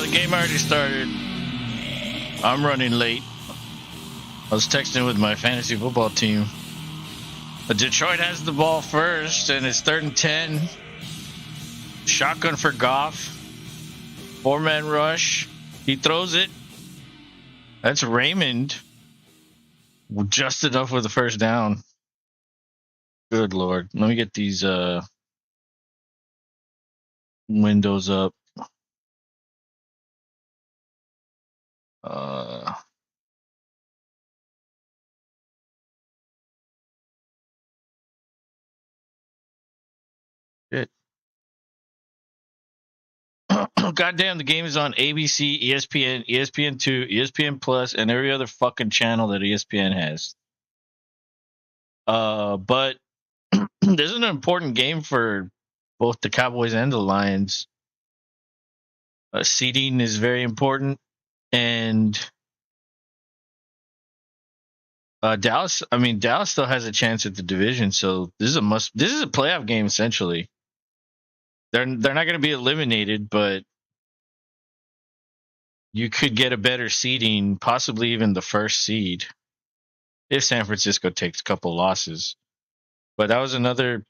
the game already started. I'm running late. I was texting with my fantasy football team. Detroit has the ball first, and it's 3rd and 10. Shotgun for Goff. 4-man rush. He throws it. That's Raymond. Just enough with the first down. Good Lord. Let me get these windows up. Shit. Goddamn, the game is on ABC, ESPN, ESPN2, ESPN Plus, and every other fucking channel that ESPN has. But this is an important game for both the Cowboys and the Lions. Seeding is very important, and Dallas still has a chance at the division, so this is a must. This is a playoff game essentially. They're not going to be eliminated, but you could get a better seeding, possibly even the first seed, if San Francisco takes a couple losses. But that was another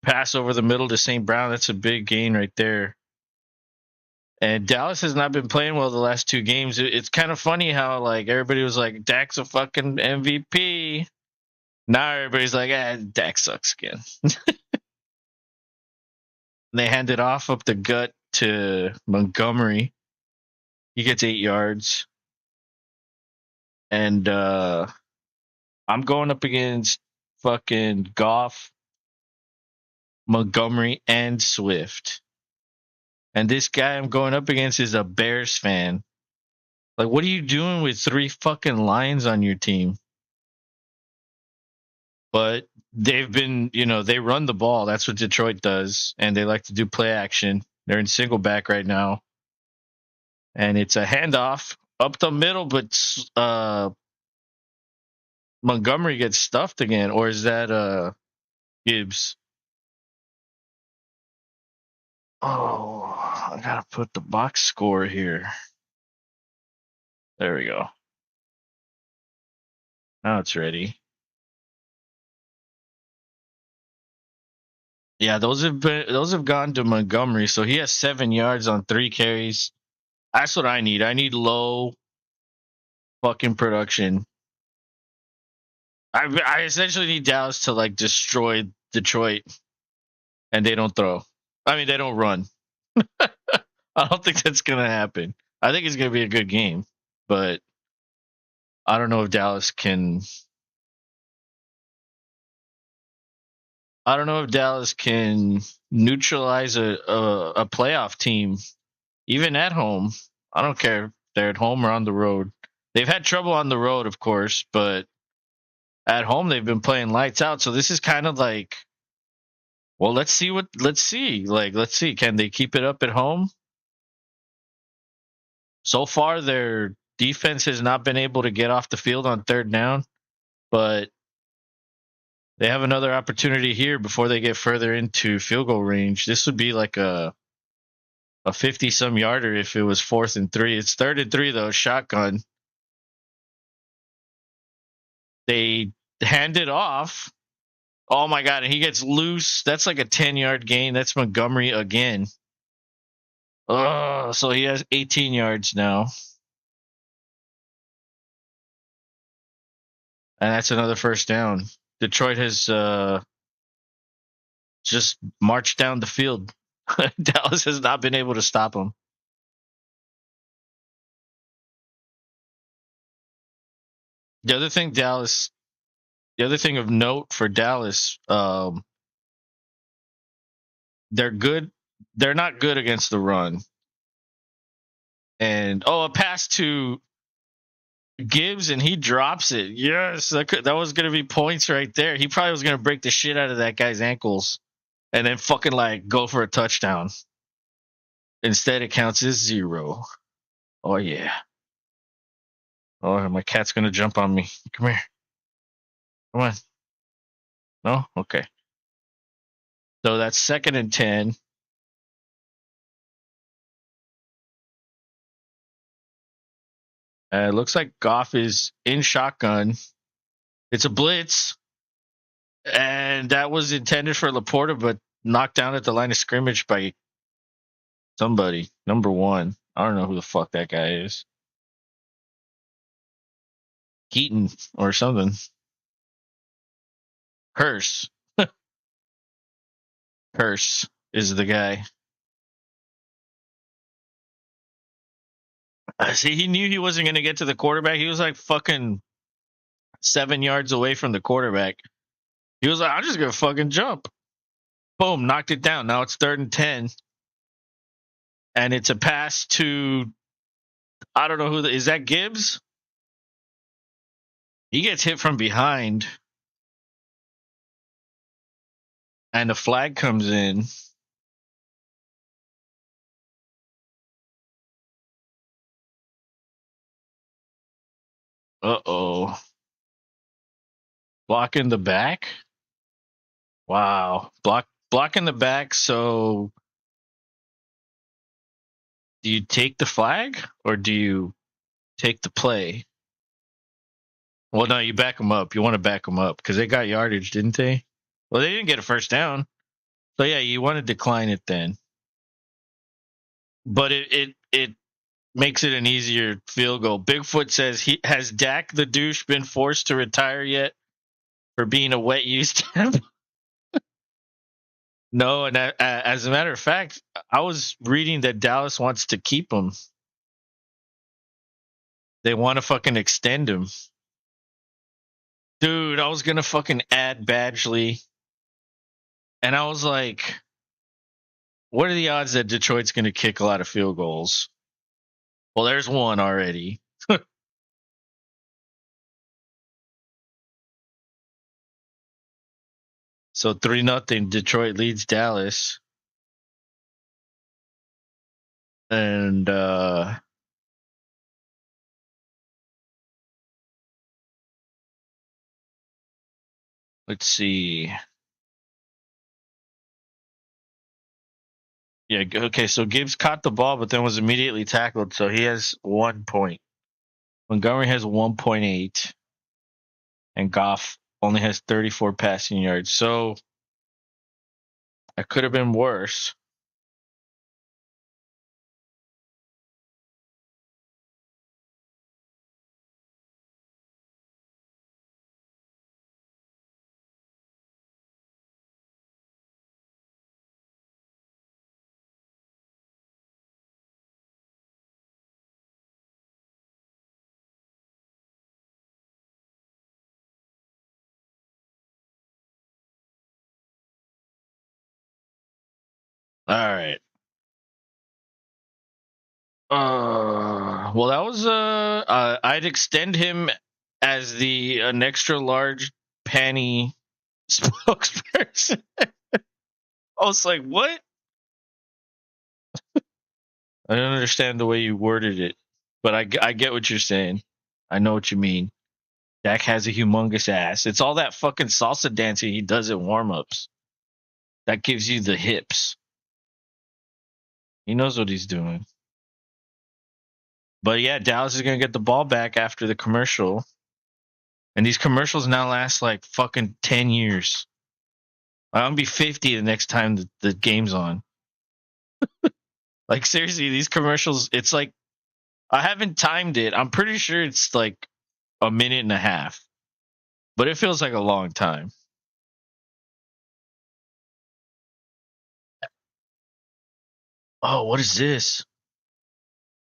pass over the middle to St. Brown. That's a big gain right there. And Dallas has not been playing well the last 2 games. It's kind of funny how like everybody was like, Dak's a fucking MVP. Now everybody's like, Dak sucks again. They hand it off up the gut to Montgomery. He gets 8 yards. And I'm going up against fucking Goff, Montgomery, and Swift. And this guy I'm going up against is a Bears fan. Like, what are you doing with 3 fucking Lions on your team? But they've been, they run the ball. That's what Detroit does. And they like to do play action. They're in single back right now. And it's a handoff up the middle, but Montgomery gets stuffed again. Or is that Gibbs? Oh, I got to put the box score here. There we go. Now it's ready. Yeah, those have gone to Montgomery. So he has 7 yards on 3 carries. That's what I need. I need low fucking production. I essentially need Dallas to like destroy Detroit, and they don't throw. I mean, they don't run. I don't think that's gonna happen. I think it's gonna be a good game, but I don't know if Dallas can. I don't know if Dallas can neutralize a playoff team, even at home. I don't care if they're at home or on the road. They've had trouble on the road, of course, but at home they've been playing lights out. So this is kind of like, well, let's see. Can they keep it up at home? So far, their defense has not been able to get off the field on 3rd down, but they have another opportunity here before they get further into field goal range. This would be like a 50-some yarder if it was 4th and 3. It's 3rd and 3 though, shotgun. They hand it off. Oh my God, and he gets loose. That's like a 10-yard gain. That's Montgomery again. So he has 18 yards now. And that's another first down. Detroit has just marched down the field. Dallas has not been able to stop him. The other thing of note for Dallas, they're good. They're not good against the run. And a pass to Gibbs, and he drops it. Yes, that was going to be points right there. He probably was going to break the shit out of that guy's ankles and then fucking like go for a touchdown. Instead, it counts as 0. Oh, yeah. Oh, my cat's going to jump on me. Come here. Come on. No? Okay. So that's 2nd and 10. It looks like Goff is in shotgun. It's a blitz, and that was intended for Laporta, but knocked down at the line of scrimmage by somebody. Number one. I don't know who the fuck that guy is. Keaton or something. Curse. Curse is the guy. See, he knew he wasn't going to get to the quarterback. He was like fucking 7 yards away from the quarterback. He was like, I'm just going to fucking jump. Boom, knocked it down. Now it's 3rd and 10. And it's a pass to, I don't know who, is that Gibbs? He gets hit from behind. And the flag comes in. Uh-oh. Block in the back? Wow. Block in the back, so do you take the flag or do you take the play? Well, no, you back them up. You want to back them up because they got yardage, didn't they? Well, they didn't get a first down. So, yeah, you want to decline it then. But it makes it an easier field goal. Bigfoot says, has Dak the douche been forced to retire yet for being a wet used temp? No, and as a matter of fact, I was reading that Dallas wants to keep him. They want to fucking extend him. Dude, I was going to fucking add Badgley. And I was like, what are the odds that Detroit's going to kick a lot of field goals? Well, there's one already. So 3-0, Detroit leads Dallas. And let's see. Yeah, okay, so Gibbs caught the ball, but then was immediately tackled, so he has 1 point. Montgomery has 1.8, and Goff only has 34 passing yards. So that could have been worse. All right. Well, that was I'd extend him as an extra large panty spokesperson. I was like, what? I don't understand the way you worded it, but I get what you're saying. I know what you mean. Dak has a humongous ass. It's all that fucking salsa dancing he does at warm-ups. That gives you the hips. He knows what he's doing. But yeah, Dallas is going to get the ball back after the commercial. And these commercials now last like fucking 10 years. I'm going to be 50 the next time the game's on. Like, seriously, these commercials, it's like, I haven't timed it. I'm pretty sure it's like a minute and a half. But it feels like a long time. Oh, what is this?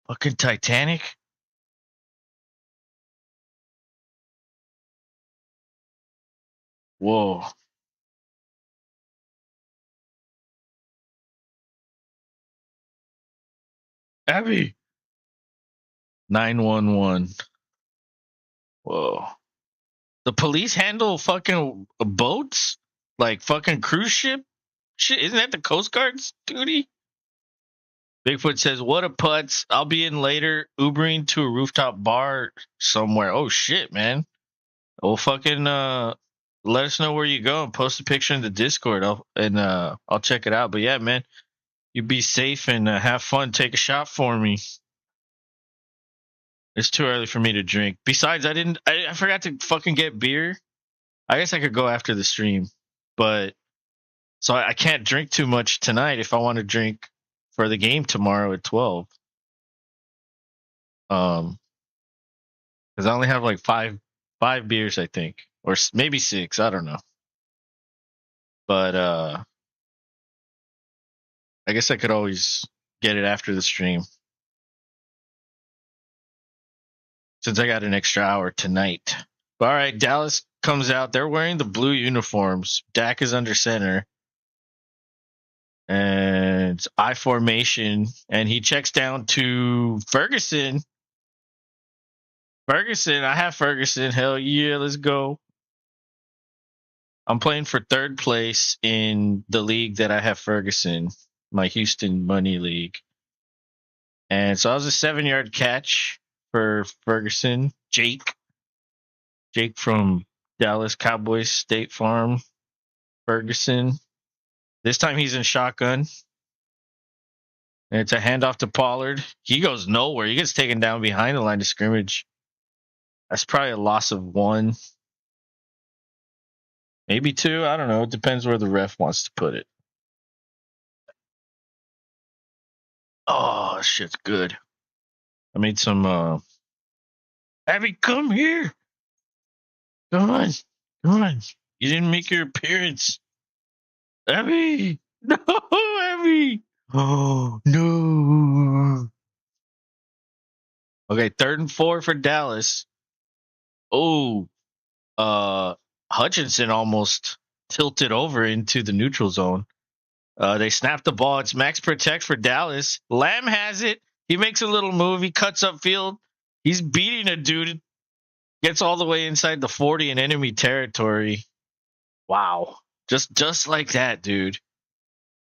Fucking Titanic? Whoa. Abby. 911. Whoa. The police handle fucking boats? Like fucking cruise ship? Shit, isn't that the Coast Guard's duty? Bigfoot says, what a putz. I'll be in later, Ubering to a rooftop bar somewhere. Oh shit, man. Well, fucking let us know where you go and post a picture in the Discord. I'll check it out. But yeah, man, you be safe and have fun. Take a shot for me. It's too early for me to drink. Besides, I forgot to fucking get beer. I guess I could go after the stream, but so I can't drink too much tonight if I want to drink for the game tomorrow at 12. Because I only have like five beers, I think, or maybe 6. I don't know. But I guess I could always get it after the stream since I got an extra hour tonight. But all right, Dallas comes out. They're wearing the blue uniforms. Dak is under center. And it's I formation, and he checks down to Ferguson. I have Ferguson. Hell yeah, let's go. I'm playing for third place in the league that I have Ferguson, my Houston Money League. And so I was a 7-yard catch for Ferguson. Jake from Dallas Cowboys State Farm. Ferguson. This time he's in shotgun. And it's a handoff to Pollard. He goes nowhere. He gets taken down behind the line of scrimmage. That's probably a loss of 1. Maybe 2. I don't know. It depends where the ref wants to put it. Oh, shit's good. I made some Abby, come here. Come on. You didn't make your appearance. Abby. No, Abby. Oh, no. Okay, 3rd and 4 for Dallas. Oh, Hutchinson almost tilted over into the neutral zone. They snap the ball. It's max protect for Dallas. Lamb has it. He makes a little move. He cuts upfield. He's beating a dude. Gets all the way inside the 40 in enemy territory. Wow. Just like that, dude.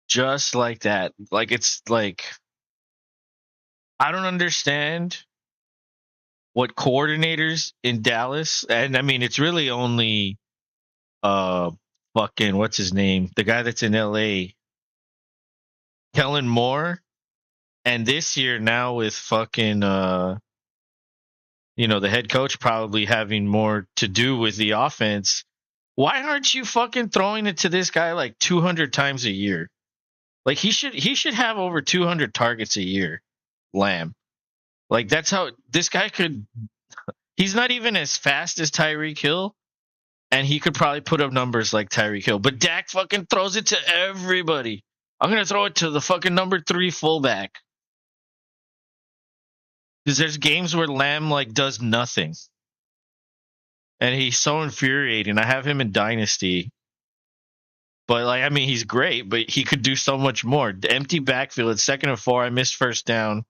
Just like that. Like, it's like, I don't understand what coordinators in Dallas, and I mean, it's really only fucking, what's his name? The guy that's in LA, Kellen Moore. And this year now with fucking the head coach probably having more to do with the offense. Why aren't you fucking throwing it to this guy like 200 times a year? Like he should have over 200 targets a year, Lamb. Like that's how this guy could. He's not even as fast as Tyreek Hill, and he could probably put up numbers like Tyreek Hill. But Dak fucking throws it to everybody. I'm gonna throw it to the fucking number 3 fullback. Because there's games where Lamb like does nothing. And he's so infuriating. I have him in Dynasty. But like, I mean, he's great, but he could do so much more. The empty backfield, it's 2nd and 4. I missed first down.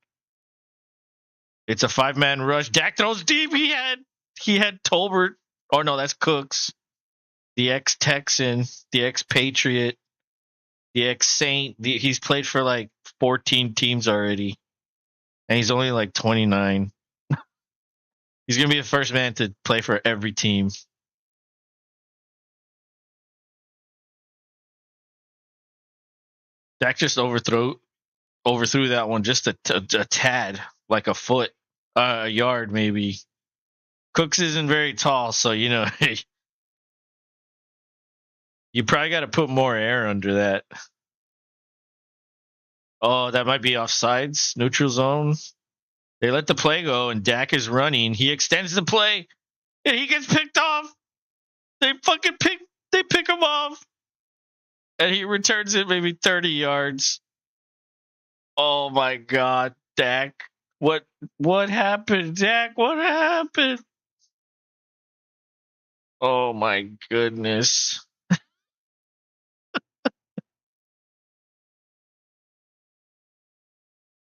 It's a 5-man rush. Dak throws deep. He had Tolbert. Oh no, that's Cooks. The ex-Texan, the ex-Patriot, the ex-Saint. He's played for like 14 teams already. And he's only like 29. He's going to be the first man to play for every team. Dak just overthrew that one just a tad, like a foot, a yard maybe. Cooks isn't very tall, so you probably got to put more air under that. Oh, that might be offsides, neutral zone. They let the play go, and Dak is running. He extends the play, and he gets picked off. They pick him off, and he returns it maybe 30 yards. Oh my God, Dak! What happened, Dak? What happened? Oh my goodness.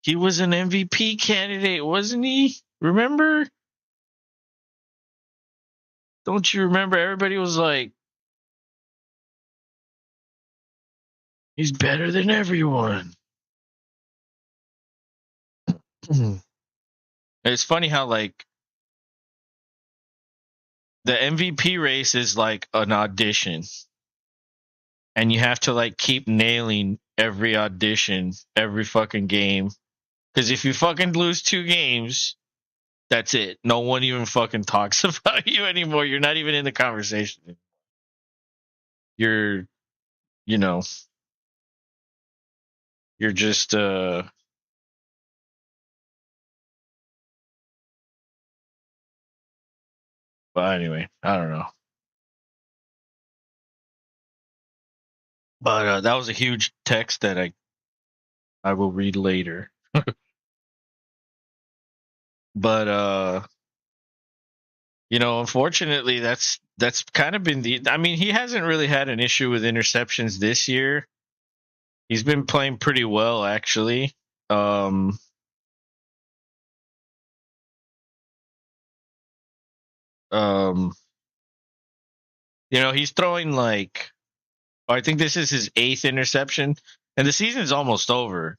He was an MVP candidate, wasn't he? Remember? Don't you remember? Everybody was like, he's better than everyone. It's funny how like the MVP race is like an audition. And you have to like keep nailing every audition, every fucking game. Because if you fucking lose 2 games, That's it. No one even fucking talks about you anymore. You're not even in the conversation. You're, you know, you're just but anyway, I don't know. But that was a huge text that I will read later. But unfortunately that's kind of been I mean, he hasn't really had an issue with interceptions this year. He's been playing pretty well actually. Um um he's throwing like I think this is his 8th interception and the season's almost over.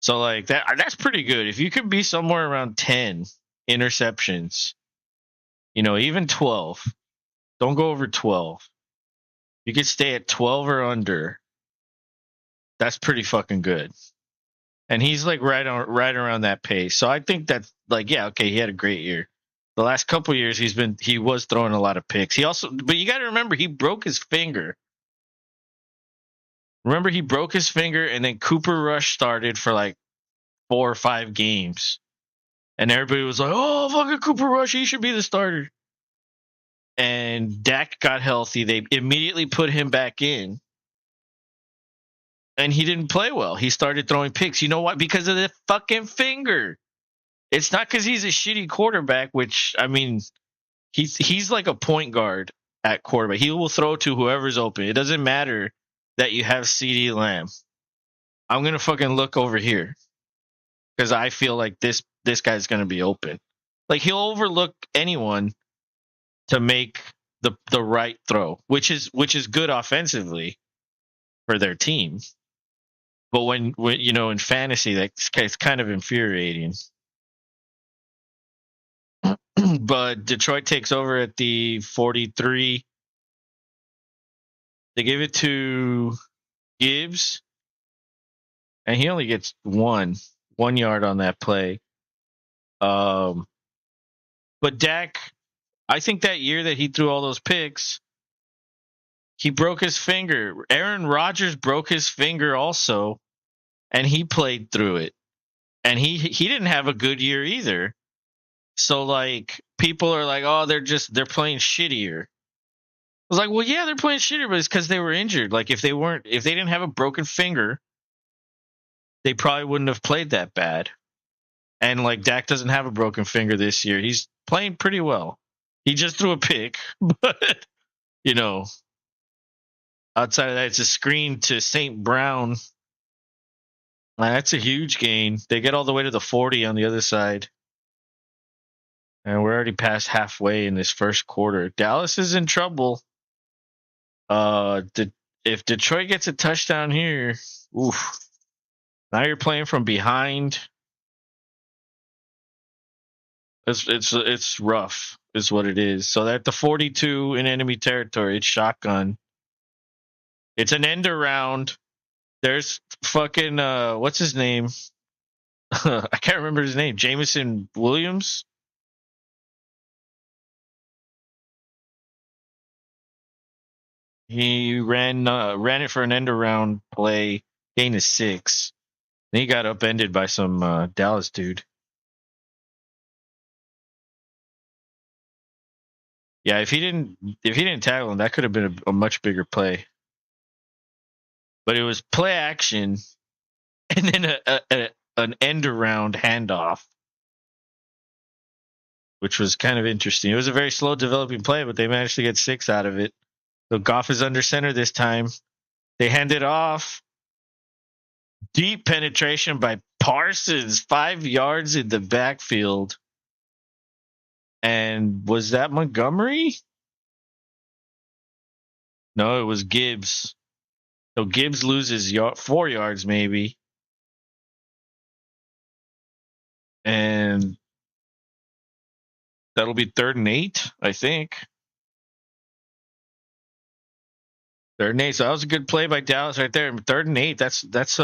So like that's pretty good. If you could be somewhere around 10 interceptions, even 12. Don't go over 12. You could stay at 12 or under. That's pretty fucking good. And he's like right around that pace. So I think that's like, yeah, okay, he had a great year. The last couple years he was throwing a lot of picks. But you got to remember he broke his finger. Remember he broke his finger and then Cooper Rush started for like 4 or 5 games. And everybody was like, "Oh, fucking Cooper Rush, he should be the starter." And Dak got healthy. They immediately put him back in. And he didn't play well. He started throwing picks. You know what? Because of the fucking finger. It's not because he's a shitty quarterback, which, I mean, he's like a point guard at quarterback. He will throw to whoever's open. It doesn't matter that you have CeeDee Lamb. I'm going to fucking look over here because I feel like this guy's going to be open. Like, he'll overlook anyone to make the right throw, which is good offensively for their team. But when in fantasy, that's kind of infuriating. But Detroit takes over at the 43. They give it to Gibbs, and he only gets 1 yard on that play. But Dak, I think that year that he threw all those picks, he broke his finger. Aaron Rodgers broke his finger also, and he played through it. And he didn't have a good year either. So like people are like, "Oh, they're playing shittier." I was like, "Well, yeah, they're playing shittier, but it's because they were injured. Like if they didn't have a broken finger, they probably wouldn't have played that bad." And like Dak doesn't have a broken finger this year. He's playing pretty well. He just threw a pick, but outside of that, it's a screen to St. Brown. That's a huge gain. They get all the way to the 40 on the other side. And we're already past halfway in this first quarter. Dallas is in trouble. If Detroit gets a touchdown here, oof. Now you're playing from behind. It's rough, is what it is. So they're at the 42 in enemy territory. It's shotgun. It's an end around. There's fucking what's his name? I can't remember his name. Jameson Williams. He ran it for an end around play, gain of 6. Then he got upended by some Dallas dude. Yeah, if he didn't tackle him, that could have been a much bigger play. But it was play action, and then an end around handoff, which was kind of interesting. It was a very slow developing play, but they managed to get 6 out of it. So Goff is under center this time. They hand it off. Deep penetration by Parsons, 5 yards in the backfield. And was that Montgomery? No, it was Gibbs. So Gibbs loses 4 yards maybe. And that'll be 3rd and 8, I think. 3rd and 8. So that was a good play by Dallas right there. 3rd and 8. That's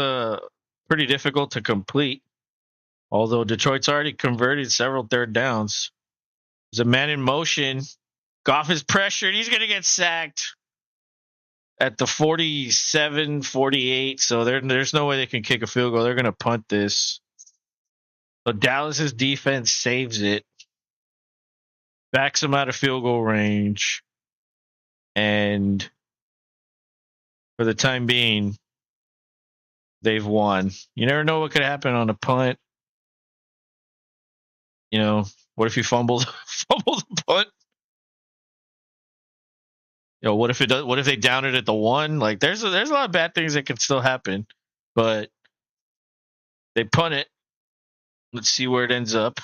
pretty difficult to complete. Although Detroit's already converted several third downs. There's a man in motion. Goff is pressured. He's going to get sacked at the 47, 48. So there's no way they can kick a field goal. They're going to punt this. So Dallas's defense saves it, backs them out of field goal range, and for the time being, they've won. You never know what could happen on a punt. You know, what if you fumbled the punt? You know, what if it does? What if they down it at the 1? Like, there's a lot of bad things that can still happen, but they punt it. Let's see where it ends up.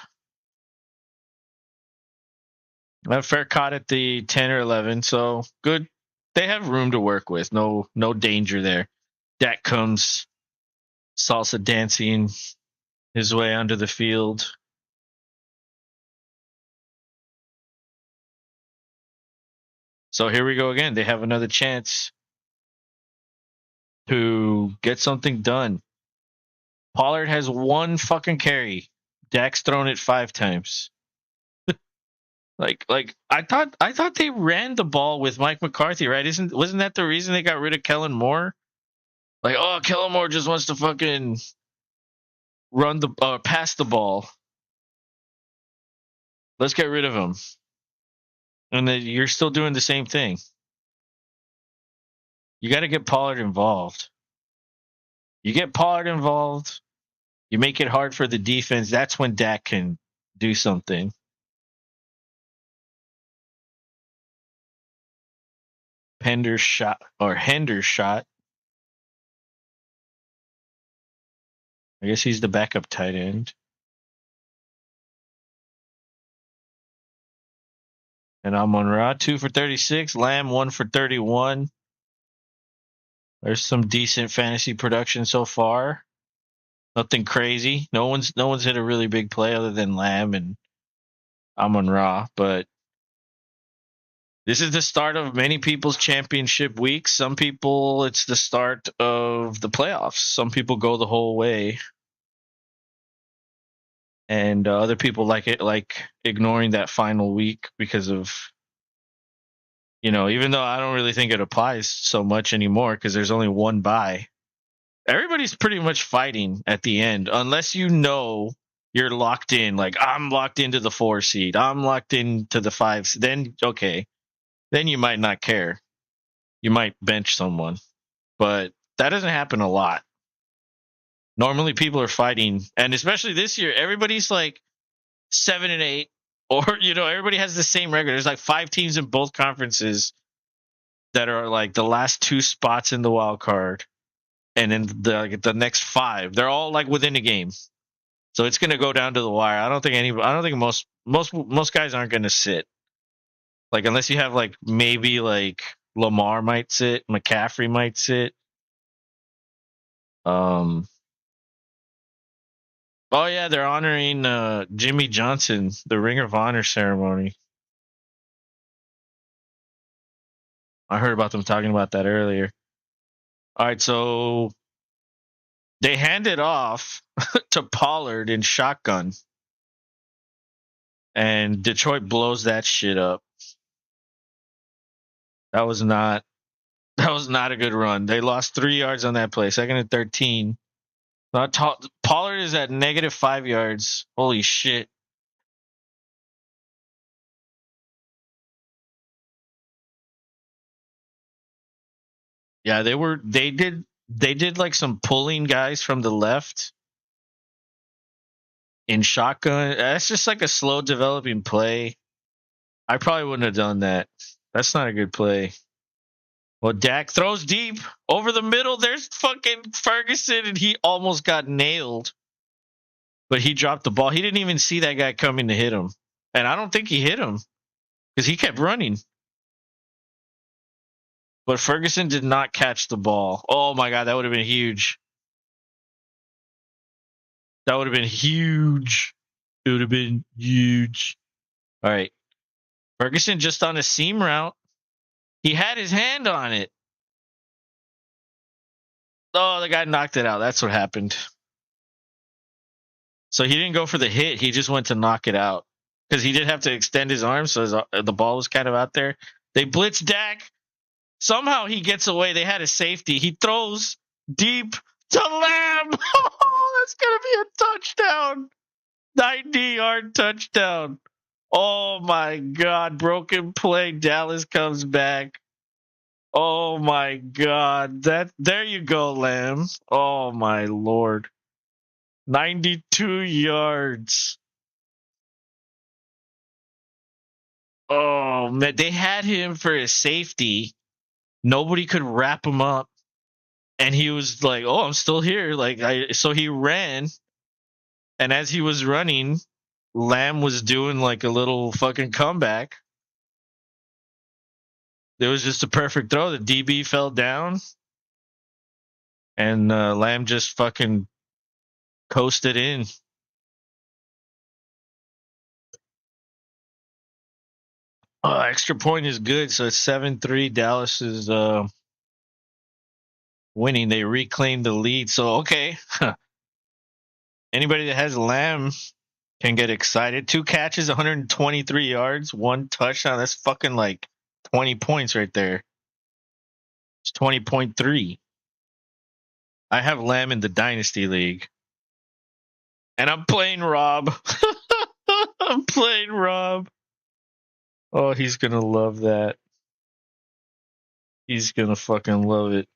A fair caught at the 10 or 11, so good. They have room to work with. No danger there. Dak comes salsa dancing his way onto the field. So here we go again. They have another chance to get something done. Pollard has 1 fucking carry. Dak's thrown it 5 times. Like I thought they ran the ball with Mike McCarthy, right? Wasn't that the reason they got rid of Kellen Moore? Like, oh, Kellen Moore just wants to fucking run the pass the ball. Let's get rid of him. And then you're still doing the same thing. You got to get Pollard involved. You get Pollard involved, you make it hard for the defense. That's when Dak can do something. Hender's shot. I guess he's the backup tight end. And Amon-Ra, 2 for 36. Lamb, 1 for 31. There's some decent fantasy production so far. Nothing crazy. No one's hit a really big play other than Lamb and Amon-Ra, but this is the start of many people's championship weeks. Some people, it's the start of the playoffs. Some people go the whole way. And other people like ignoring that final week because of, even though I don't really think it applies so much anymore because there's only 1 bye. Everybody's pretty much fighting at the end, unless you're locked in. Like, I'm locked into the 4 seed. I'm locked into the 5. Then, okay. Then you might not care. You might bench someone. But that doesn't happen a lot. Normally people are fighting, and especially this year, everybody's like 7-8, or everybody has the same record. There's like 5 teams in both conferences that are like the last 2 spots in the wild card, and then the next 5, they're all like within a game. So it's going to go down to the wire. I don't think most guys aren't going to sit. Like, unless you have like maybe like Lamar might sit, McCaffrey might sit. Oh yeah, they're honoring Jimmy Johnson, the Ring of Honor ceremony. I heard about them talking about that earlier. All right, so they hand it off to Pollard in shotgun, and Detroit blows that shit up. That was not a good run. They lost 3 yards on that play. 2nd and 13. Pollard is at -5 yards. Holy shit. Yeah, they did like some pulling guys from the left in shotgun. That's just like a slow developing play. I probably wouldn't have done that. That's not a good play. Well, Dak throws deep over the middle. There's fucking Ferguson, and he almost got nailed. But he dropped the ball. He didn't even see that guy coming to hit him. And I don't think he hit him because he kept running. But Ferguson did not catch the ball. Oh my God, that would have been huge. That would have been huge. It would have been huge. All right. Ferguson just on a seam route. He had his hand on it. Oh, the guy knocked it out. That's what happened. So he didn't go for the hit. He just went to knock it out because he did have to extend his arm, so the ball was kind of out there. They blitz Dak. Somehow he gets away. They had a safety. He throws deep to Lamb. Oh, that's gonna be a touchdown. 90-yard touchdown. Oh my God! Broken play. Dallas comes back. Oh my God! There you go, Lamb. Oh my Lord. 92 yards. Oh man, they had him for his safety. Nobody could wrap him up, and he was like, "Oh, I'm still here." So he ran, and as he was running, Lamb was doing like a little fucking comeback. It was just a perfect throw. The DB fell down, and Lamb just fucking coasted in. Extra point is good, so it's 7-3. Dallas is winning. They reclaimed the lead. So okay, anybody that has Lamb can get excited. 2 catches, 123 yards, 1 touchdown. That's fucking like 20 points right there. It's 20.3. I have Lamb in the Dynasty League. And I'm playing Rob. I'm playing Rob. Oh, he's going to love that. He's going to fucking love it.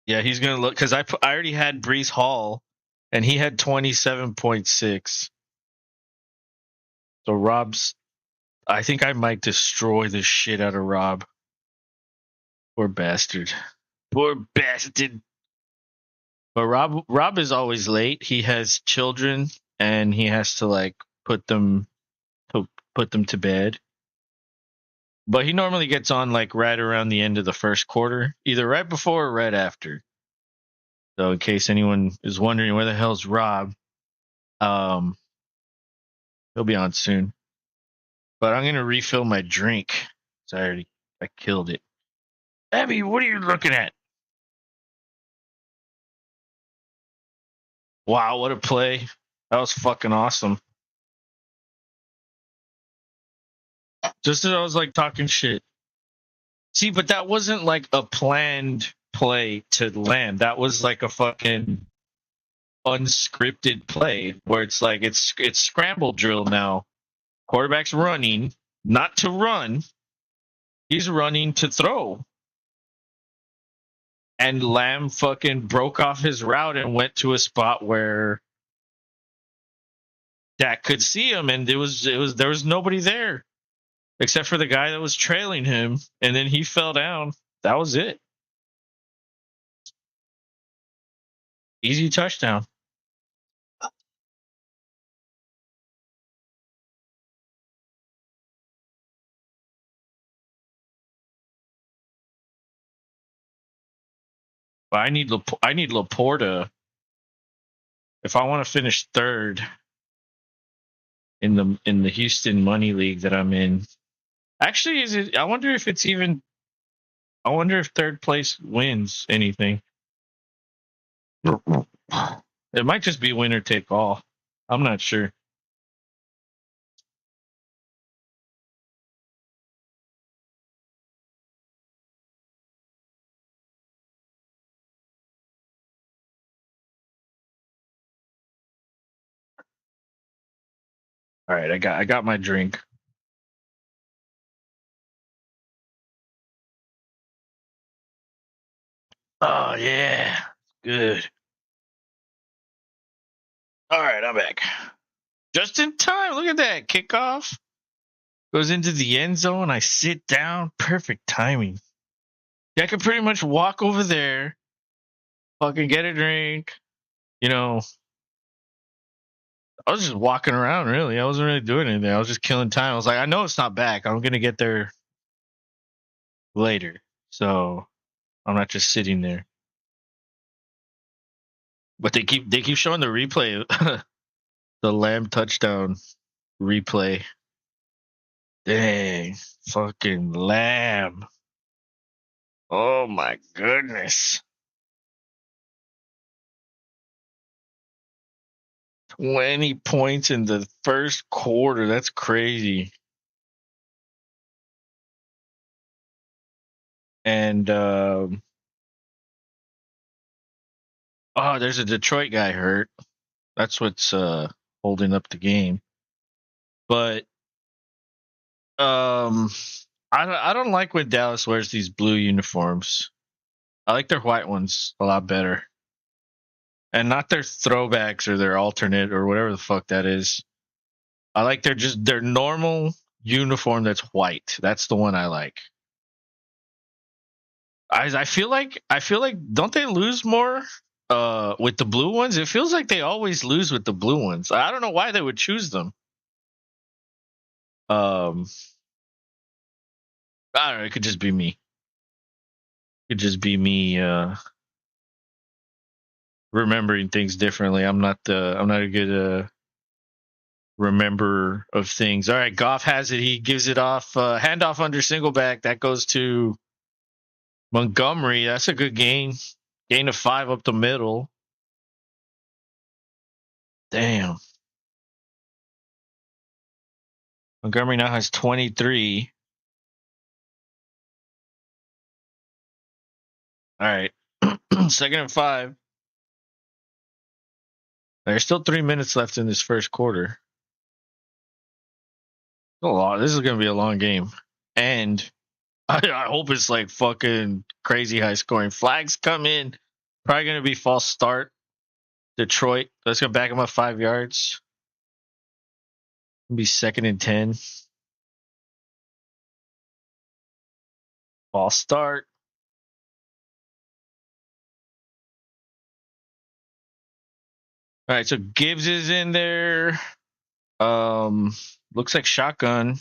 Yeah, he's going to look, because I already had Brees Hall, and he had 27.6. So Rob's, I think I might destroy the shit out of Rob. Poor bastard. Poor bastard. But Rob is always late. He has children, and he has to like put them to bed. But he normally gets on like right around the end of the first quarter, either right before or right after. So in case anyone is wondering where the hell's Rob, he'll be on soon. But I'm gonna refill my drink. I killed it. Abby, what are you looking at? Wow, what a play. That was fucking awesome. Just as I was like talking shit. See, but that wasn't like a planned play to land. That was like a fucking unscripted play where it's like it's scramble drill now. Quarterback's running, not to run. He's running to throw. And Lamb fucking broke off his route and went to a spot where Dak could see him, and there was nobody there except for the guy that was trailing him, and then he fell down. That was it. Easy touchdown. But I need Laporta if I want to finish third in the Houston Money League that I'm in. Actually, is it? I wonder if it's even. I wonder if third place wins anything. It might just be winner take all. I'm not sure. All right, I got my drink. Oh yeah, good. All right, I'm back. Just in time. Look at that kickoff. Goes into the end zone. I sit down. Perfect timing. I could pretty much walk over there, fucking get a drink. You know, I was just walking around. Really, I wasn't really doing anything. I was just killing time. I was like, I know it's not back. I'm gonna get there later, so I'm not just sitting there. But they keep showing the replay, the Lamb touchdown replay. Dang, fucking Lamb. Oh my goodness. 20 points in the first quarter. That's crazy. And there's a Detroit guy hurt. That's what's holding up the game. But I don't like when Dallas wears these blue uniforms. I like their white ones a lot better. And not their throwbacks or their alternate or whatever the fuck that is. I like their normal uniform that's white. That's the one I like. I feel like don't they lose more with the blue ones? It feels like they always lose with the blue ones. I don't know why they would choose them. I don't know, it could just be me. It could just be me remembering things differently. I'm not a good remember of things. All right, Goff has it. He gives it off. Handoff under single back. That goes to Montgomery. That's a good gain. Gain of 5 up the middle. Damn. Montgomery now has 23. All right. 2nd and 5. There's still 3 minutes left in this first quarter. This is going to be a long game. And I hope it's like fucking crazy high scoring. Flags come in. Probably going to be false start. Detroit. That's going to back him up 5 yards. It'll be 2nd and 10. False start. All right, so Gibbs is in there. Looks like shotgun.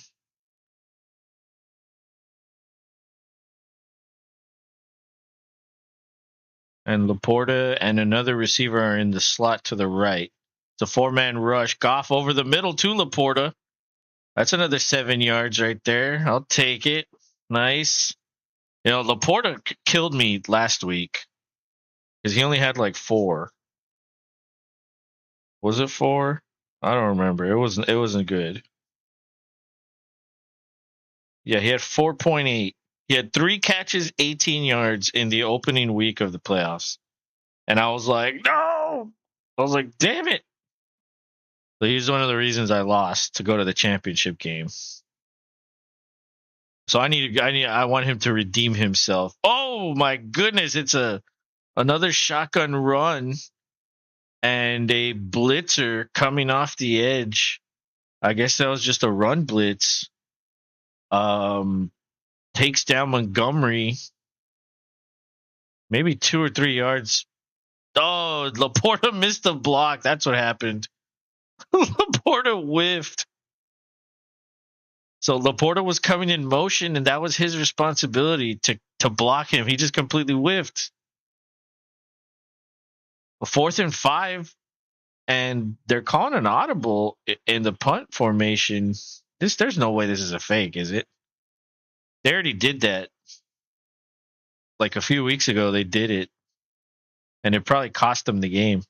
And Laporta and another receiver are in the slot to the right. It's a 4-man rush. Goff over the middle to Laporta. That's another 7 yards right there. I'll take it. Nice. You know, Laporta killed me last week because he only had like 4. Was it 4? I don't remember. It wasn't good. Yeah, he had 4.8. He had 3 catches, 18 yards in the opening week of the playoffs. And I was like, no! I was like, damn it. So he's one of the reasons I lost to go to the championship game. So I want him to redeem himself. Oh my goodness, it's another shotgun run and a blitzer coming off the edge. I guess that was just a run blitz. Takes down Montgomery. Maybe 2 or 3 yards. Oh, Laporta missed the block. That's what happened. Laporta whiffed. So Laporta was coming in motion, and that was his responsibility to block him. He just completely whiffed. 4th and 5, and they're calling an audible in the punt formation. There's no way this is a fake, is it? They already did that. Like a few weeks ago, they did it, and it probably cost them the game.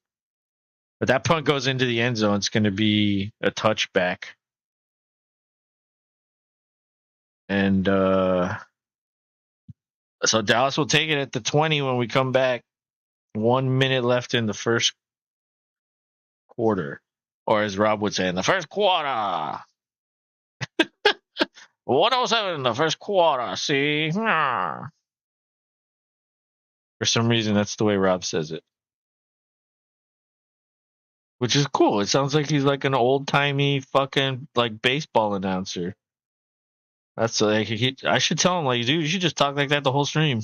But that punt goes into the end zone. It's going to be a touchback. And so Dallas will take it at the 20 when we come back. 1 minute left in the first quarter. Or as Rob would say, in the first quarter. 107 in the first quarter, see? For some reason, that's the way Rob says it. Which is cool. It sounds like he's like an old-timey fucking like baseball announcer. That's like I should tell him, like, dude, you should just talk like that the whole stream.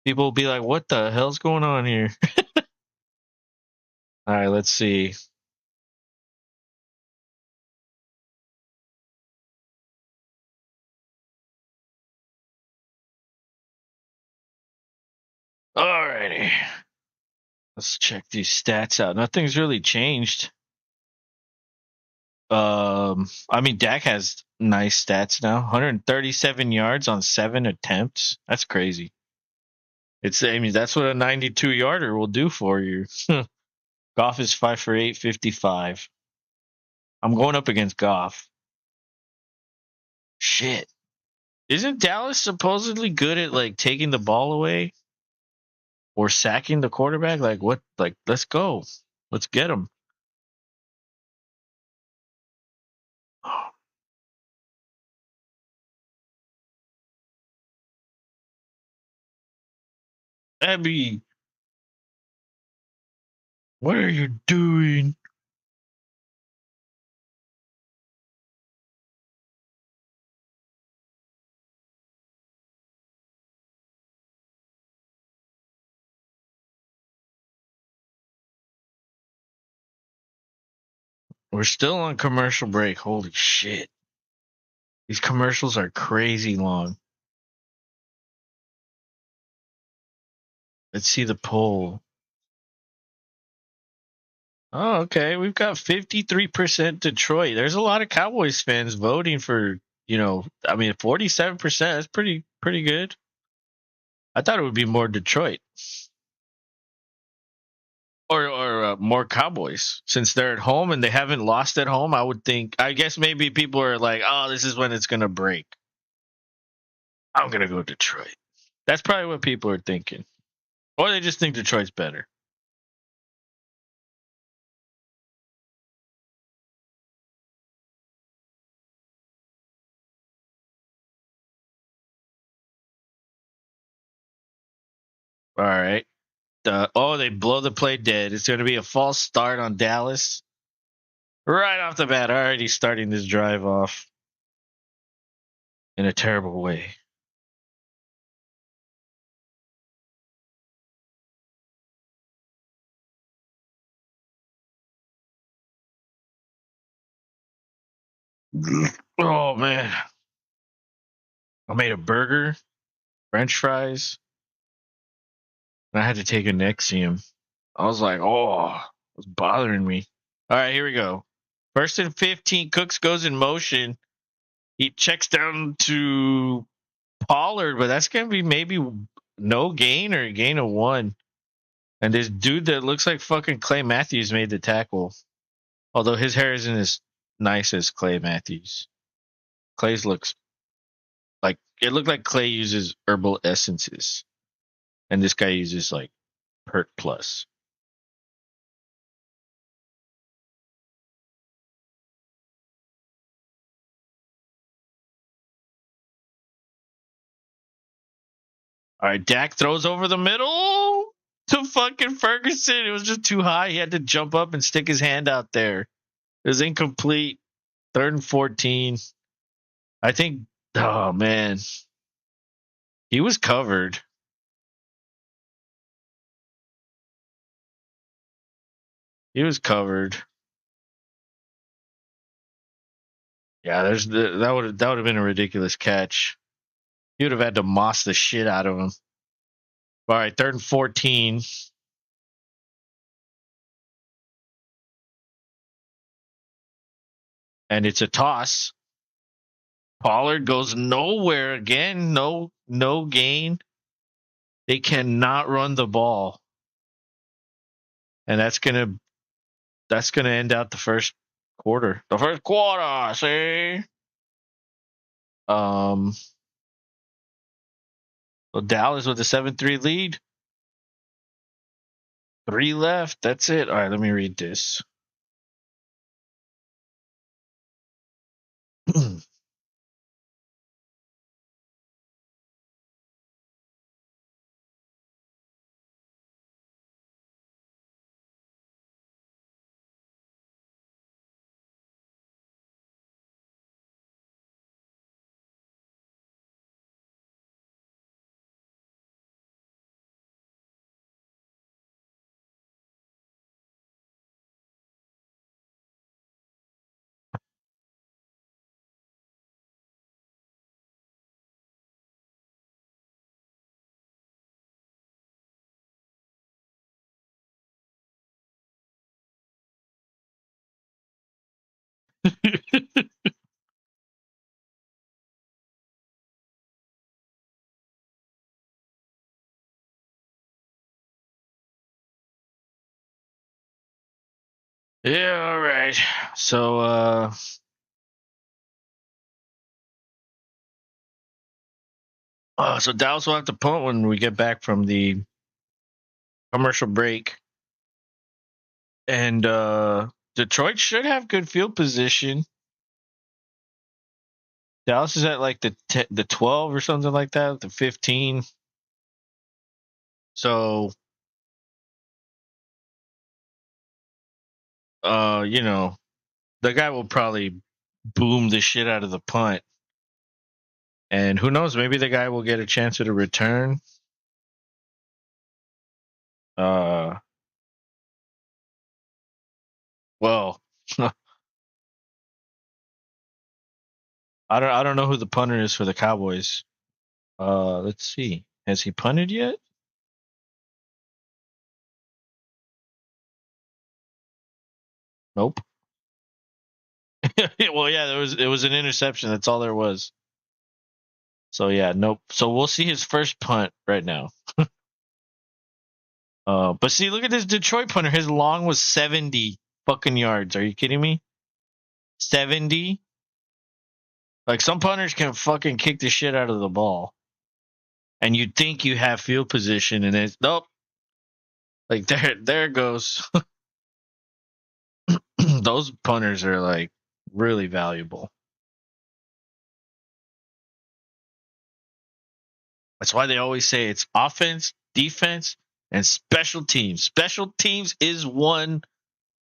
People will be like, what the hell's going on here? All right, let's see. All righty. Let's check these stats out. Nothing's really changed. I mean, Dak has nice stats now. 137 yards on 7 attempts. That's crazy. That's what a 92-yarder will do for you. Goff is 5 for 8, 55. I'm going up against Goff. Shit. Isn't Dallas supposedly good at like taking the ball away or sacking the quarterback? Like what? Like let's go. Let's get him. Abby, what are you doing? We're still on commercial break. Holy shit. These commercials are crazy long. Let's see the poll. Oh, okay. We've got 53% Detroit. There's a lot of Cowboys fans voting for, I mean, 47%. That's pretty good. I thought it would be more Detroit or more Cowboys since they're at home and they haven't lost at home. I would think, I guess maybe people are like, oh, this is when it's going to break. I'm going to go Detroit. That's probably what people are thinking. Or they just think Detroit's better. All right. They blow the play dead. It's going to be a false start on Dallas. Right off the bat, already starting this drive off in a terrible way. Oh, man. I made a burger, French fries, and I had to take a Nexium. I was like, oh, it was bothering me. All right, here we go. First and 15, Cooks goes in motion. He checks down to Pollard, but that's going to be maybe no gain or a gain of 1. And this dude that looks like fucking Clay Matthews made the tackle. Although his hair isn't as nice as Clay Matthews. Clay's looks like it looked like Clay uses herbal essences. And this guy uses like Pert Plus. All right, Dak throws over the middle to fucking Ferguson. It was just too high. He had to jump up and stick his hand out there. It was incomplete. 3rd and 14. I think, oh man, he was covered. He was covered. Yeah, that would have been a ridiculous catch. He would have had to moss the shit out of him. All right, 3rd and 14. And it's a toss. Pollard goes nowhere again. No gain. They cannot run the ball. And that's gonna end out the first quarter. The first quarter, see? Well, Dallas with a 7-3 lead. 3 left. That's it. All right, let me read this. Yeah, all right. So so Dallas will have to punt when we get back from the commercial break. And Detroit should have good field position. Dallas is at like the 12 or something like that, the 15. So the guy will probably boom the shit out of the punt. And who knows, maybe the guy will get a chance at a return. Well, I don't know who the punter is for the Cowboys. Let's see. Has he punted yet? Nope. Well, yeah, it was an interception. That's all there was. So yeah, nope. So we'll see his first punt right now. But see, look at this Detroit punter. His long was 70 fucking yards. Are you kidding me? 70? Like some punters can fucking kick the shit out of the ball. And you'd think you have field position and it's nope. Like there it goes. Those punters are like really valuable. That's why they always say it's offense, defense, and special teams. Special teams is one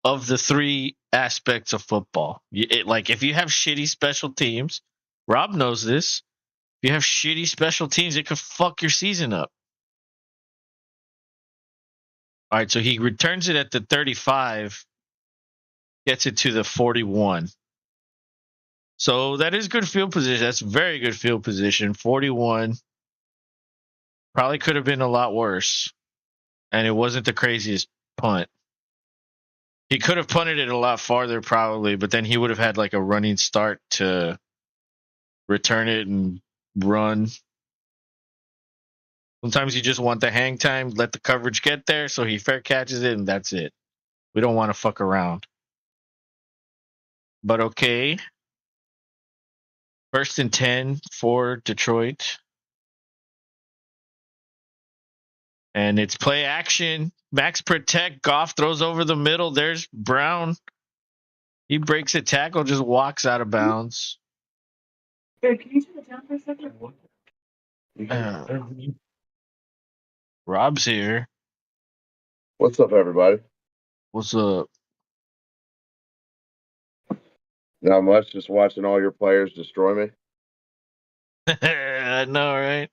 of the three aspects of football. Like if you have shitty special teams, Rob knows this. If you have shitty special teams, it could fuck your season up. All right, so he returns it at the 35, gets it to the 41. So that is good field position. That's very good field position. 41 probably could have been a lot worse, and it wasn't the craziest punt. He could have punted it a lot farther probably, but then he would have had like a running start to return it and run. Sometimes you just want the hang time, let the coverage get there, so he fair catches it, and that's it. We don't want to fuck around. But okay. 1st and 10 for Detroit. And it's play action. Max protect. Goff throws over the middle. There's Brown. He breaks a tackle, just walks out of bounds. Hey, can you turn it down for a second? Rob's here. What's up, everybody? What's up? Not much. Just watching all your players destroy me. I know, right?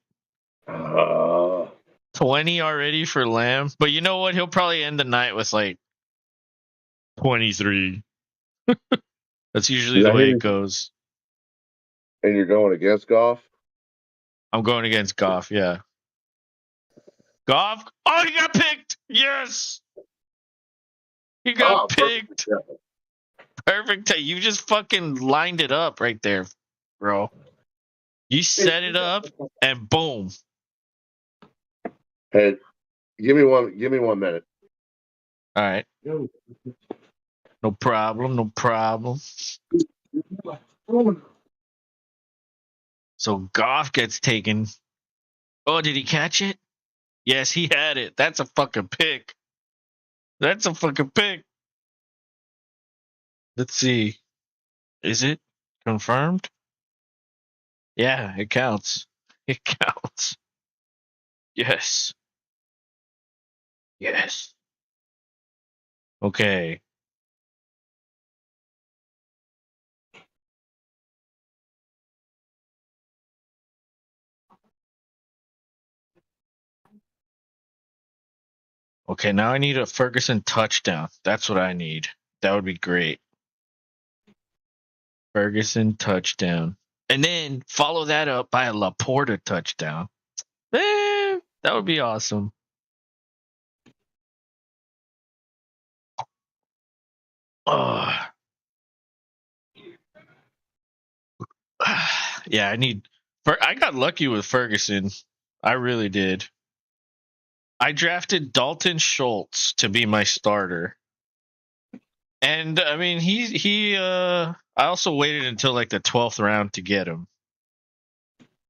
20 already for Lamb. But you know what? He'll probably end the night with like 23. That's usually the way it goes. And you're going against Goff? I'm going against Goff, yeah. Goff? Oh, he got picked! Yes! He got picked. Perfect. You just fucking lined it up right there, bro. You set it up and boom. Hey, give me 1 minute. All right. No problem. So Goff gets taken. Oh, did he catch it? Yes, he had it. That's a fucking pick. Let's see. Is it confirmed? Yeah, it counts. It counts. Yes. Okay. Okay, now I need a Ferguson touchdown. That's what I need. That would be great. Ferguson touchdown. And then follow that up by a Laporta touchdown. That would be awesome. Yeah, I got lucky with Ferguson. I really did. I drafted Dalton Schultz to be my starter. And I mean, I also waited until like the 12th round to get him.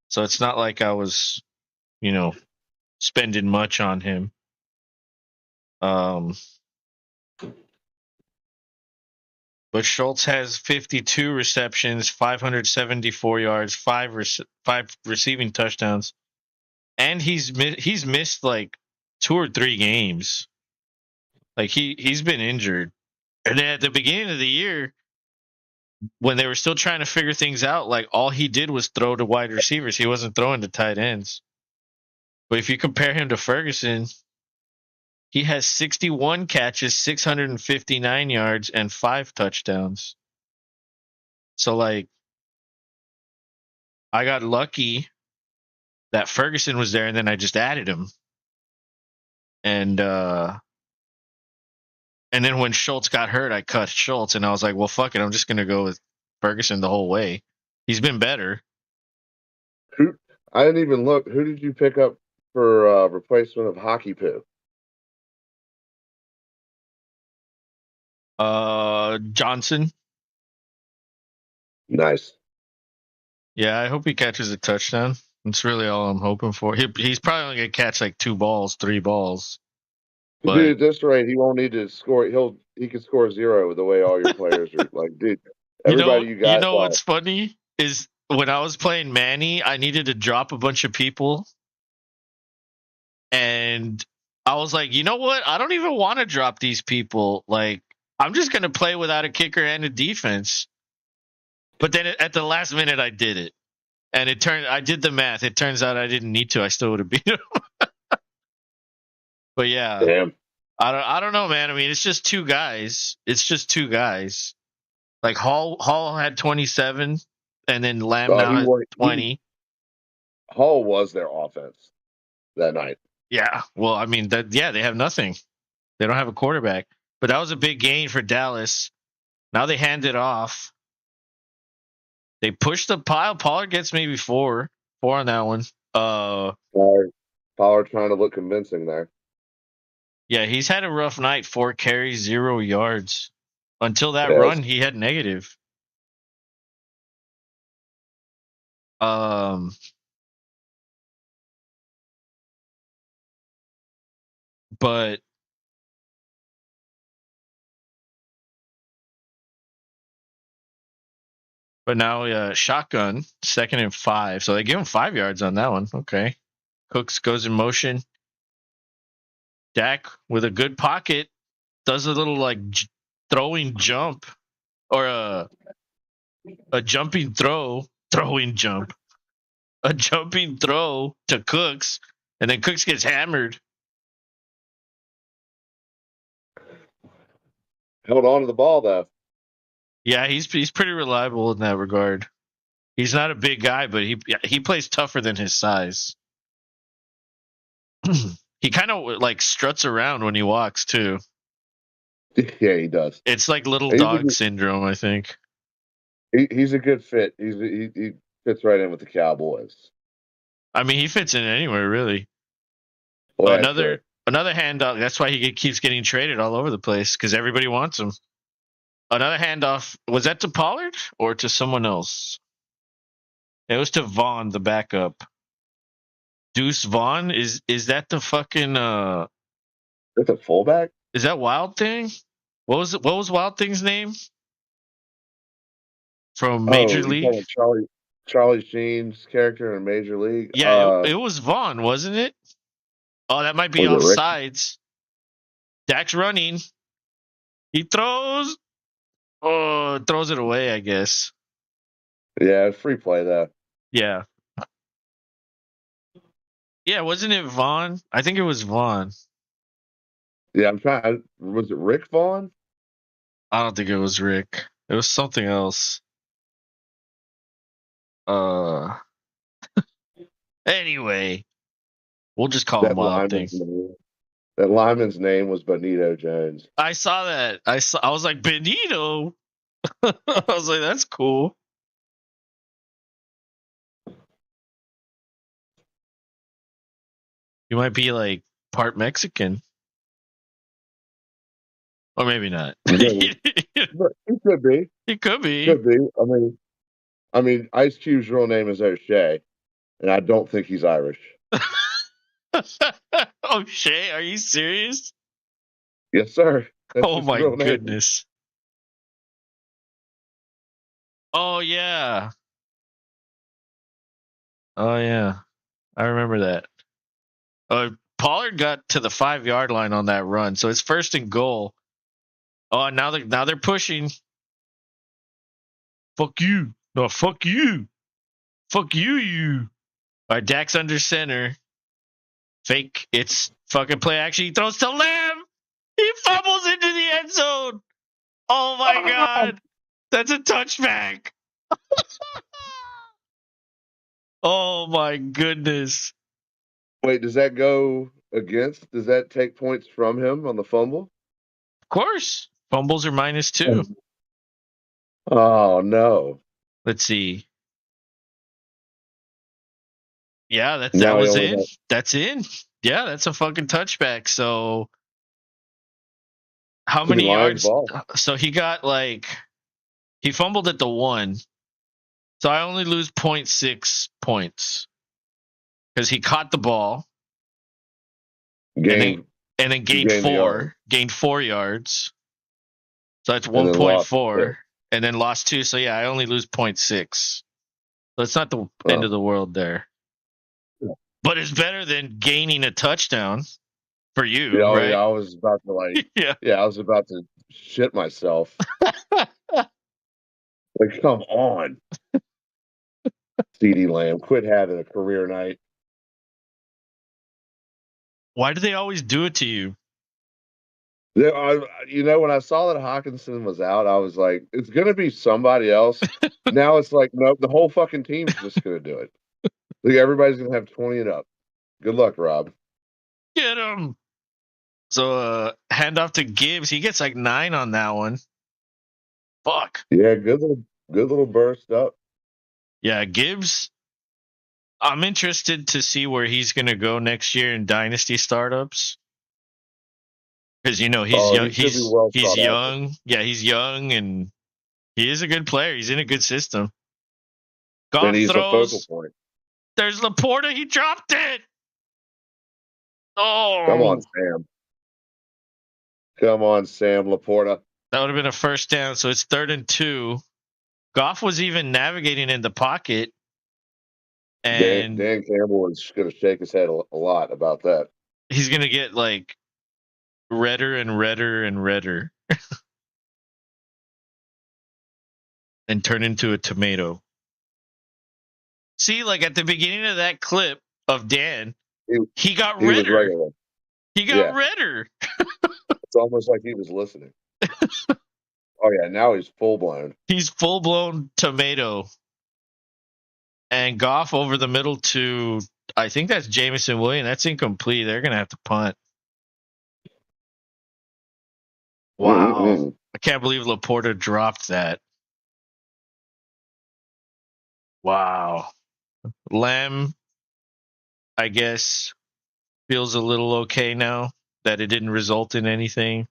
So it's not like I was, spending much on him. But Schultz has 52 receptions, 574 yards, five receiving touchdowns, and he's missed like 2 or 3 games. Like he's been injured. And then at the beginning of the year, when they were still trying to figure things out, like all he did was throw to wide receivers. He wasn't throwing to tight ends. But if you compare him to Ferguson, he has 61 catches, 659 yards, and 5 touchdowns. So like I got lucky that Ferguson was there, and then I just added him. And then when Schultz got hurt, I cut Schultz, and I was like, well, fuck it, I'm just gonna go with Ferguson the whole way. He's been better. I didn't even look. Who did you pick up for replacement of Hockey Poo? Johnson. Nice. Yeah, I hope he catches a touchdown. That's really all I'm hoping for. He's probably only gonna catch like 2 balls, 3 balls. But Dude, at this rate, he won't need to score. He can score 0 the way all your players are. Like, dude, everybody you got. What's funny is when I was playing Manny, I needed to drop a bunch of people, and I was like, you know what? I don't even want to drop these people. Like, I'm just gonna play without a kicker and a defense. But then at the last minute, I did it, and I did the math. It turns out I didn't need to. I still would have beat him. But yeah, Damn. I don't know, man. I mean, it's just 2 guys. Like Hall had 27, and then Lamb now has 20. Hall was their offense that night. Yeah, well, I mean they have nothing. They don't have a quarterback. But that was a big gain for Dallas. Now they hand it off. They push the pile. Pollard gets maybe 4 on that one. Pollard trying to look convincing there. Yeah, he's had a rough night. 4 carries, 0 yards. Until that run, he had negative. But now shotgun, 2nd and 5. So they give him 5 yards on that one. Okay. Cooks goes in motion. Dak with a good pocket does a little like throwing jump or a jumping throwing jump, a jumping throw to Cooks, and then Cooks gets hammered. Held on to the ball though. Yeah, he's pretty reliable in that regard. He's not a big guy, but he plays tougher than his size. He kind of like struts around when he walks too. Yeah, he does. It's like little dog syndrome, I think. He's a good fit. He fits right in with the Cowboys. I mean, he fits in anywhere really. Well, another handoff. That's why he keeps getting traded all over the place because everybody wants him. Another handoff. Was that to Pollard or to someone else? It was to Vaughn, the backup. Deuce Vaughn is that the fucking That's a fullback? Is that Wild Thing? What was Wild Thing's name? From Major League? Charlie Sheen's character in Major League? Yeah, it was Vaughn, wasn't it? Oh, that might be offsides. Dak's running. He throws. Oh, throws it away, I guess. Yeah, free play though. Yeah. Yeah, wasn't it Vaughn? I think it was Vaughn. Yeah, I'm trying. Was it Rick Vaughn? I don't think it was Rick. It was something else. Anyway, we'll just call him Wild Thing. That lineman's name was Benito Jones. I saw that. I was like, Benito. I was like, that's cool. You might be like part Mexican. Or maybe not. Maybe. But it could be. It could be. Could be. I mean, Ice Cube's real name is O'Shea, and I don't think he's Irish. Oh, Shay, are you serious? Yes, sir. That's Oh his my real name. goodness. Oh yeah. Oh yeah. I remember that. Pollard got to the 5-yard line on that run, so it's 1st and goal. Oh, now they're pushing. Fuck you. No, fuck you. Fuck you, you. All right, Dak's under center. Fake. It's fucking play action. He throws to Lamb. He fumbles into the end zone. Oh my god. That's a touchback. Oh my goodness. Wait, does that go against? Does that take points from him on the fumble? Of course. Fumbles are -2. Oh no. Let's see. Yeah, that Now he was only in. has- That's in. Yeah, that's a fucking touchback. So how Could be many Lions yards? ball. So he got he fumbled at the 1. So I only lose 0.6 points because he caught the ball Game and then gained gained the yard. gained 4 yards. So that's And then lost 1.4 and then lost 2. So yeah, I only lose 0.6. So it's not the end of the world there. Yeah. But it's better than gaining a touchdown for you, Yeah, right? I was about to I was about to shit myself. Like, come on. CeeDee Lamb, quit having a career night. Why do they always do it to you? Yeah, when I saw that Hawkinson was out, I was like, it's gonna be somebody else. Now it's like, nope, the whole fucking team's just gonna do it. Like, everybody's gonna have 20 and up. Good luck, Rob. Get him. So hand off to Gibbs. He gets like 9 on that one. Fuck. Yeah, good little burst up. Yeah, Gibbs. I'm interested to see where he's gonna go next year in dynasty startups. Because he's young. He should be well He's thought out. young. Yeah, he's young and he is a good player. He's in a good system. Goff And he's throws. a focal point. There's Laporta. He dropped it. Oh, Come on, Sam. Come on, Sam Laporta. that would have been a 1st down. So it's 3rd and 2. Goff was even navigating in the pocket. And Dan Campbell is going to shake his head a lot about that. he's going to get like redder and redder and redder and turn into a tomato. See, like at the beginning of that clip of Dan, he got redder. He got redder. It's almost like he was listening. Oh, yeah, now he's full-blown. He's full-blown tomato. And Goff over the middle to, I think that's Jameson Williams. That's incomplete. They're going to have to punt. Wow. Mm-hmm. I can't believe Laporta dropped that. Wow. Lamb, I guess, feels a little okay now that it didn't result in anything.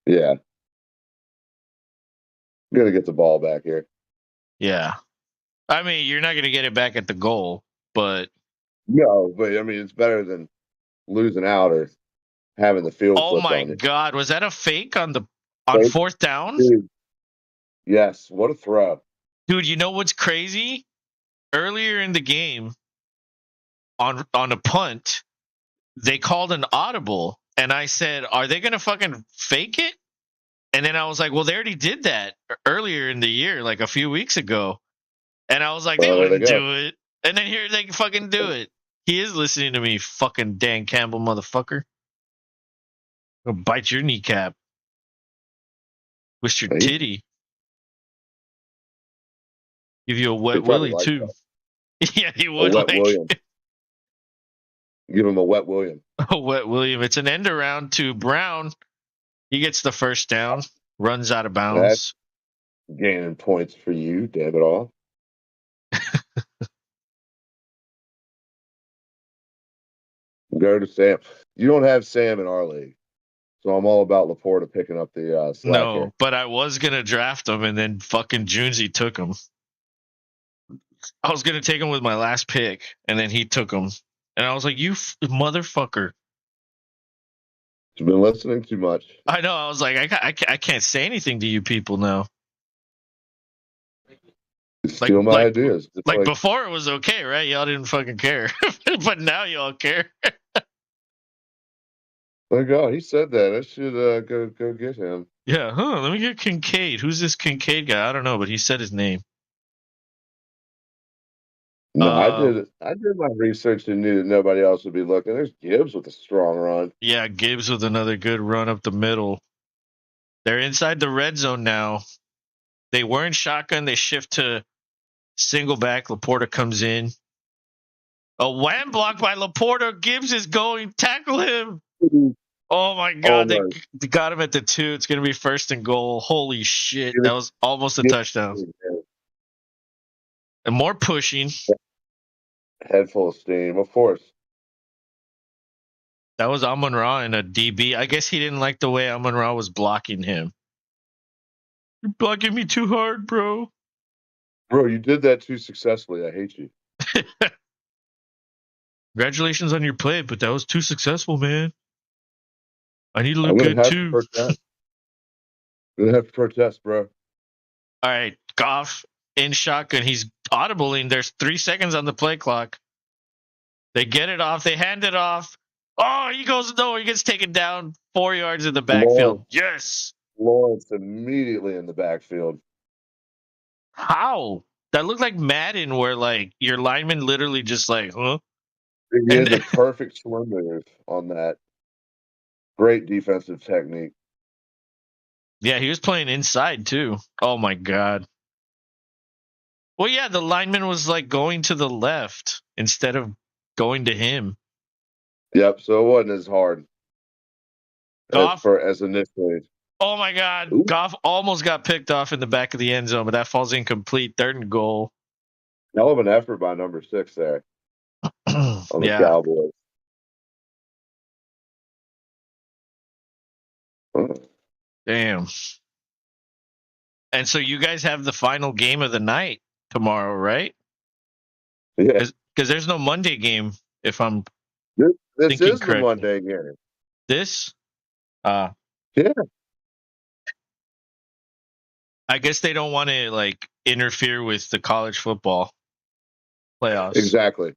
Yeah. I'm going to get the ball back here. Yeah. I mean, you're not going to get it back at the goal, but... No, but, I mean, it's better than losing out or having the field flipped on you. Oh, my God. Was that a fake on 4th down? Dude. Yes. What a throw. Dude, you know what's crazy? Earlier in the game, on a punt, they called an audible, and I said, are they going to fucking fake it? And then I was like, well, they already did that earlier in the year, like a few weeks ago. And I was like, they wouldn't do it. And then here they fucking do it. He is listening to me, fucking Dan Campbell, motherfucker. I'll bite your kneecap. Twist your titty. Give you a wet willy, too. Yeah, he would like William. Give him a wet William. A wet William. It's an end around to Brown. He gets the 1st down, runs out of bounds. That's gaining points for you, damn it all. Go to Sam. You don't have Sam in our league. So I'm all about Laporta picking up the slack No, here. but I was gonna draft him, and then fucking Junesy took him. I was gonna take him with my last pick, and then he took him, and I was like, "You motherfucker!" You've been listening too much. I know. I was like, I can't say anything to you people now. You steal my ideas. It's Like before, it was okay, right? Y'all didn't fucking care, but now y'all care. Oh God, he said that. I should go get him. Yeah, huh? Let me get Kincaid. Who's this Kincaid guy? I don't know, but he said his name. No, I did my research and knew that nobody else would be looking. There's Gibbs with a strong run. Yeah, Gibbs with another good run up the middle. They're inside the red zone now. They were in shotgun. They shift to single back. Laporta comes in. A wham block by Laporta. Gibbs is going. Tackle him. Oh my God! They got him at the 2. It's gonna be 1st and goal. Holy shit! That was almost a touchdown. And more pushing. Head full of steam, of course. That was Amon-Ra in a DB. I guess he didn't like the way Amon-Ra was blocking him. You're blocking me too hard, bro. Bro, you did that too successfully. I hate you. Congratulations on your play, but that was too successful, man. I need to look good too. I'm gonna have to protest, bro. All right, Goff in shotgun. He's audibling. There's 3 seconds on the play clock. They get it off. They hand it off. Oh, he goes nowhere. He gets taken down 4 yards in the backfield. Yes. Lawrence immediately in the backfield. How? That looked like Madden, where like your lineman literally just like, huh? He had the perfect swim move on that. Great defensive technique. Yeah, he was playing inside too. Oh my God. Well, yeah, the lineman was like going to the left instead of going to him. Yep, so it wasn't as hard as initially. Oh my God. Ooh. Goff almost got picked off in the back of the end zone, but that falls incomplete. 3rd and goal. Hell of an effort by number 6 there on the Cowboys. Damn. And so you guys have the final game of the night tomorrow, right? Yeah. Because there's no Monday game, if I'm This is correctly. The Monday game. This? Yeah. I guess they don't want to like interfere with the college football playoffs. Exactly.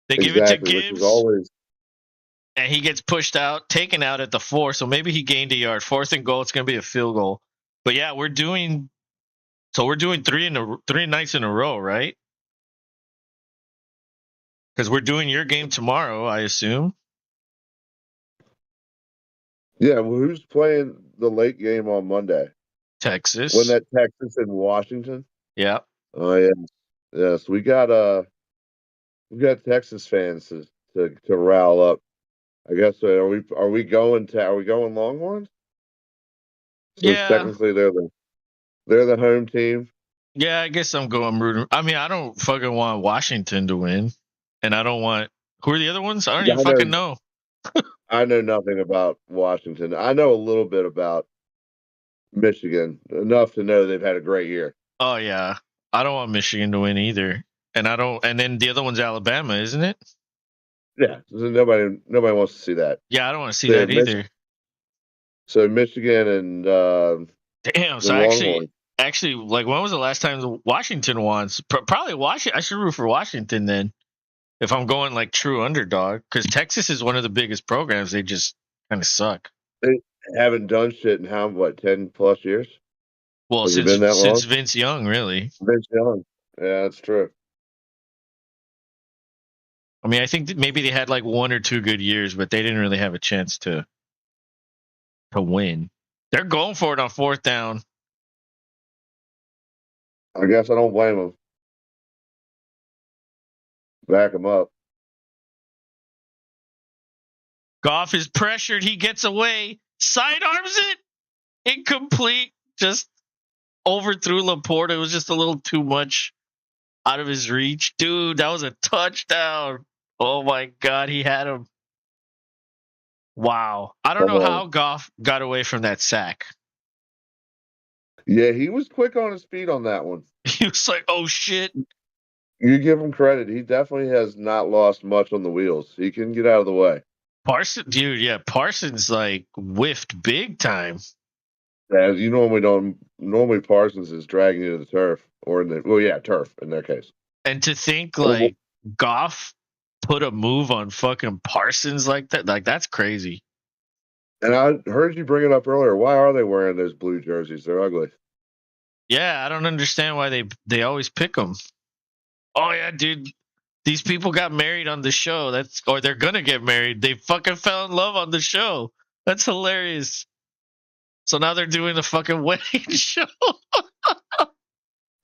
They give it to Gibbs, and he gets pushed out, taken out at the 4. So maybe he gained a yard. 4th and goal. It's going to be a field goal. But yeah, we're doing 3 nights in a row, right? Because we're doing your game tomorrow, I assume. Yeah, well, who's playing the late game on Monday? Texas. When that Texas and Washington? Yeah. Oh yeah. Yes, we got Texas fans to rile up. I guess are we going Longhorns? So yeah. Technically they're the home team. Yeah, I guess I'm going rooting. I mean, I don't fucking want Washington to win, and I don't want. Who are the other ones? I don't even fucking know. I know nothing about Washington. I know a little bit about Michigan, enough to know they've had a great year. Oh yeah, I don't want Michigan to win either, and I don't. And then the other one's Alabama, isn't it? Yeah, nobody wants to see that. Yeah, I don't want to see that either. So Michigan and damn. So actually, like, when was the last time Washington won? Probably Washington. I should root for Washington then, if I'm going like true underdog, because Texas is one of the biggest programs. They just kind of suck. They haven't done shit in 10+ years? Well, since Vince Young, really. Vince Young. Yeah, that's true. I mean, I think that maybe they had like 1 or 2 good years, but they didn't really have a chance to win. They're going for it on 4th down. I guess I don't blame them. Back them up. Goff is pressured. He gets away. Sidearms it. Incomplete. Just overthrew Laporta. It was just a little too much out of his reach. Dude, that was a touchdown. Oh, my God. He had him. Wow. I don't know how Goff got away from that sack. Yeah, he was quick on his feet on that one. He was like, oh shit. You give him credit. He definitely has not lost much on the wheels. He can get out of the way. Parsons like whiffed big time. As you normally Parsons is dragging you to the turf or turf in their case. And to think like Goff put a move on fucking Parsons like that, like that's crazy. And I heard you bring it up earlier. Why are they wearing those blue jerseys? They're ugly. Yeah, I don't understand why they always pick them. Oh yeah, dude. These people got married on the show. Or they're gonna get married. They fucking fell in love on the show. That's hilarious. So now they're doing the fucking wedding show. Are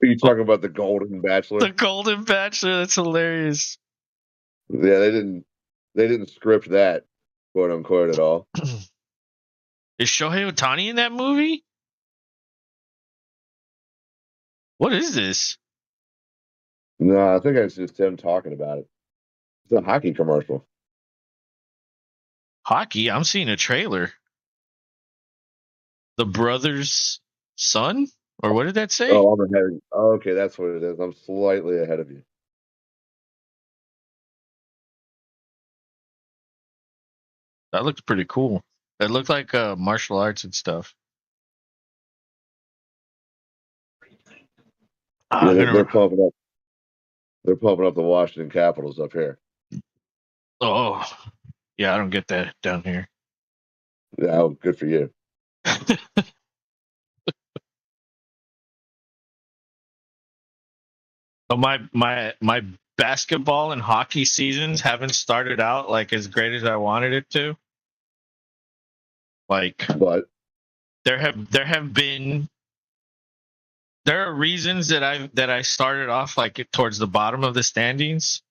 you talking about the Golden Bachelor? The Golden Bachelor. That's hilarious. Yeah, they didn't script that, quote unquote, at all. Is Shohei Ohtani in that movie? What is this? No, I think it's just him talking about it. It's a hockey commercial. Hockey? I'm seeing a trailer. The brother's son? Or what did that say? Oh, I'm ahead of you. Oh, okay, that's what it is. I'm slightly ahead of you. That looks pretty cool. It looked like martial arts and stuff. Yeah, they're pumping up. They're pumping up the Washington Capitals up here. Oh, yeah, I don't get that down here. Yeah, oh, good for you. So my basketball and hockey seasons haven't started out like as great as I wanted it to. Like, but there are reasons that I started off like towards the bottom of the standings,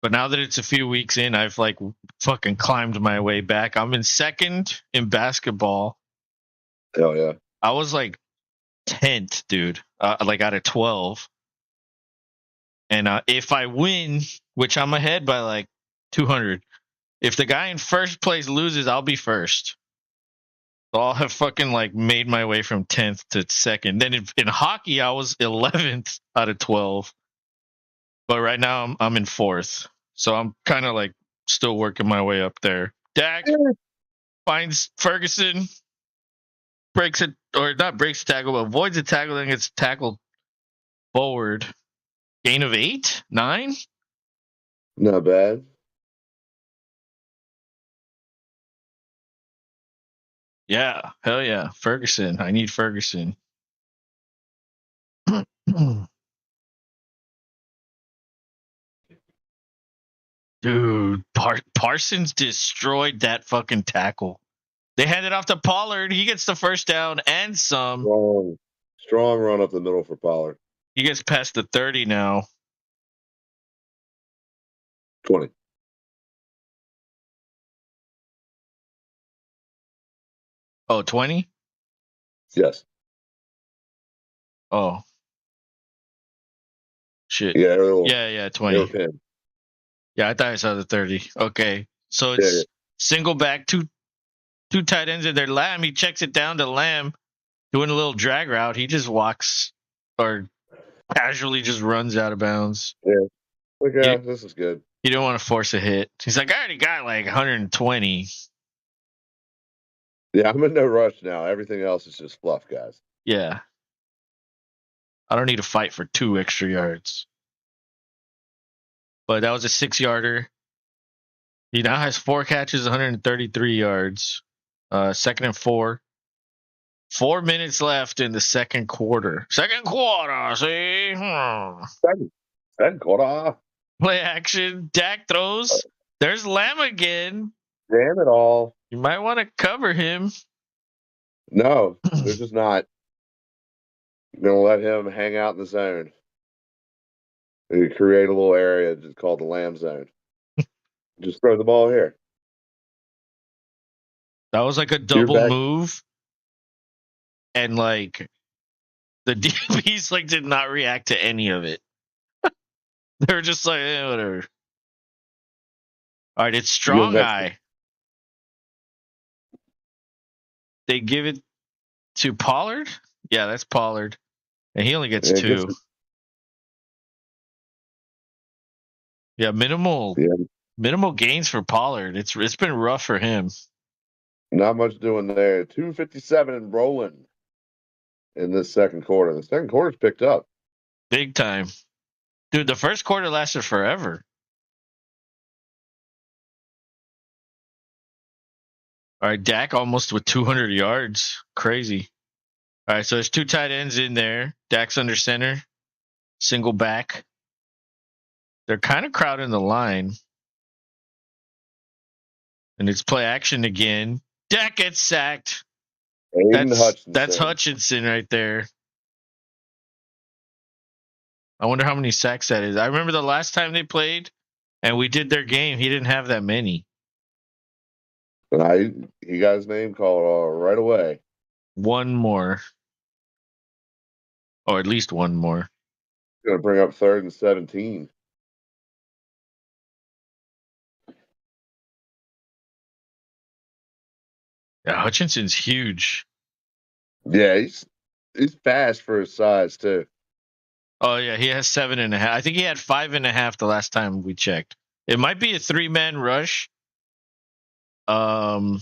but now that it's a few weeks in, I've like fucking climbed my way back. I'm in second in basketball. Hell yeah! I was like 10th, dude. Like out of 12. And if I win, which I'm ahead by like 200, if the guy in first place loses, I'll be first. So I'll have fucking like made my way from 10th to second. Then in hockey, I was 11th out of 12. But right now I'm in fourth. So I'm kind of like still working my way up there. Dak finds Ferguson, breaks it, or not breaks the tackle, but avoids the tackle and gets tackled forward. Gain of 8, 9. Not bad. Yeah, hell yeah, Ferguson. I need Ferguson. Dude, Parsons destroyed that fucking tackle. They hand it off to Pollard. He gets the first down and some. Strong run up the middle for Pollard. He gets past the 30 now. 20. Oh, 20? Yes. Oh. Shit. Yeah, 20. Yeah, I thought I saw the 30. Okay. So it's single back, two tight ends in there. Lamb, he checks it down to Lamb, doing a little drag route. He just walks or casually just runs out of bounds. Yeah. This is good. You don't want to force a hit. He's like, I already got like 120. Yeah, I'm in no rush now. Everything else is just fluff, guys. Yeah. I don't need to fight for 2 extra yards. But that was a 6-yarder. He now has 4 catches, 133 yards. Second and 4. 4 minutes left in the second quarter. Second quarter, see? Second quarter. Play action. Dak throws. There's Lamb again. Damn it all. You might want to cover him. No, they're just not. You're going to let him hang out in the zone. You create a little area just called the Lamb zone. Just throw the ball here. That was like a double move. And like the DBs like did not react to any of it. They were just like, whatever. All right, it's Strong Eye. they give it to Pollard. Yeah, that's Pollard, and he only gets Yeah, 2. Yeah, minimal gains for Pollard. It's been rough for him. not much doing there. 2:57 and rolling in this second quarter. The second quarter's picked up. Big time. Dude, the first quarter lasted forever. All right, Dak almost with 200 yards. Crazy. All right, so there's 2 tight ends in there. Dak's under center. Single back. They're kind of crowding the line. And it's play action again. Dak gets sacked. That's Hutchinson right there. I wonder how many sacks that is. I remember the last time they played and we did their game, he didn't have that many. And he got his name called right away. One more. Or at least one more. Going to bring up 3rd and 17. Yeah, Hutchinson's huge. Yeah, he's fast for his size too. Oh yeah, he has 7.5. I think he had 5.5 the last time we checked. It might be a 3-man rush. Dallas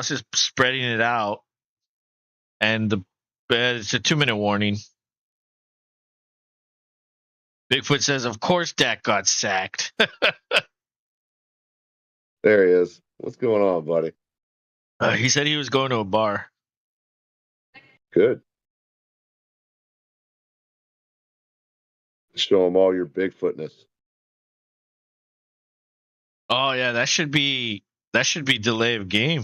is spreading it out, and it's a 2-minute warning. Bigfoot says, "Of course, Dak got sacked." There he is. What's going on, buddy? He said he was going to a bar. Good. Show him all your Bigfootness. Oh yeah, that should be delay of game.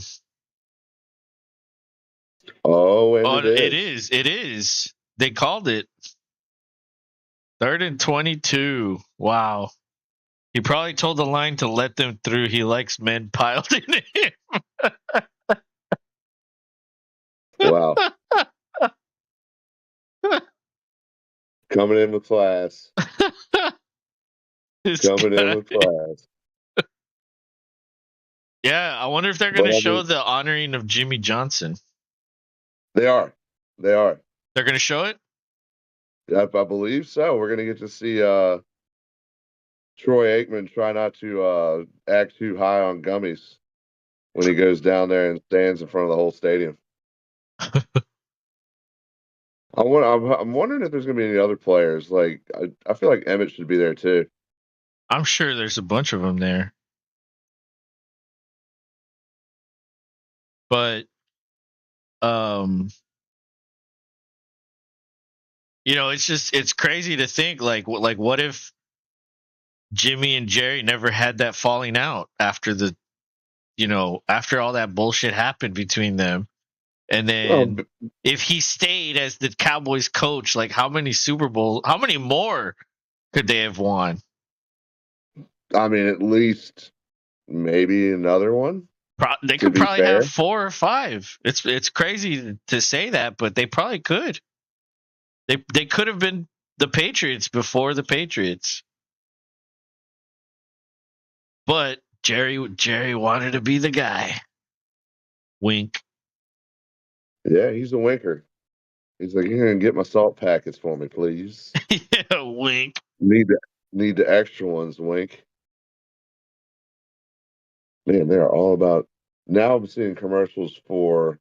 Oh, and it is. They called it. 3rd and 22. Wow. He probably told the line to let them through. He likes men piled in him. Wow. Coming in with class. Coming in with class. Yeah, I wonder if they're going to show the honoring of Jimmy Johnson. They are. They're going to show it? Yep, I believe so. We're going to get to see Troy Aikman try not to act too high on gummies when he goes down there and stands in front of the whole stadium. I'm wondering if there's going to be any other players. Like I feel like Emmett should be there too. I'm sure there's a bunch of them there. But it's crazy to think like what if Jimmy and Jerry never had that falling out after after all that bullshit happened between them. And then if he stayed as the Cowboys coach, like how many more could they have won? I mean, at least maybe another one. They could probably have 4 or 5. It's crazy to say that, but they probably could. They could have been the Patriots before the Patriots. But Jerry wanted to be the guy. Wink. Yeah, he's a winker. He's like, "You're gonna get my salt packets for me, please." Yeah, wink. Need the extra ones, wink. Man, they are all about. Now I'm seeing commercials for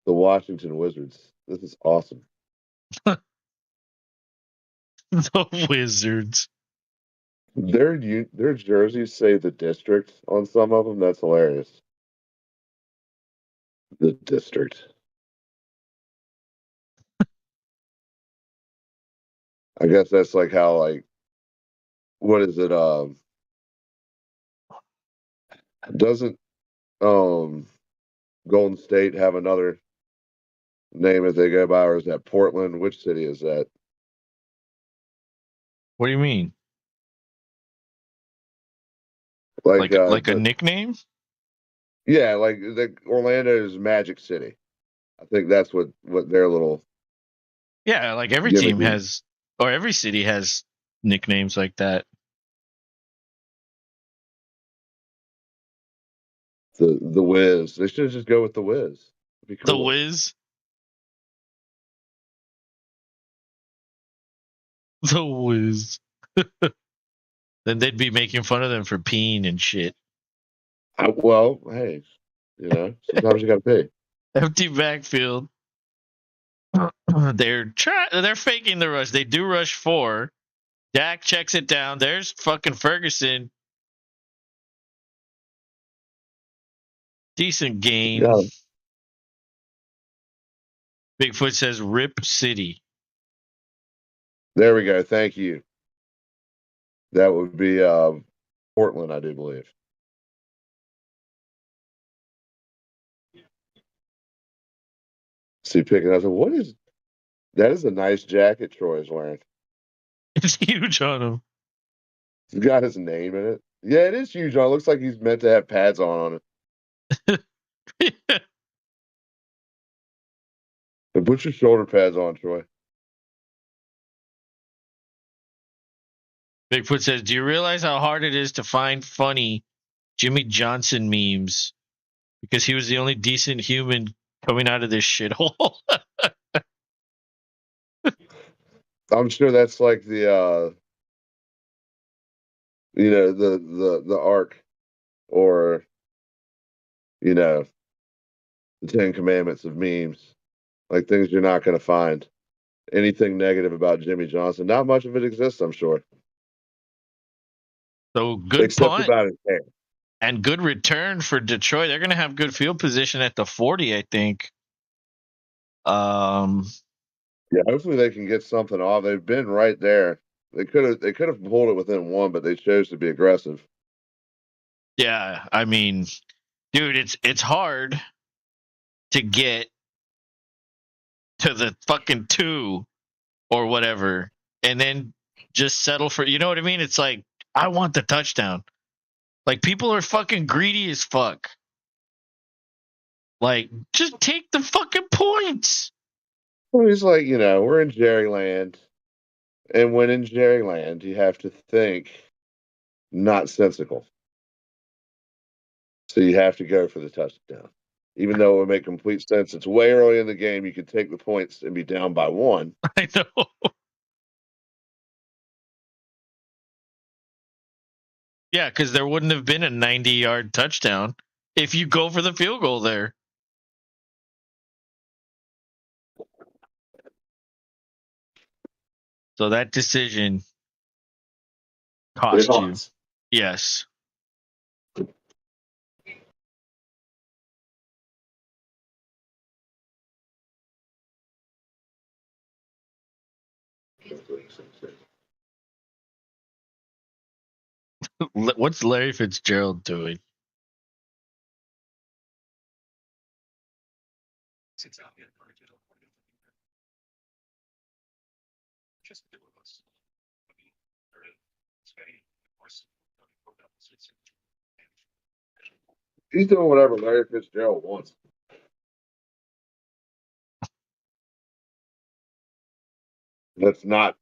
the Washington Wizards. This is awesome. The Wizards. Their jerseys say the district on some of them. That's hilarious. The district. I guess that's like how what is it? Doesn't Golden State have another name that they go by, or is that Portland? Which city is that? What do you mean? Like a nickname? Yeah, like Orlando's Magic City. I think that's what their little. Yeah, like every team has, or every city has nicknames like that. The Wiz. They should just go with the Wiz. Be The cool. Wiz. The Wiz. Then they'd be making fun of them for peeing and shit. Well, hey, sometimes you got to pay. Empty backfield. They're faking the rush. They do rush 4. Dak checks it down. There's fucking Ferguson. Decent game. Yeah. Bigfoot says Rip City. There we go. Thank you. That would be Portland, I do believe. See, picking up. What is that? Is a nice jacket Troy is wearing. It's huge on him. It's got his name in it. Yeah, it is huge on. It looks like he's meant to have pads on it. But put your shoulder pads on, Troy. Bigfoot says, do you realize how hard it is to find funny Jimmy Johnson memes? Because he was the only decent human coming out of this shithole. I'm sure that's like the the arc, or the 10 Commandments of memes, like things you're not going to find anything negative about Jimmy Johnson. Not much of it exists, I'm sure. So good Except punt about his hair. and good return for Detroit. They're going to have good field position at the 40, I think. Yeah, hopefully they can get something off. They've been right there. They could have pulled it within 1, but they chose to be aggressive. Yeah, I mean, dude, it's hard to get to the fucking 2 or whatever and then just settle for, you know what I mean? It's like, I want the touchdown. Like, people are fucking greedy as fuck. Like, just take the fucking points. Well, he's like, we're in Jerryland. And when in Jerryland, you have to think not sensical. So you have to go for the touchdown. Even though it would make complete sense. It's way early in the game. You could take the points and be down by 1. I know. Yeah, because there wouldn't have been a 90-yard touchdown if you go for the field goal there. So that decision cost you. Yes. What's Larry Fitzgerald doing? He's doing whatever Larry Fitzgerald wants. That's not,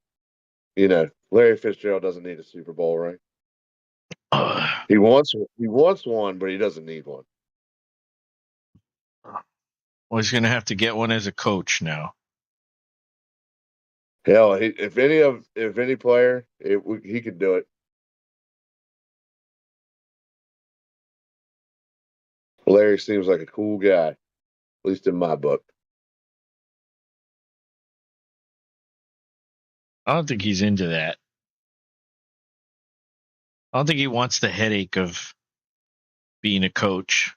Larry Fitzgerald doesn't need a Super Bowl ring. He wants one, but he doesn't need one. Well, he's going to have to get one as a coach now. Hell, if any player, he could do it. Larry seems like a cool guy, at least in my book. I don't think he's into that. I don't think he wants the headache of being a coach.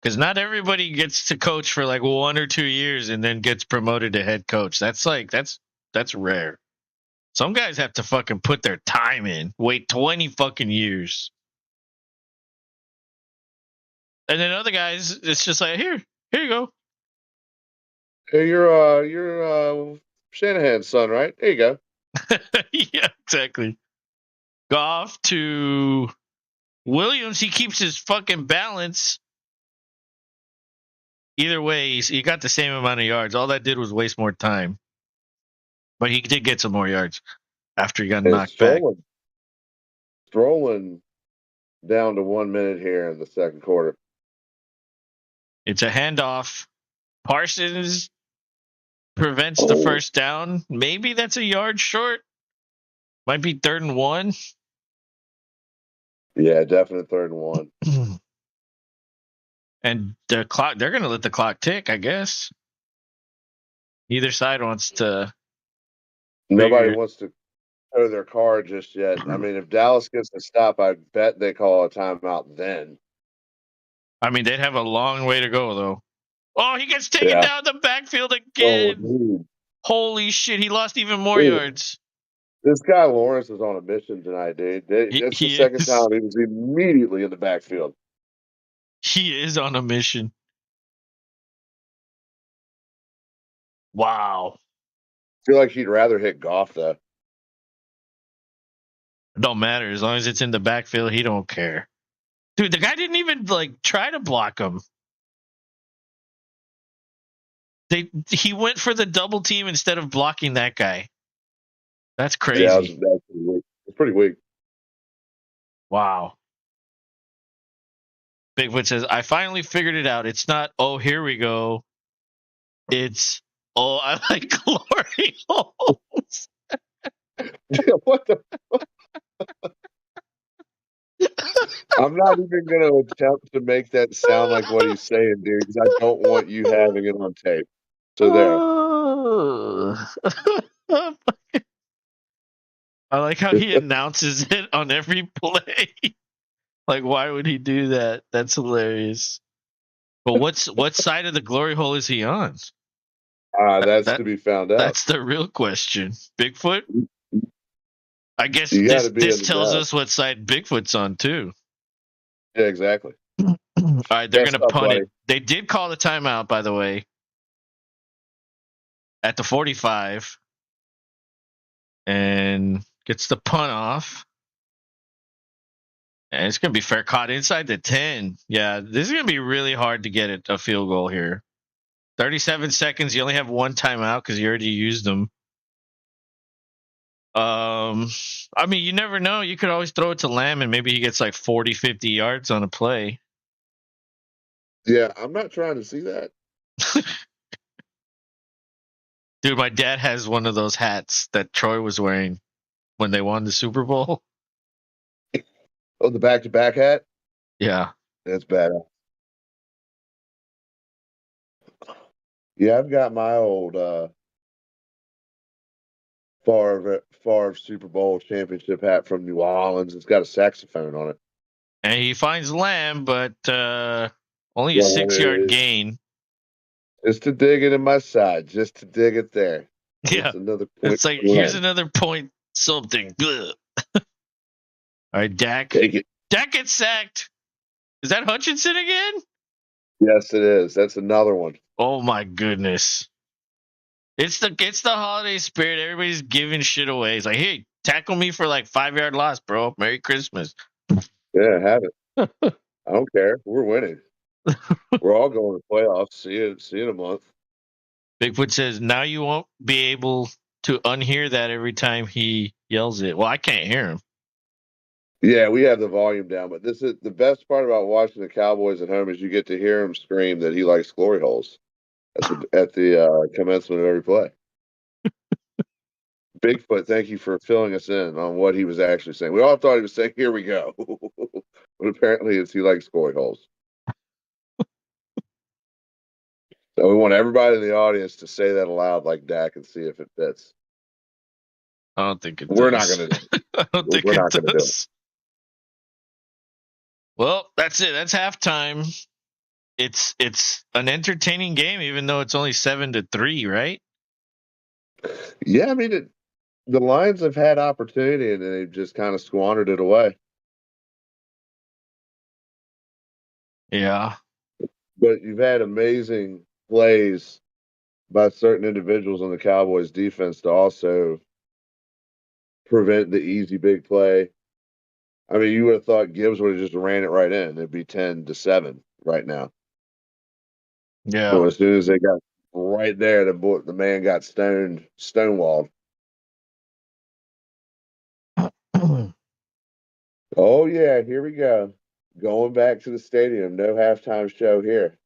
Because not everybody gets to coach for like 1 or 2 years and then gets promoted to head coach. That's rare. Some guys have to fucking put their time in, wait 20 fucking years. And then other guys, it's just like, here you go. Hey, you're Shanahan's son, right? There you go. Yeah, exactly. Goff to Williams, he keeps his fucking balance. Either way, he got the same amount of yards. All that did was waste more time. But he did get some more yards after he got knocked back. Strolling down to 1 minute here in the second quarter. It's a handoff. Parsons prevents the first down. Maybe that's a yard short. Might be 3rd and 1. Yeah, definite 3rd and 1. And the clock, they're going to let the clock tick, I guess. Either side wants to. Nobody wants to show their card just yet. I mean, if Dallas gets the stop, I bet they call a timeout then. I mean, they'd have a long way to go, though. Oh, he gets taken down the backfield again. Oh, holy shit, he lost even more yards. This guy Lawrence is on a mission tonight, dude. That's the second time he was immediately in the backfield. He is on a mission. Wow. I feel like he'd rather hit Goff, though. It don't matter. As long as it's in the backfield, he don't care. Dude, the guy didn't even try to block him. He went for the double team instead of blocking that guy. That's crazy. Yeah, it's pretty weak. Wow. Bigfoot says, I finally figured it out. It's not, oh, here we go. It's, oh, I like glory holes. What the I'm not even going to attempt to make that sound like what he's saying, dude, because I don't want you having it on tape. So there. I like how he announces it on every play. Like, why would he do that? That's hilarious. But what side of the glory hole is he on? That's to be found out. That's the real question. Bigfoot? I guess this tells us what side Bigfoot's on, too. Yeah, exactly. All right, they're going to punt it. They did call the timeout, by the way, at the 45. And gets the punt off. And it's going to be fair caught inside the 10. Yeah, this is going to be really hard to get a field goal here. 37 seconds. You only have one timeout because you already used them. I mean, you never know. You could always throw it to Lamb and maybe he gets like 40, 50 yards on a play. Yeah, I'm not trying to see that. Dude, my dad has one of those hats that Troy was wearing when they won the Super Bowl. Oh, the back-to-back hat? Yeah. That's badass. Yeah, I've got my old Favre Super Bowl championship hat from New Orleans. It's got a saxophone on it. And he finds Lamb, but only a 6-yard gain. Just to dig it in my side, just to dig it there. Yeah. Another point. It's like, here's another point something. All right, Dak. Take it. Dak gets sacked. Is that Hutchinson again? Yes, it is. That's another one. Oh my goodness. It's the holiday spirit. Everybody's giving shit away. It's like, hey, tackle me for like 5-yard loss, bro. Merry Christmas. Yeah, have it. I don't care. We're winning. We're all going to playoffs. See you in a month. Bigfoot says, now you won't be able to unhear that every time he yells it. Well, I can't hear him. Yeah, we have the volume down, but this is the best part about watching the Cowboys at home is you get to hear him scream that he likes glory holes at the commencement of every play. Bigfoot, thank you for filling us in on what he was actually saying. We all thought he was saying, here we go. But apparently it's he likes glory holes. So we want everybody in the audience to say that aloud like Dak and see if it fits. I don't think it does. We're not going to do it. I don't think it does. Well, that's it. That's halftime. It's an entertaining game, even though it's only 7-3, right? Yeah, I mean, the Lions have had opportunity and they've just kind of squandered it away. Yeah. But you've had amazing plays by certain individuals on the Cowboys defense to also prevent the easy big play. I mean, you would have thought Gibbs would have just ran it right in. It'd be 10-7 right now. Yeah. So as soon as they got right there, the man got stonewalled. Oh, yeah, here we go. Going back to the stadium. No halftime show here.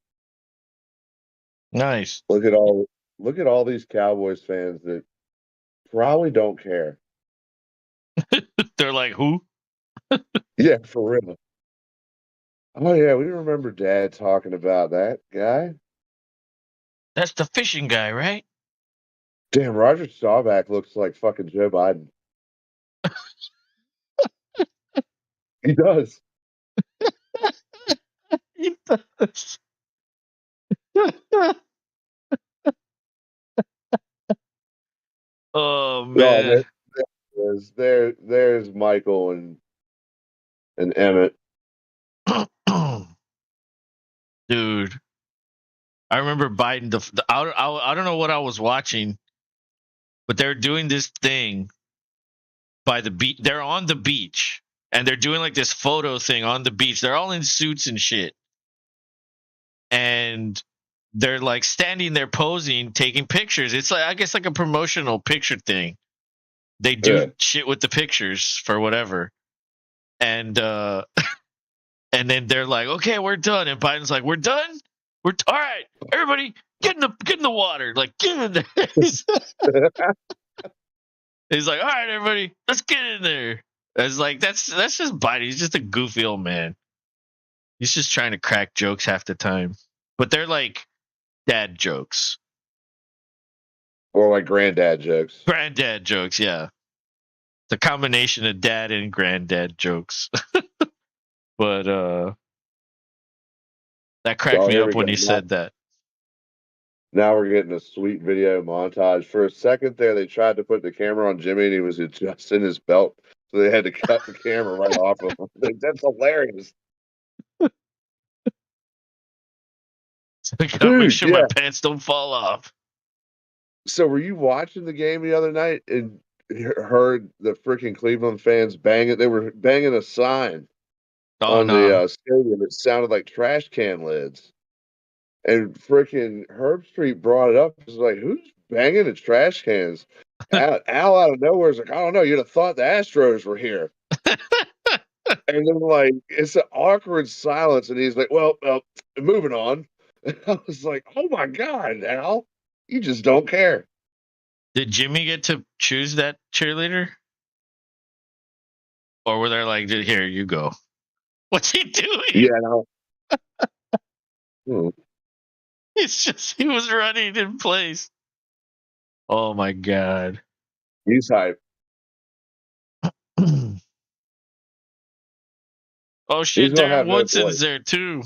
Nice. Look at all these Cowboys fans that probably don't care. They're like, who? Yeah, for real. Oh yeah, we remember Dad talking about that guy. That's the fishing guy, right? Damn, Roger Staubach looks like fucking Joe Biden. He does. He does. Oh Oh, man. there's Michael and Emmett. Dude, I remember Biden. I don't know what I was watching, but they're doing this thing by the beach. They're on the beach and they're doing like this photo thing on the beach. They're all in suits and shit. And they're like standing there posing, taking pictures. It's like, I guess, like a promotional picture thing. They do Yeah. shit with the pictures for whatever. And and then they're like, "Okay, we're done." And Biden's like, "We're done. We're all right. Everybody, get in the water. Like, get in there." He's like, "All right, everybody, let's get in there." It's like that's just Biden. He's just a goofy old man. He's just trying to crack jokes half the time, but they're like dad jokes, Or like granddad jokes. granddad jokes. Yeah, the combination of dad and granddad jokes. But that cracked Oh, me here up we when go. he said that. Now we're getting a sweet video montage. For a second there, they tried to put the camera on Jimmy and he was adjusting his belt. So they had to cut the camera right off of him. That's hilarious. So I gotta make Dude, sure my yeah. pants don't fall off. So were you watching the game the other night and heard the freaking Cleveland fans bang it? They were banging a sign Oh on no. the stadium. It sounded like trash can lids. And freaking Herb Street brought it up. It was like, who's banging the trash cans? Al out of nowhere is like, I don't know. You'd have thought the Astros were here. And then, like, it's an awkward silence. And he's like, well, moving on. And I was like, oh my God, Al, you just don't care. Did Jimmy get to choose that cheerleader? Or were they like, here, you go? What's he doing? Yeah, no. Hmm. It's just, he was running in place. Oh my God. He's hype. Oh He's shit, going to Darren have no Woodson's voice. there too.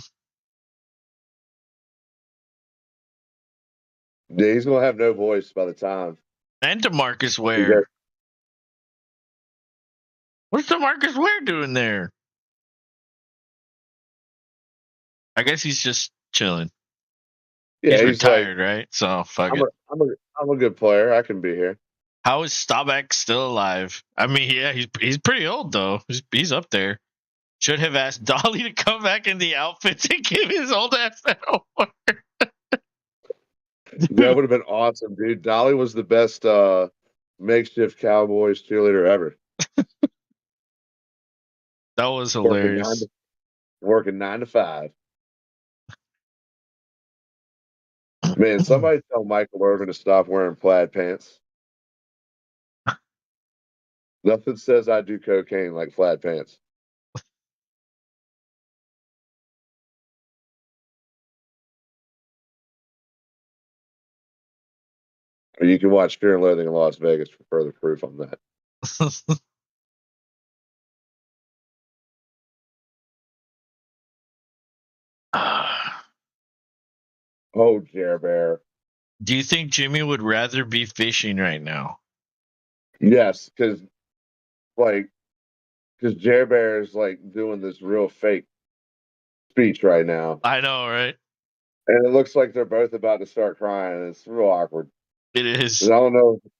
Yeah, he's going to have no voice by the time And DeMarcus he gets. Ware. What's DeMarcus Ware doing there? I guess he's just chilling. Yeah, He's he's like, retired, right? So fuck it. I'm a good player. I can be here. How is Staubach still alive? I mean, yeah, he's pretty old though. He's up there. Should have asked Dolly to come back in the outfit to give his old ass that award. That would have been awesome, dude. Dolly was the best makeshift Cowboys cheerleader ever. That was Working hilarious. working 9 to 5. Man, somebody tell Michael Irvin to stop wearing plaid pants. Nothing says I do cocaine like plaid pants. Or you can watch Fear and Loathing in Las Vegas for further proof on that. Oh, Jer Bear. Do you think Jimmy would rather be fishing right now? Yes, because Jer Bear is like doing this real fake speech right now. I know, right? And it looks like they're both about to start crying. And it's real awkward. It And is. I don't know if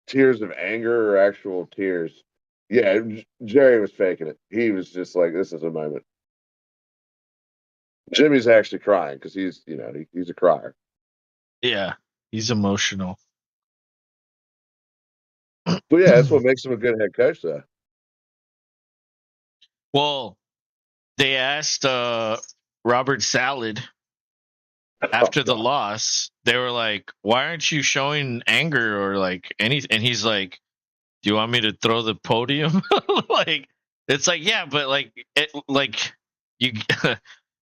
tears of anger or actual tears. Yeah, Jerry was faking it. He was just like, this is a moment. Jimmy's actually crying because he's a crier. Yeah, he's emotional. But yeah, that's what makes him a good head coach, though. Well, they asked Robert Salad after the loss, they were like, "Why aren't you showing anger or like anything?" And he's like, "Do you want me to throw the podium?" Like, it's like, yeah, but like you,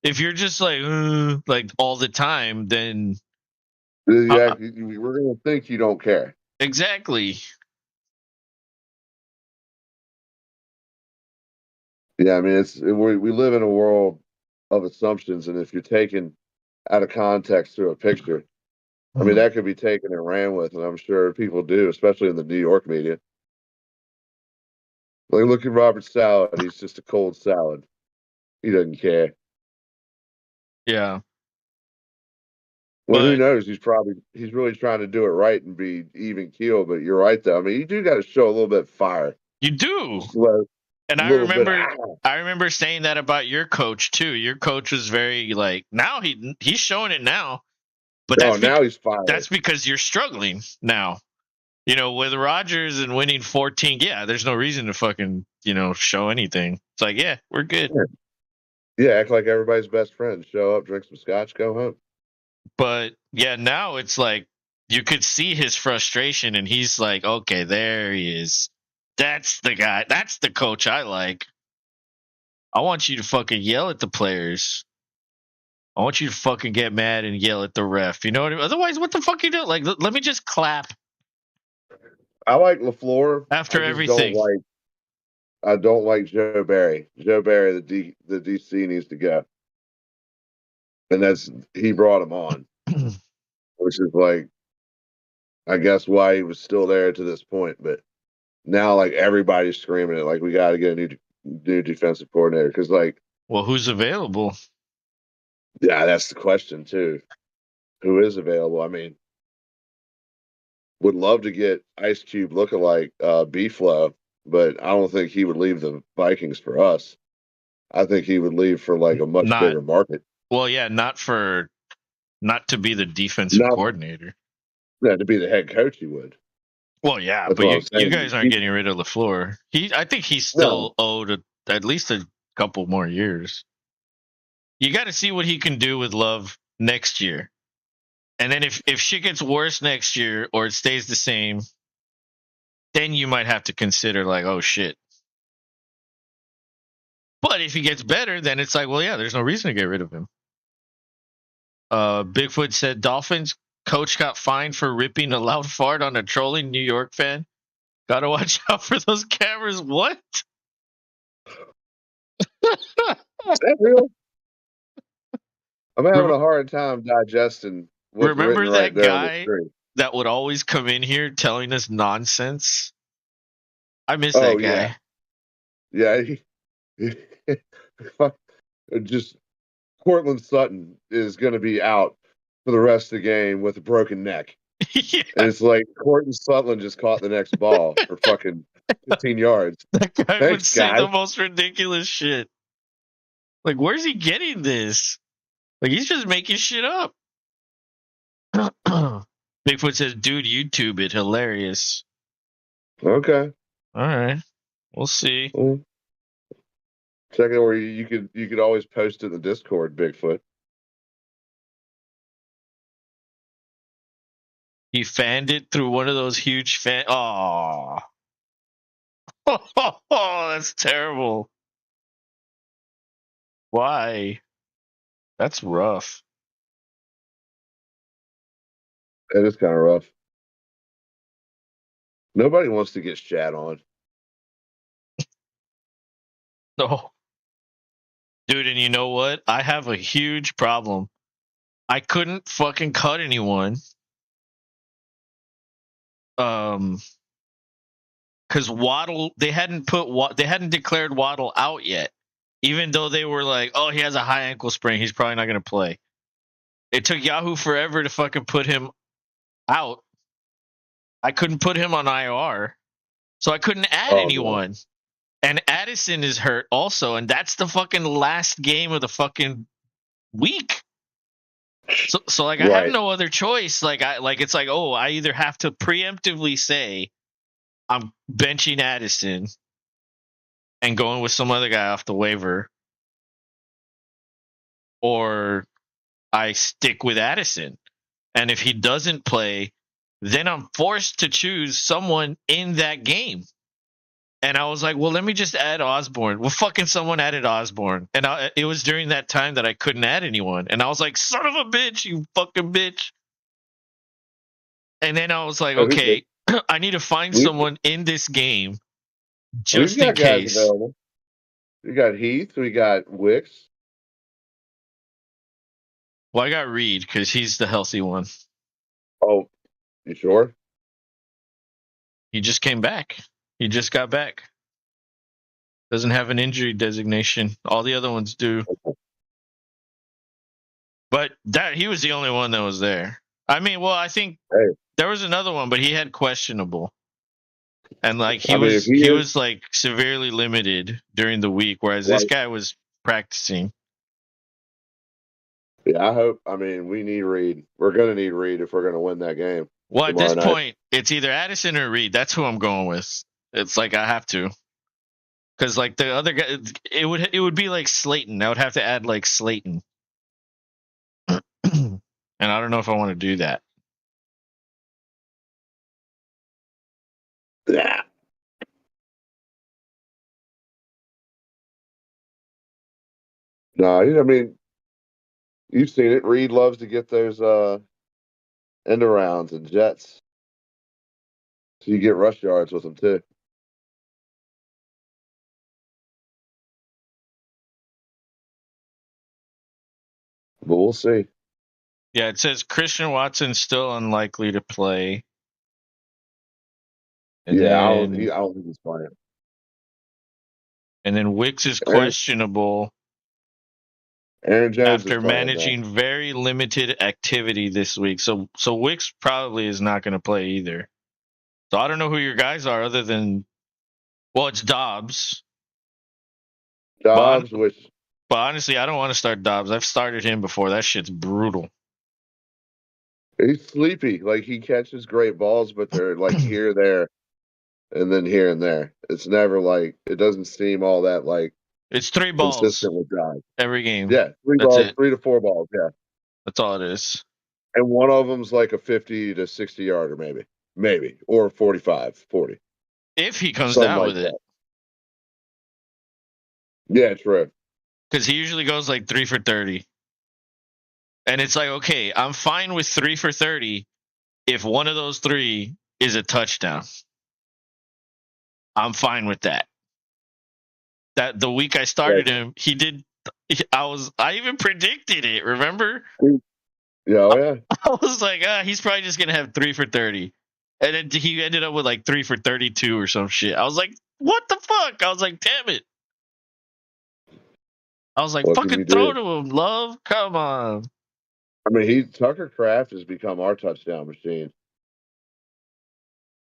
if you're just like all the time, then Yeah, we're gonna think you don't care. exactly. Yeah, I mean, we live in a world of assumptions, and if you're taken out of context through a picture, I mean, that could be taken and ran with, and I'm sure people do, especially in the New York media. Like, look at Robert Salad; he's just a cold salad. He doesn't care. Yeah, Well, who but knows? He's really trying to do it right and be even keel. But you're right, though. I mean, you do got to show a little bit of fire, you do. just a And I little bit. remember, I remember saying that about your coach too. Your coach was very like, now he's showing it now, but Oh, now he's fired. that's because you're struggling now. You know, with Rodgers and winning 14, yeah, there's no reason to fucking show anything. It's like, yeah, we're good. Yeah, act like everybody's best friend. Show up, drink some scotch, go home. But yeah, now it's like you could see his frustration, and he's like, okay, there he is. That's the guy. That's the coach I like. I want you to fucking yell at the players. I want you to fucking get mad and yell at the ref. You know what I mean? Otherwise, what the fuck you do? Like, let me just clap I like LaFleur. after I just everything. I don't like Joe Barry. Joe Barry, the DC needs to go, and he brought him on, which is like I guess why he was still there to this point. But now, like everybody's screaming it, like we got to get a new defensive coordinator because, like, Well, who's available? yeah, that's the question too. Who is available? I mean, would love to get Ice Cube lookalike B-Flow, but I don't think he would leave the Vikings for us. I think he would leave for like a much Not bigger market. well, yeah, not to be the defensive Not coordinator. yeah, to be the head coach, he would. Well, yeah, That's but what I'm you saying. guys aren't getting rid of LaFleur. I think he's No, still owed at least a couple more years. You got to see what he can do with Love next year. And then if shit gets worse next year or it stays the same, then you might have to consider like, oh shit. But if he gets better, then it's like, well, yeah, there's no reason to get rid of him. Bigfoot said Dolphins coach got fined for ripping a loud fart on a trolling New York fan. Gotta watch out for those cameras. What? is that real? I'm having a hard time digesting what's written Remember right that there on the guy screen. that would always come in here telling us nonsense? I miss Oh that yeah, guy. yeah. Just Cortland Sutton is going to be out for the rest of the game with a broken neck. Yeah, And it's like Cortland Sutton just caught the next ball for fucking 15 yards. that guy would Thanks, say guy. the most ridiculous shit. Like, where's he getting this? Like, he's just making shit up. Bigfoot says, dude, YouTube it. Hilarious. Okay. All right. We'll see. Well, check it where you could always post it in the Discord, Bigfoot. He fanned it through one of those huge fan. Oh, oh, that's terrible. Why? That's rough. It is kind of rough. Nobody wants to get shat on. No. Dude, and you know what? I have a huge problem. I couldn't fucking cut anyone. Because Waddle, they hadn't declared Waddle out yet, even though they were like, oh, he has a high ankle sprain, he's probably not going to play. It took Yahoo forever to fucking put him out. I couldn't put him on IR, so I couldn't add anyone. No. And Addison is hurt also, and that's the fucking last game of the fucking week. So like, right. I have no other choice. Like, it's like, oh, I either have to preemptively say I'm benching Addison and going with some other guy off the waiver, or I stick with Addison. And if he doesn't play, then I'm forced to choose someone in that game. And I was like, well, let me just add Osborne. Well, fucking someone added Osborne. And it was during that time that I couldn't add anyone. And I was like, son of a bitch, you fucking bitch. And then I was like, okay, I need to find someone in this game just in case. Guys available. We got Heath. We got Wicks. Well, I got Reed because he's the healthy one. Oh, you sure? He just came back. He just got back. Doesn't have an injury designation. All the other ones do. But he was the only one that was there. I mean, well, I think there was another one, but he had questionable. And like he was like severely limited during the week, whereas this guy was practicing. Yeah, we need Reed. We're going to need Reed if we're going to win that game. Well, at this point, it's either Addison or Reed. That's who I'm going with. It's like I have to. Because like the other guy, it would be like Slayton. I would have to add like Slayton. And I don't know if I want to do that. Yeah. No, I mean, you've seen it. Reed loves to get those end arounds and jets. So you get rush yards with them too. But we'll see. Yeah, it says Christian Watson's still unlikely to play. And I don't think he's playing. And then Wicks is questionable. Aaron Jones after managing very limited activity this week. So Wicks probably is not going to play either. So I don't know who your guys are other than, well, it's Dobbs. But honestly, I don't want to start Dobbs. I've started him before. That shit's brutal. He's sleepy. Like, he catches great balls, but they're like here, there, and then here and there. It's never like, it doesn't seem all that like. It's 3 balls. Consistent with guys. Every game. Yeah, 3 balls, 3 to 4 balls, yeah. That's all it is. And one of them's like a 50 to 60 yarder, maybe, or 45, 40. If he comes down with it. Yeah, true. Because he usually goes like 3 for 30. And it's like, okay, I'm fine with 3 for 30 if one of those 3 is a touchdown. I'm fine with that. That the week I started him, he did. I even predicted it. Remember? Yeah. I was like, he's probably just gonna have 3 for 30, and then he ended up with like 3 for 32 or some shit. I was like, what the fuck? I was like, damn it. I was like, fucking throw to him, love. Come on. I mean, Tucker Kraft has become our touchdown machine.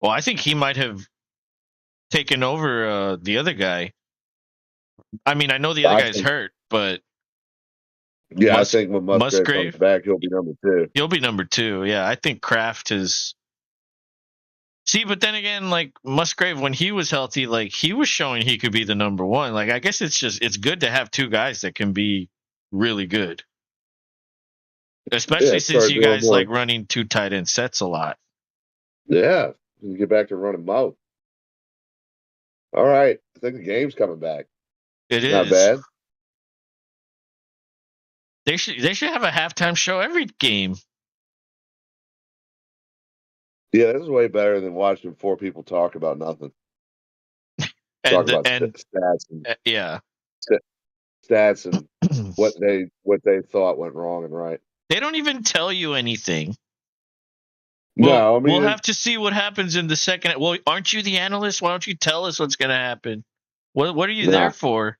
Well, I think he might have taken over the other guy. I mean, I know the other guy's hurt, but yeah, I think when Musgrave comes back, he'll be number 2. He'll be number 2. Yeah, I think Kraft is. See, but then again, like Musgrave, when he was healthy, like he was showing he could be the number 1. Like, I guess it's good to have 2 guys that can be really good, especially since you guys like running 2 tight end sets a lot. Yeah, you get back to running both. All right, I think the game's coming back. It is not bad. They should have a halftime show every game. Yeah, this is way better than watching 4 people talk about nothing. Talk about stats and stats and what they thought went wrong and right. They don't even tell you anything. No, I mean, we'll have to see what happens in the second. Well, aren't you the analyst? Why don't you tell us what's going to happen? What are you there for?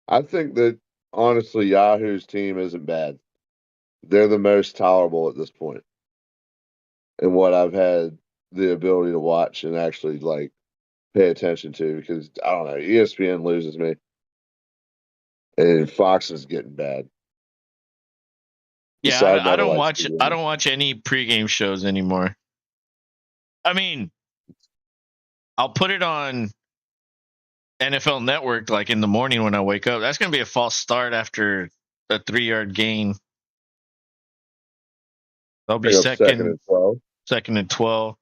I think that honestly, Yahoo's team isn't bad. They're the most tolerable at this point. And what I've had the ability to watch and actually like pay attention to, because I don't know, ESPN loses me, and Fox is getting bad. Yeah, I don't watch. I don't watch any pregame shows anymore. I mean, I'll put it on NFL Network like in the morning when I wake up. That's gonna be a false start after a 3-yard gain. That'll be Pick up second and 12. second and 12.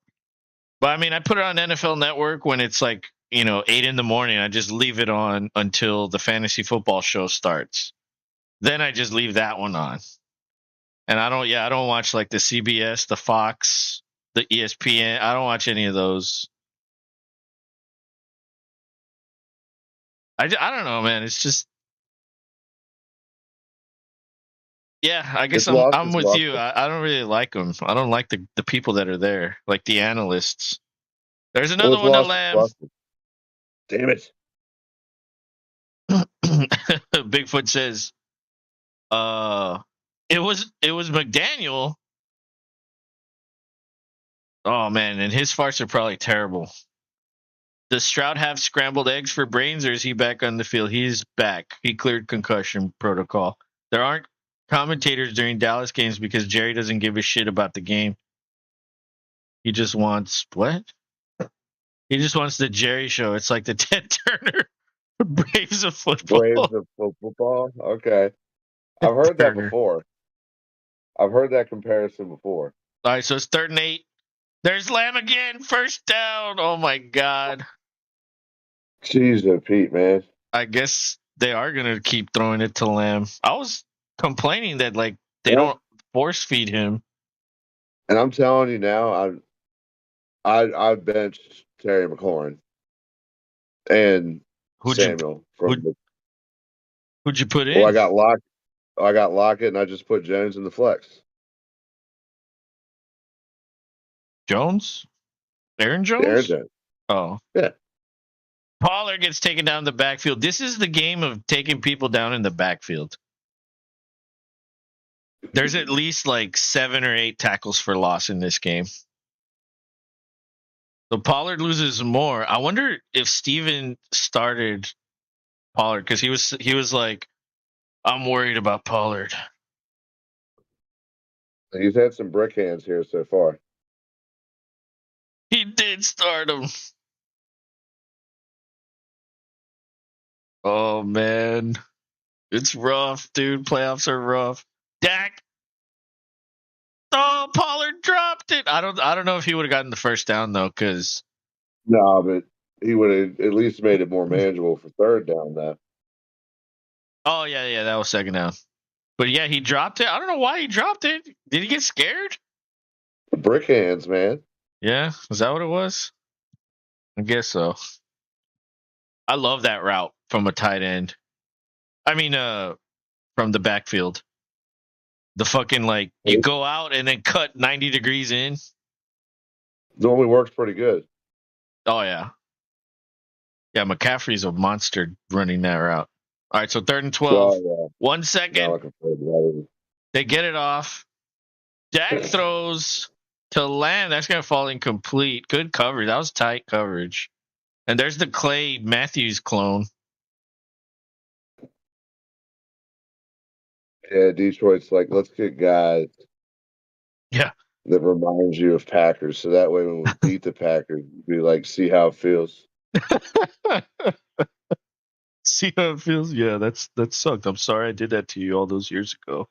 But I mean, I put it on NFL Network when it's like 8 in the morning. I just leave it on until the fantasy football show starts. Then I just leave that one on. And I don't watch like the CBS, the Fox, the ESPN. I don't watch any of those. I don't know, man. It's just, yeah, I guess I'm with you. I don't really like them. I don't like the people that are there, like the analysts. There's another one, Lamb. Damn it. Bigfoot says, it was McDaniel. Oh man, and his farts are probably terrible. Does Stroud have scrambled eggs for brains, or is he back on the field? He's back. He cleared concussion protocol. There aren't commentators during Dallas games because Jerry doesn't give a shit about the game. He just wants what? He just wants the Jerry show. It's like the Ted Turner Braves of football. Braves of football? Okay. I've heard that before. I've heard that comparison before. All right, so it's 3rd and 8. There's Lamb again. First down. Oh, my God. Jesus, Pete, man. I guess they are going to keep throwing it to Lamb. I was complaining that, like, they don't force feed him. And I'm telling you now, I benched Terry McLaurin and Samuel. Who'd you put in? Well, I got Lockett, and I just put Jones in the flex. Jones? Aaron Jones? Aaron Jones. Oh. Yeah. Pollard gets taken down the backfield. This is the game of taking people down in the backfield. There's at least like 7 or 8 tackles for loss in this game. So Pollard loses more. I wonder if Steven started Pollard because he was like, I'm worried about Pollard. He's had some brick hands here so far. He did start him. Oh, man. It's rough, dude. Playoffs are rough. Dak. Oh, Pollard dropped it. I don't know if he would have gotten the first down, though, because... No, but he would have at least made it more manageable for 3rd down, though. Oh, yeah, that was 2nd down. But, yeah, he dropped it. I don't know why he dropped it. Did he get scared? Brick hands, man. Yeah, is that what it was? I guess so. I love that route from a tight end. I mean, from the backfield. The fucking, like, you go out and then cut 90 degrees in. It normally works pretty good. Oh, yeah. Yeah, McCaffrey's a monster running that route. All right, so 3rd and 12. Oh, yeah. 1 second. They get it off. Dak throws to Lamb. That's going to fall incomplete. Good coverage. That was tight coverage. And there's the Clay Matthews clone. Yeah, Detroit's like, let's get guys. Yeah. That reminds you of Packers. So that way when we beat the Packers, we like, see how it feels. See how it feels? Yeah, that sucked. I'm sorry I did that to you all those years ago.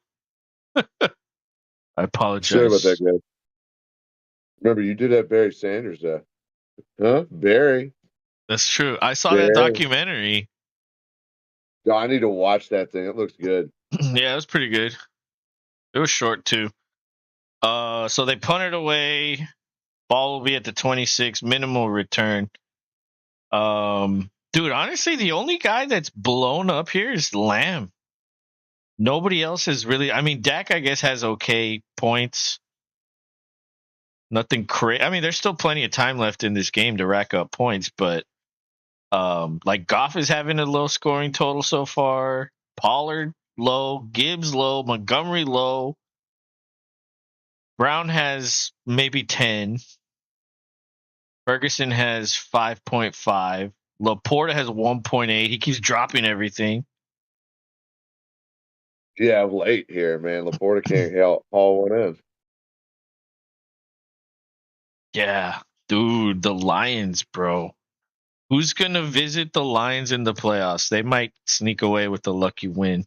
I apologize. Sorry about that, guys. Remember, you did have Barry Sanders, though. Huh? Barry. That's true. I saw that documentary. No, I need to watch that thing. It looks good. Yeah, it was pretty good. It was short, too. So they punt it away. Ball will be at the 26. Minimal return. Dude, honestly, the only guy that's blown up here is Lamb. Nobody else is really... I mean, Dak, I guess, has okay points. Nothing crazy. I mean, there's still plenty of time left in this game to rack up points, but like Goff is having a low scoring total so far. Pollard, low. Gibbs, low. Montgomery, low. Brown has maybe 10. Ferguson has 5.5. Laporta has 1.8. He keeps dropping everything. Yeah, late here, man. Laporta can't haul one in. Yeah, dude, the Lions, bro. Who's going to visit the Lions in the playoffs? They might sneak away with a lucky win.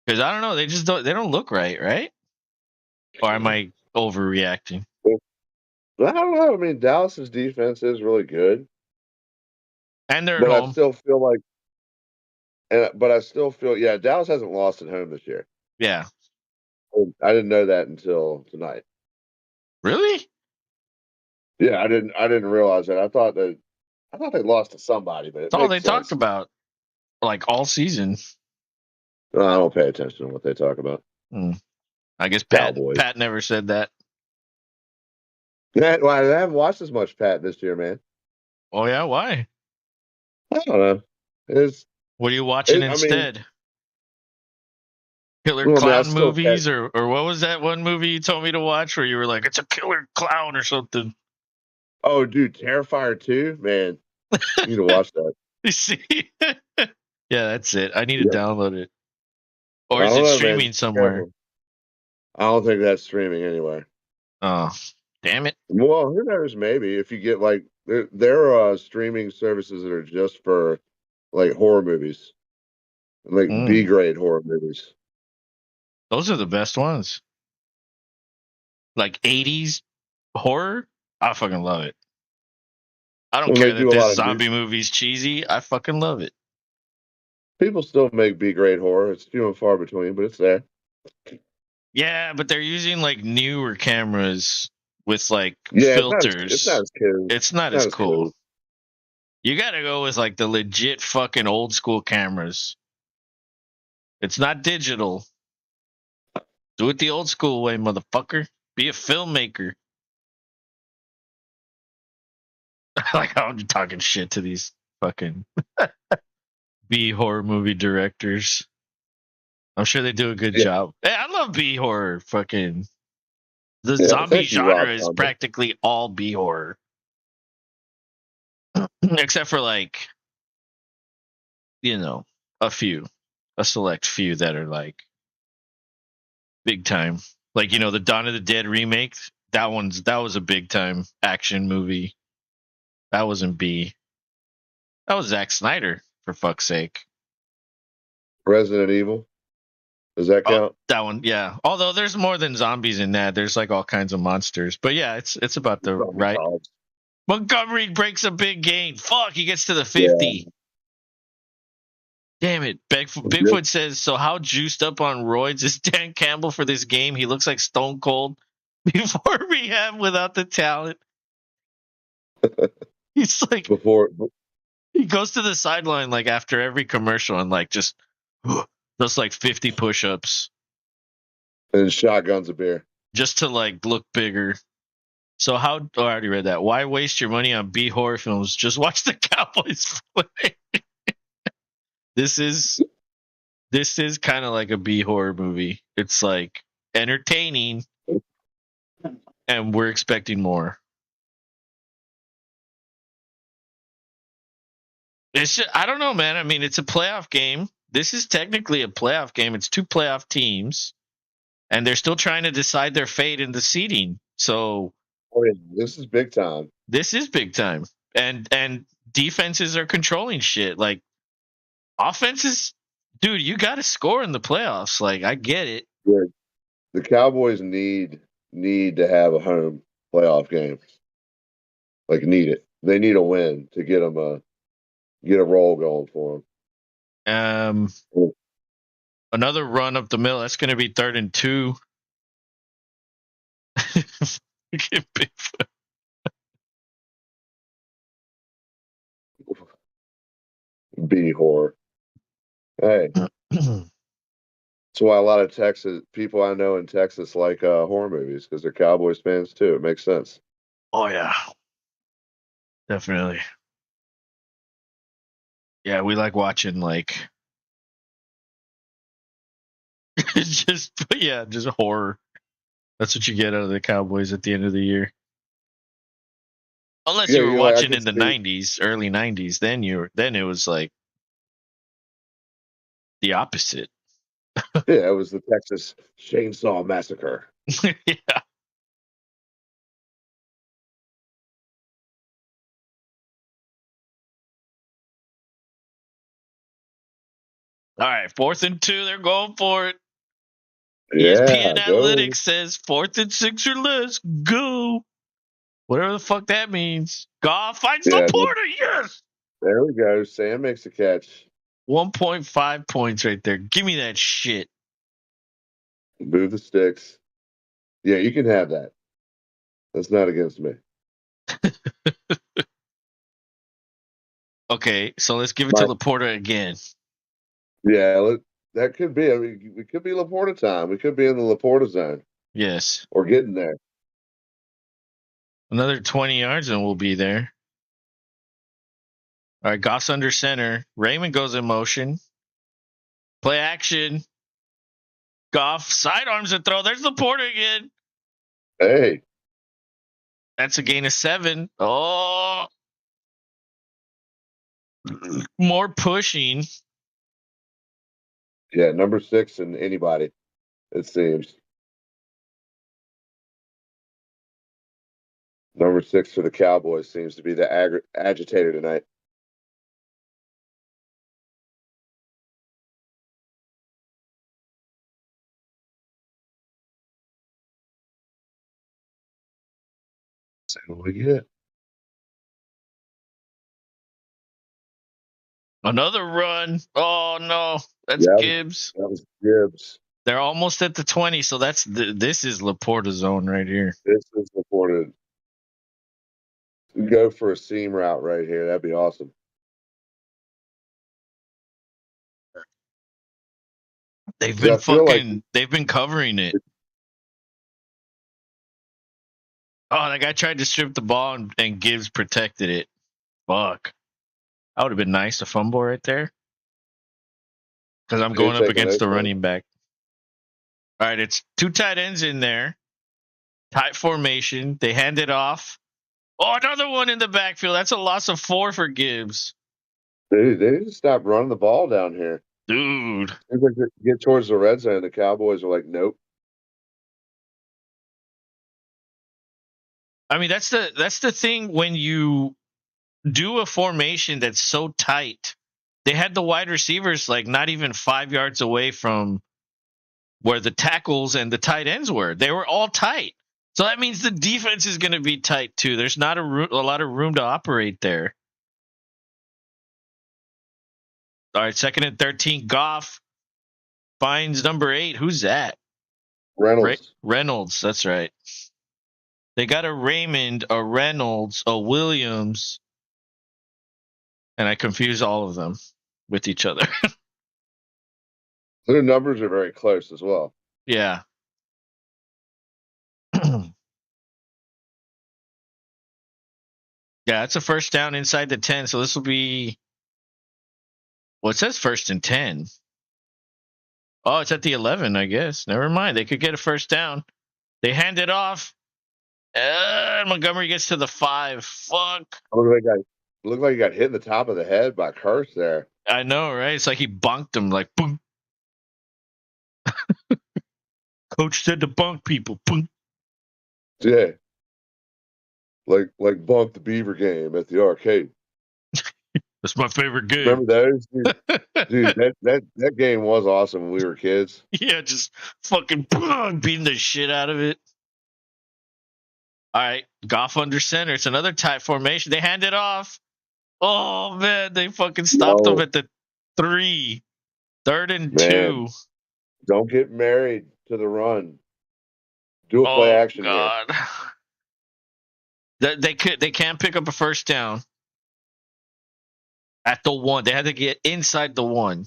Because I don't know, they don't look right, right? Or am I overreacting? I don't know. I mean, Dallas's defense is really good, And they're at but I home. still feel like, yeah, Dallas hasn't lost at home this year. Yeah. I didn't know that until tonight. Really? Yeah, I didn't realize that. I thought they lost to somebody, but it That's all they makes talked sense. about like all season. No, I don't pay attention to what they talk about. I guess Cowboys. Pat never said that. Yeah, well, I haven't watched as much Pat this year, man. Oh yeah, why? I don't know. It's, What are you watching I mean, instead? Killer well, I mean, I clown still catch. movies, or what was that one movie you told me to watch where you were like, it's a killer clown or something? Oh, dude, Terrifier 2, man, you need to watch that. You see? Yeah, that's it. I need to Yeah. download it. I Or is don't it know, man. streaming Just be somewhere? careful. I don't think that's streaming anywhere. Oh, damn it. Well, who knows? Maybe if you get like there are streaming services that are just for like horror movies, like B Mm, grade horror movies. those are the best ones. Like 80s horror. I fucking love it. I don't When they care that do a this lot of new, zombie movie's cheesy. I fucking love it. people still make B grade horror. It's few and far between, but it's there. Yeah, but they're using like newer cameras with like Yeah, it's not filters. as cool. It's not as Not as cool. cool. You gotta go with like the legit fucking old school cameras. It's not digital. Do it the old school way, motherfucker. Be a filmmaker. Like I'm talking shit to these fucking B horror movie directors. I'm sure they do a good Yeah, job. Hey, I love B horror. Fucking the yeah. zombie Thank you, Rob genre is Zombie. practically all B horror, except for like a few, a select few that are like big time. Like the Dawn of the Dead remake. That was a big time action movie. That wasn't B. That was Zack Snyder, for fuck's sake. Resident Evil. Does that Oh, count? that one, yeah. Although there's more than zombies in that. There's like all kinds of monsters. But yeah, it's about the Zombie right. Dogs. Montgomery breaks a big gain. Fuck, he gets to the Yeah. 50. Damn it. Good. Bigfoot says, so how juiced up on roids is Dan Campbell for this game? He looks like Stone Cold before rehab without the talent. He's like, Before, he goes to the sideline like after every commercial and like just does like 50 push-ups and shotguns a beer. just to like look bigger. So I already read that. Why waste your money on B horror films? Just watch the Cowboys play. This is kind of like a B horror movie. It's like entertaining, and we're expecting more. I don't know, man. I mean, it's a playoff game. This is technically a playoff game. It's two playoff teams, and they're still trying to decide their fate in the seeding. So Oh, yeah, this is big time. this is big time, and defenses are controlling shit. Like offenses, dude, you got to score in the playoffs. Like I get it. Yeah, the Cowboys need to have a home playoff game. Like need it. They need a win to get them get a roll going for Um, them. another run up the middle. That's going to be 3rd and 2. B horror. Hey, that's why a lot of Texas people I know in Texas like horror movies because they're Cowboys fans too. It makes sense. Oh yeah, definitely. Yeah, we like watching like just horror. That's what you get out of the Cowboys at the end of the year. Unless Yeah, you were you like I watching could in the see. '90s, early '90s, then it was like the opposite. Yeah, it was the Texas Chainsaw Massacre. Yeah. All right, 4th and 2. They're going for it. Yeah, ESPN go. Analytics says 4th and 6 or less. Go. Whatever the fuck that means. Goff finds Yeah, Laporta. Yes. there we go. Sam makes a catch. 1.5 points right there. Give me that shit. Move the sticks. Yeah, you can have that. That's not against me. Okay, so let's give it to Laporta again. Yeah, that could be. I mean, we could be Laporta time. We could be in the Laporta zone. Yes. Or getting there. Another 20 yards and we'll be there. All right, Goss under center. Raymond goes in motion. Play action. Goff sidearms a throw. There's Laporta again. Hey. That's a gain of 7. Oh. More pushing. Yeah, number 6 and anybody, it seems. Number 6 for the Cowboys seems to be the agitator tonight. See what we get. Another run. Oh no, that's Gibbs. That was Gibbs. They're almost at the 20, so this is Laporta zone right here. This is Laporta. Go for a seam route right here. That'd be awesome. They've been they've been covering it. Oh, that guy tried to strip the ball and Gibbs protected it. Fuck. That would have been nice to fumble right there. Because I'm going up against the running back. All right, it's 2 tight ends in there. Tight formation. They hand it off. Oh, another one in the backfield. That's a loss of 4 for Gibbs. Dude, they just stopped running the ball down here. Dude. Get towards the red zone. The Cowboys are like, nope. I mean, that's the thing when you do a formation that's so tight. They had the wide receivers like not even 5 yards away from where the tackles and the tight ends were. They were all tight. So that means the defense is going to be tight too. There's not a lot of room to operate there. All right, 2nd and 13. Goff finds number 8. Who's that? Reynolds. Reynolds, that's right. They got a Raymond, a Reynolds, a Williams, and I confuse all of them with each other. Their numbers are very close as well. Yeah. Yeah, it's a first down inside the 10, so this will be... Well, it says 1st and 10. Oh, it's at the 11, I guess. Never mind. They could get a first down. They hand it off. Montgomery gets to the 5. Fuck. Looked like he got hit in the top of the head by Curse there. I know, right? It's like he bunked him, like, boom. Coach said to bunk people. Boom. Yeah. Like bunk the Beaver game at the arcade. That's my favorite game. Remember those? Dude, that game was awesome when we were kids. Yeah, just fucking beating the shit out of it. All right, Goff under center. It's another tight formation. They hand it off. Oh, man, they fucking stopped them at the 3. 3rd and 2. Don't get married to the run. Do a play action God. Here. They can't pick up a first down at the 1. They had to get inside the 1.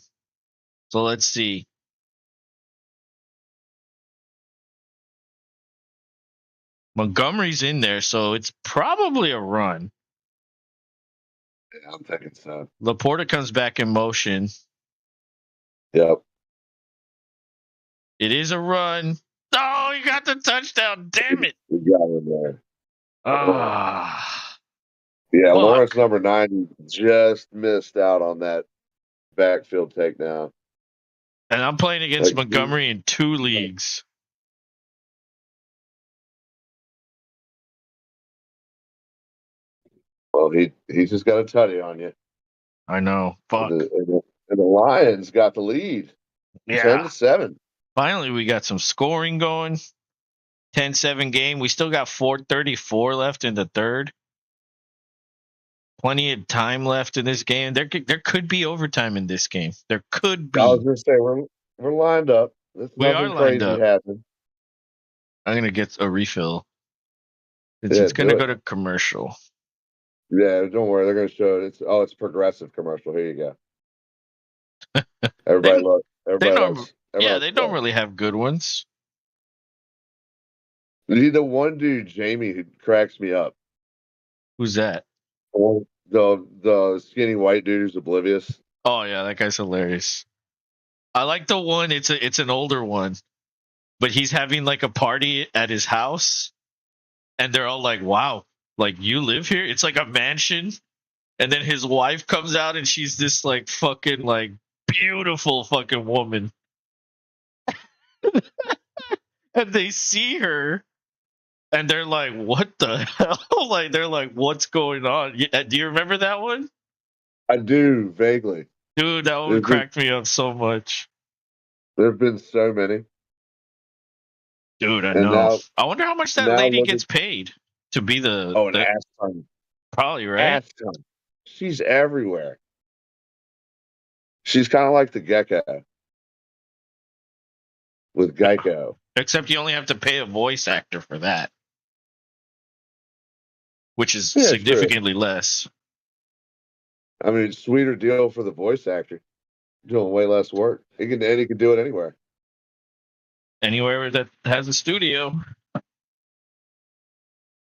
So let's see. Montgomery's in there, so it's probably a run. Yeah, I'm thinking so. Laporta comes back in motion. Yep. It is a run. Oh, he got the touchdown. Damn it. We got him there. Ah. Yeah, fuck. Lawrence number 90 just missed out on that backfield takedown. And I'm playing against Montgomery in 2 leagues. Well, he's just got a tutty on you. I know. Fuck. And the Lions got the lead, 10-7. Finally, we got some scoring going. 10-7 game. We still got 4:34 left in the third. Plenty of time left in this game. There could be overtime in this game. There could I was be. going to say we're lined up. There's We are nothing lined crazy up. happening. I'm gonna get a refill. Yeah, It's gonna do go it. to commercial. Yeah, don't worry. They're going to show it. It's a Progressive commercial. Here you go. Everybody look. They Everybody don't. likes. Yeah, Everybody they likes don't that. really have good ones. The one dude, Jamie, who cracks me up. Who's that? The skinny white dude who's oblivious. Oh yeah, that guy's hilarious. I like the one. It's an older one, but he's having like a party at his house, and they're all like, "Wow, like you live here? It's like a mansion." And then his wife comes out, and she's this like fucking like beautiful fucking woman, and they see her, and they're like, "What the hell?" Like they're like, "What's going on?" Do you remember that one? I do vaguely. Dude, that one cracked me up so much. There've been so many. Dude, I And know. I wonder how much that now lady look gets at paid to be an the ass ton. probably, right? Ass ton. She's everywhere. She's kind of like the gecko with Geico. Except you only have to pay a voice actor for that, which is Yeah, true. significantly less. I mean, sweeter deal for the voice actor. Doing way less work. He can do it anywhere. Anywhere that has a studio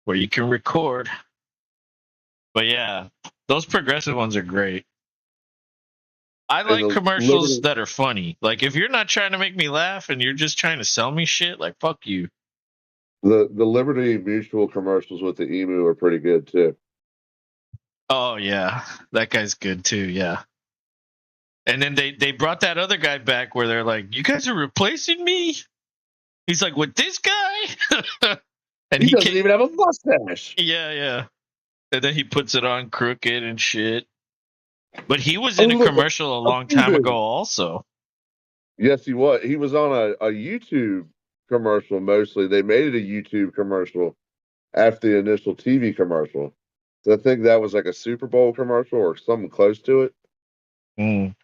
where you can record. But yeah, those progressive ones are great. I And like the commercials Liberty, that are funny. Like if you're not trying to make me laugh and you're just trying to sell me shit, like fuck you. the Liberty Mutual commercials with the emu are pretty good too. Oh yeah, that guy's good too. Yeah. And then they brought that other guy back where they're like, "You guys are replacing me." He's like, "With this guy," and He doesn't even have a mustache. Yeah, yeah. And then he puts it on crooked and shit. But he was in a Look, commercial a a long time emu. ago, also. Yes, he was. He was on a YouTube commercial mostly. They made it a YouTube commercial after the initial TV commercial. So I think that was like a Super Bowl commercial or something close to it, Mm.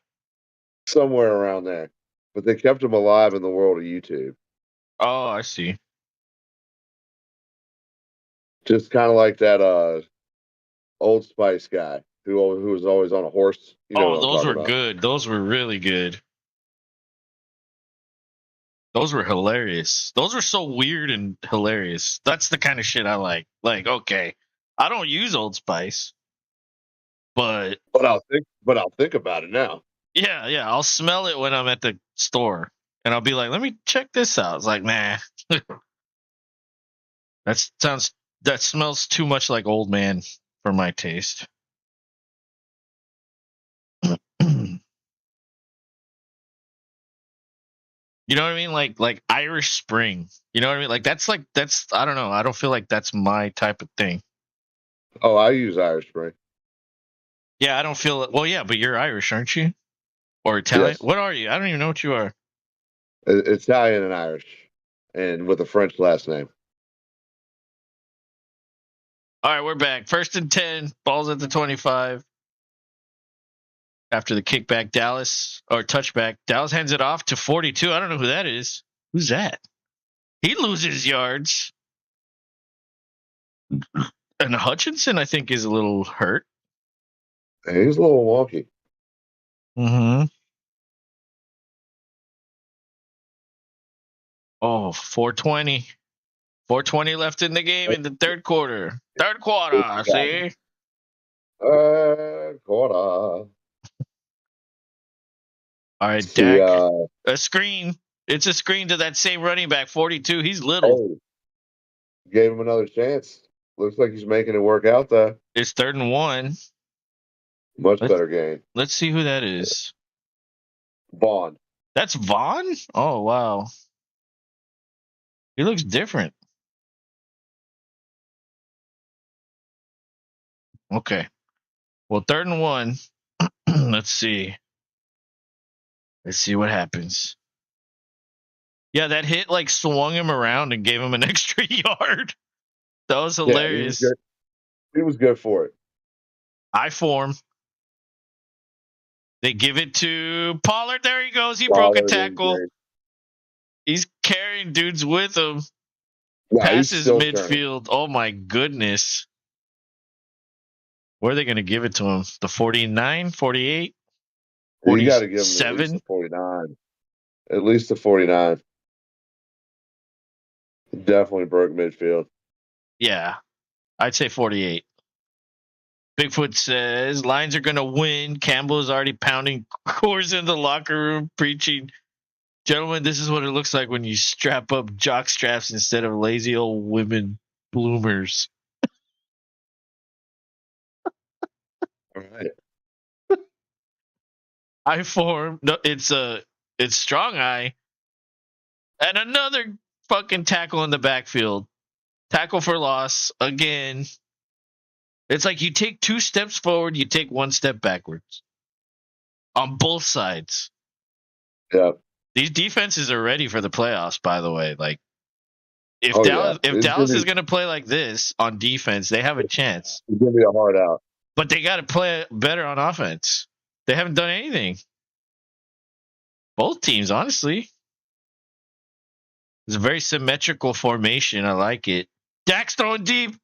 somewhere around there. But they kept him alive in the world of YouTube. Oh, I see. Just kind of like that Old Spice guy who was always on a horse. You know Oh, what I'm those talking were about. good. Those were really good. Those were hilarious. Those were so weird and hilarious. That's the kind of shit I like. Like, okay, I don't use Old Spice, but But I'll think about it now. yeah, yeah, I'll smell it when I'm at the store, and I'll be like, "Let me check this out." It's like, nah, that smells too much like old man for my taste. You know what I mean? Like Irish Spring. You know what I mean? That's I don't know. I don't feel like that's my type of thing. Oh, I use Irish Spring. Yeah, I don't feel well. Yeah, but you're Irish, aren't you? Or Italian? Yes, What are you? I don't even know what you are. Italian and Irish, and with a French last name. All right, we're back. 1st and 10. Balls at the 25. After the kickback, Dallas or touchback, Dallas hands it off to 42. I don't know who that is. Who's that? He loses yards. And Hutchinson, I think, is a little hurt. He's a little wonky. Mm-hmm. Oh, 420. 420 left in the game in the third quarter. Third quarter, see? Quarter. All right, See, Dak. A screen. It's a screen to that same running back, 42. He's little. oh, gave him another chance. Looks like he's making it work out though. It's 3rd and 1. Much better game. Let's see who that is. Vaughn. That's Vaughn? Oh, wow. He looks different. Okay. Well, 3rd and 1. Let's see. Let's see what happens. Yeah, that hit like swung him around and gave him an extra yard. That was Yeah, he was hilarious. good. He was good for it. I form. They give it to Pollard. There he goes. He broke a tackle. He's carrying dudes with him. No, he's Passes still turning. midfield. Oh my goodness. Where are they going to give it to him? The 49, 48? You got to give him at least 47? the 49. At least the 49. Definitely broke midfield. Yeah, I'd say 48. Bigfoot says Lions are going to win. Campbell is already pounding cores in the locker room, preaching, "Gentlemen, this is what it looks like when you strap up jock straps instead of lazy old women bloomers." All right. I form. No, it's strong eye. And another fucking tackle in the backfield. Tackle for loss again. It's like you take 2 steps forward, you take 1 step backwards. On both sides. Yeah. These defenses are ready for the playoffs, by the way. Like if It's Dallas is going to play like this on defense, they have a chance. It's going to be a hard out. But they got to play better on offense. They haven't done anything. Both teams, honestly. It's a very symmetrical formation. I like it. Dak's throwing deep.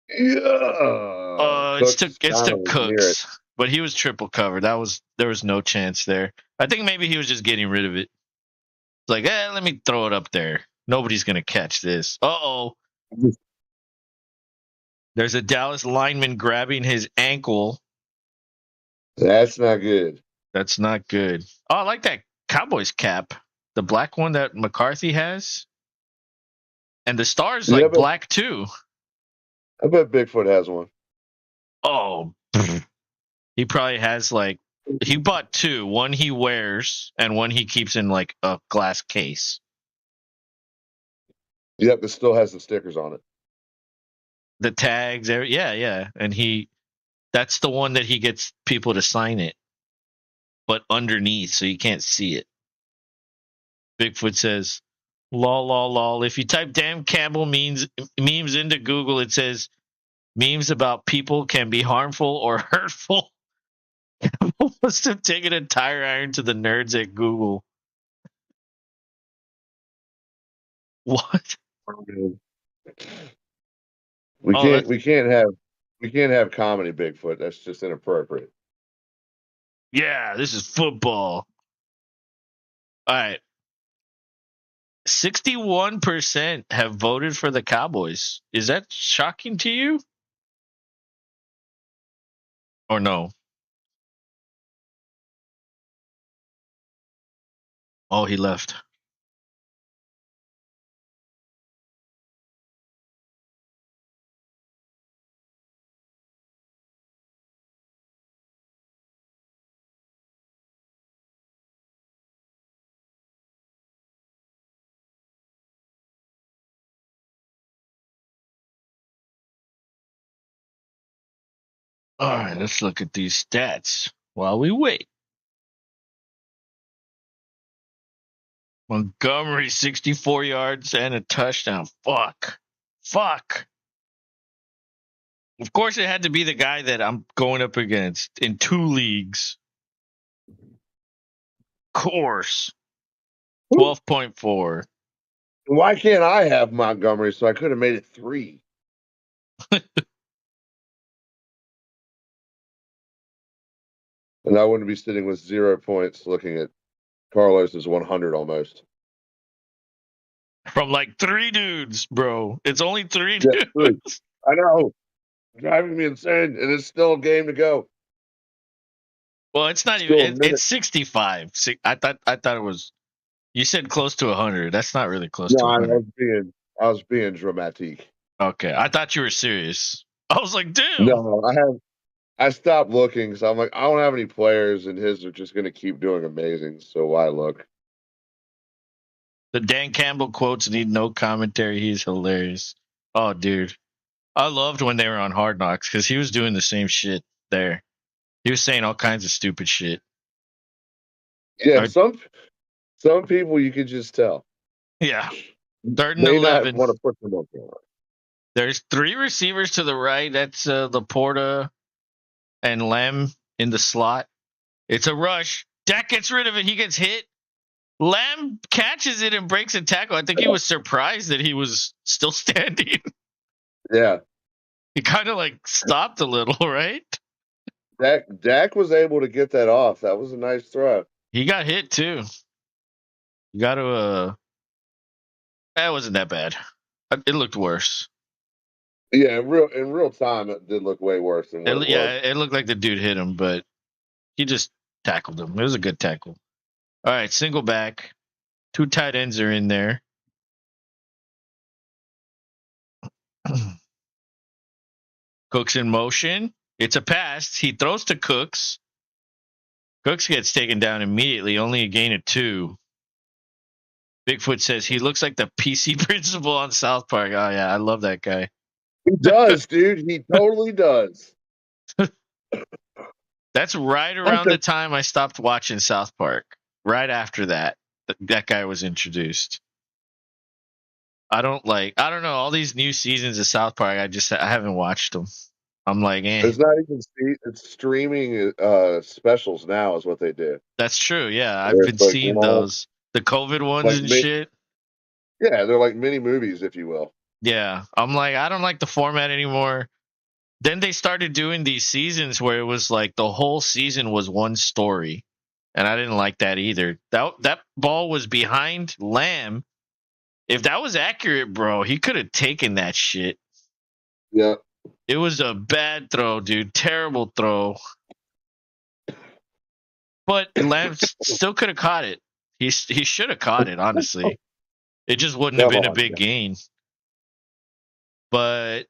Yeah. It's to Cooks, but he was triple covered. There was no chance there. I think maybe he was just getting rid of it. It's like, let me throw it up there. Nobody's gonna catch this. Uh-oh. There's a Dallas lineman grabbing his ankle. That's not good. That's not good. Oh, I like that Cowboys cap. The black one that McCarthy has. And the star's black too. I bet Bigfoot has one. Oh, he probably has he bought 2. One he wears and one he keeps in like a glass case. Yep, it still has the stickers on it. The tags, yeah. And that's the one that he gets people to sign it. But underneath, so you can't see it. Bigfoot says, lol, lol, lol. If you type Dan Campbell memes into Google, it says memes about people can be harmful or hurtful. Campbell must have taken a tire iron to the nerds at Google. What? We can't have comedy Bigfoot. That's just inappropriate. Yeah, this is football. All right. 61% have voted for the Cowboys. Is that shocking to you? Or no? Oh, he left. All right, let's look at these stats while we wait. Montgomery, 64 yards and a touchdown. Fuck. Of course, it had to be the guy that I'm going up against in 2 leagues. Course. 12.4. Why can't I have Montgomery? So I could have made it 3. And I wouldn't be sitting with 0 points looking at Carlos's 100 almost. From like 3 dudes, bro. It's only 3 dudes. 3. I know. Driving me insane, and it's still a game to go. Well, it's not even. It's 65. I thought it was. You said close to 100. That's not really close to 100. I was being dramatic. Okay, I thought you were serious. I was like, damn. No, I stopped looking, so I'm like, I don't have any players, and his are just going to keep doing amazing. So why look? The Dan Campbell quotes need no commentary. He's hilarious. Oh, dude. I loved when they were on Hard Knocks because he was doing the same shit there. He was saying all kinds of stupid shit. Yeah, Or- some people you could just tell. yeah. Third and May not 11. want to put them on camera. There's three receivers to the right. That's Laporta and Lamb in the slot. It's a rush. Dak gets rid of it. He gets hit. Lamb catches it and breaks a tackle. I think he was surprised that he was still standing. Yeah. He kind of like stopped a little, right? Dak was able to get that off. That was a nice throw. He got hit too. You got to. That wasn't that bad. It looked worse. Yeah, in real time, it did look way worse than what it Yeah, was. it looked like the dude hit him, but he just tackled him. It was a good tackle. All right, single back. Two tight ends are in there. Cooks in motion. It's a pass. He throws to Cooks. Cooks gets taken down immediately, only a gain of 2. Bigfoot says he looks like the PC principal on South Park. Oh, yeah, I love that guy. He does, dude. He totally does. That's right around the time I stopped watching South Park. Right after that guy was introduced. I don't know, all these new seasons of South Park, I haven't watched them. I'm like, It's not even it's streaming specials now is what they do. That's true. Yeah, I've They're been like seeing those. The COVID ones and shit. Yeah, they're like mini movies, if you will. Yeah. I'm like, I don't like the format anymore. Then they started doing these seasons where it was like the whole season was one story. And I didn't like that either. That ball was behind Lamb. If that was accurate, bro, he could have taken that shit. Yeah. It was a bad throw, dude. Terrible throw. But Lamb still could have caught it. He should have caught it, honestly. It just wouldn't have been a big gain. But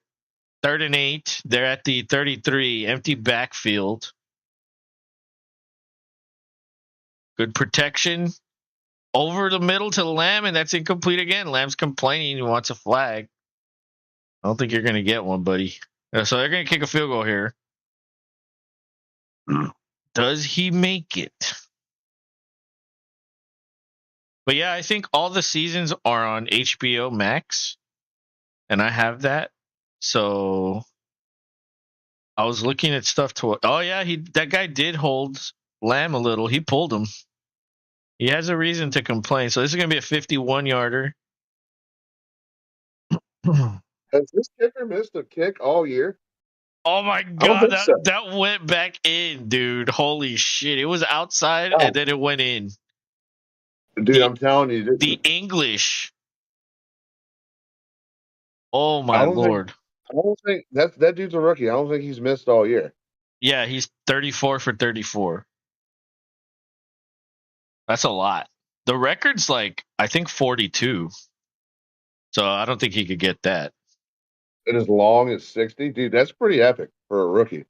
3rd and 8, they're at the 33, empty backfield. Good protection. Over the middle to Lamb, and that's incomplete again. Lamb's complaining he wants a flag. I don't think you're going to get one, buddy. So they're going to kick a field goal here. Does he make it? But yeah, I think all the seasons are on HBO Max, and I have that. So I was looking at stuff to. Oh yeah, that guy did hold Lamb a little. He pulled him. He has a reason to complain. So this is going to be a 51-yarder. Has this kicker missed a kick all year? Oh my god, that went back in, dude. Holy shit. It was outside and then it went in. Dude, I'm telling you. The English. Oh my lord. I don't think that dude's a rookie. I don't think he's missed all year. Yeah, he's 34 for 34. That's a lot. The record's like, I think 42. So I don't think he could get that. And as long as 60, dude, that's pretty epic for a rookie.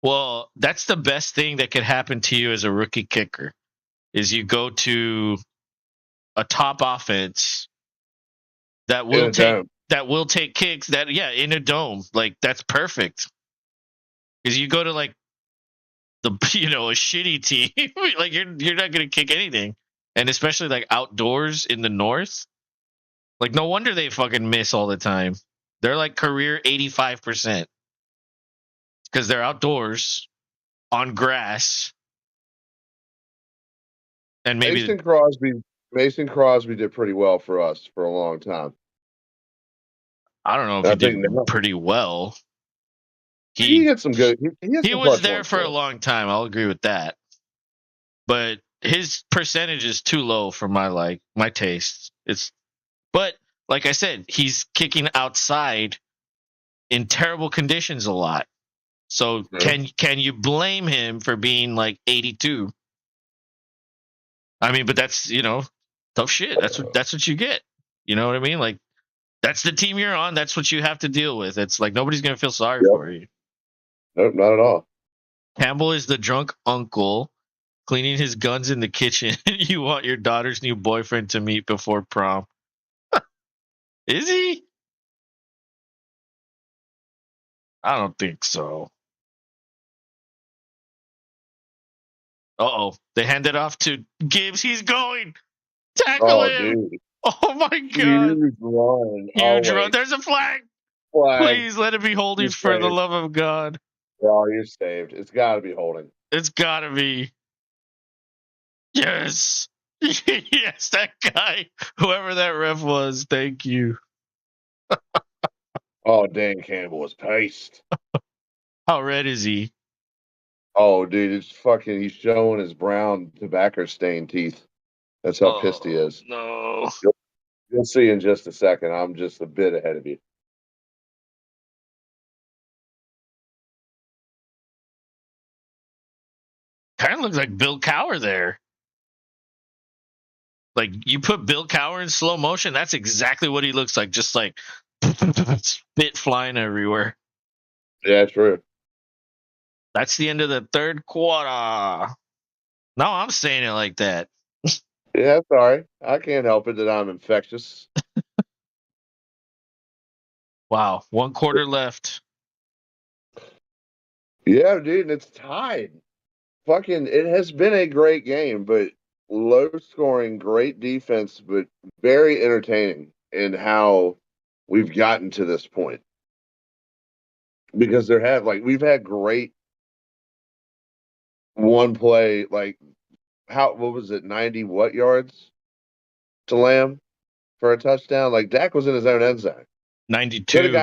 Well, that's the best thing that could happen to you as a rookie kicker is you go to a top offense that will take kicks in a dome. Like that's perfect. Because you go to like a shitty team, like you're not gonna kick anything. And especially like outdoors in the north. Like no wonder they fucking miss all the time. They're like career 85%. Because they're outdoors on grass. And maybe Mason Crosby did pretty well for us for a long time. I don't know if he did pretty well. He had some good. He was there for a long time. I'll agree with that. But his percentage is too low for my taste. But like I said, he's kicking outside in terrible conditions a lot. So can you blame him for being like 82? I mean, but that's tough shit. That's what you get. You know what I mean? Like that's the team you're on. That's what you have to deal with. It's like nobody's gonna feel sorry for you. Nope, not at all. Campbell is the drunk uncle cleaning his guns in the kitchen. You want your daughter's new boyfriend to meet before prom. Is he? I don't think so. Uh-oh. They hand it off to Gibbs. He's going. Tackle Oh, him. dude. Oh, my God. Huge run. Huge Oh, run. wait. There's a flag. Flag. Please let it be holding You're for the saved. love of God. Oh, you're saved. It's got to be holding. It's got to be. Yes. Yes, that guy. Whoever that ref was. Thank you. Oh, Dan Campbell was paced. How red is he? Oh, dude, it's fucking. He's showing his brown tobacco stained teeth. That's how pissed he is. No. You'll see in just a second. I'm just a bit ahead of you. Kind of looks like Bill Cowher there. Like, you put Bill Cowher in slow motion, that's exactly what he looks like. Just like spit flying everywhere. Yeah, true. That's the end of the third quarter. No, I'm saying it like that. Yeah, sorry. I can't help it that I'm infectious. Wow. 1 quarter left. Yeah, dude, and it's tied. Fucking, it has been a great game, but low scoring, great defense, but very entertaining in how we've gotten to this point. Because we've had great one play, like what was it, 90 what yards to Lamb for a touchdown? Like Dak was in his own end zone. 92. Could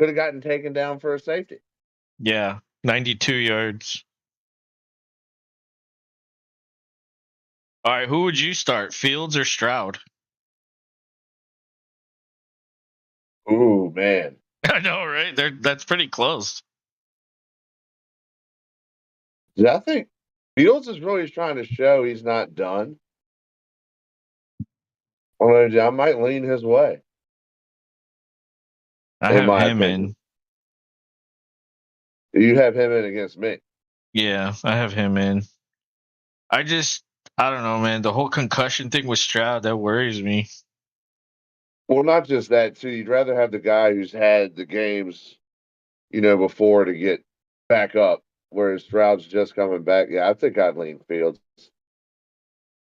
have gotten taken down for a safety. Yeah. 92 yards. All right. Who would you start? Fields or Stroud? Ooh, man. I know, right? That's pretty close. I think Fields is really trying to show he's not done. I might lean his way. I In have my him opinion. in. You have him in against me. Yeah, I have him in. I don't know, man. The whole concussion thing with Stroud, that worries me. Well, not just that, too. You'd rather have the guy who's had the games, before to get back up, whereas Stroud's just coming back. Yeah, I think I'd lean Fields.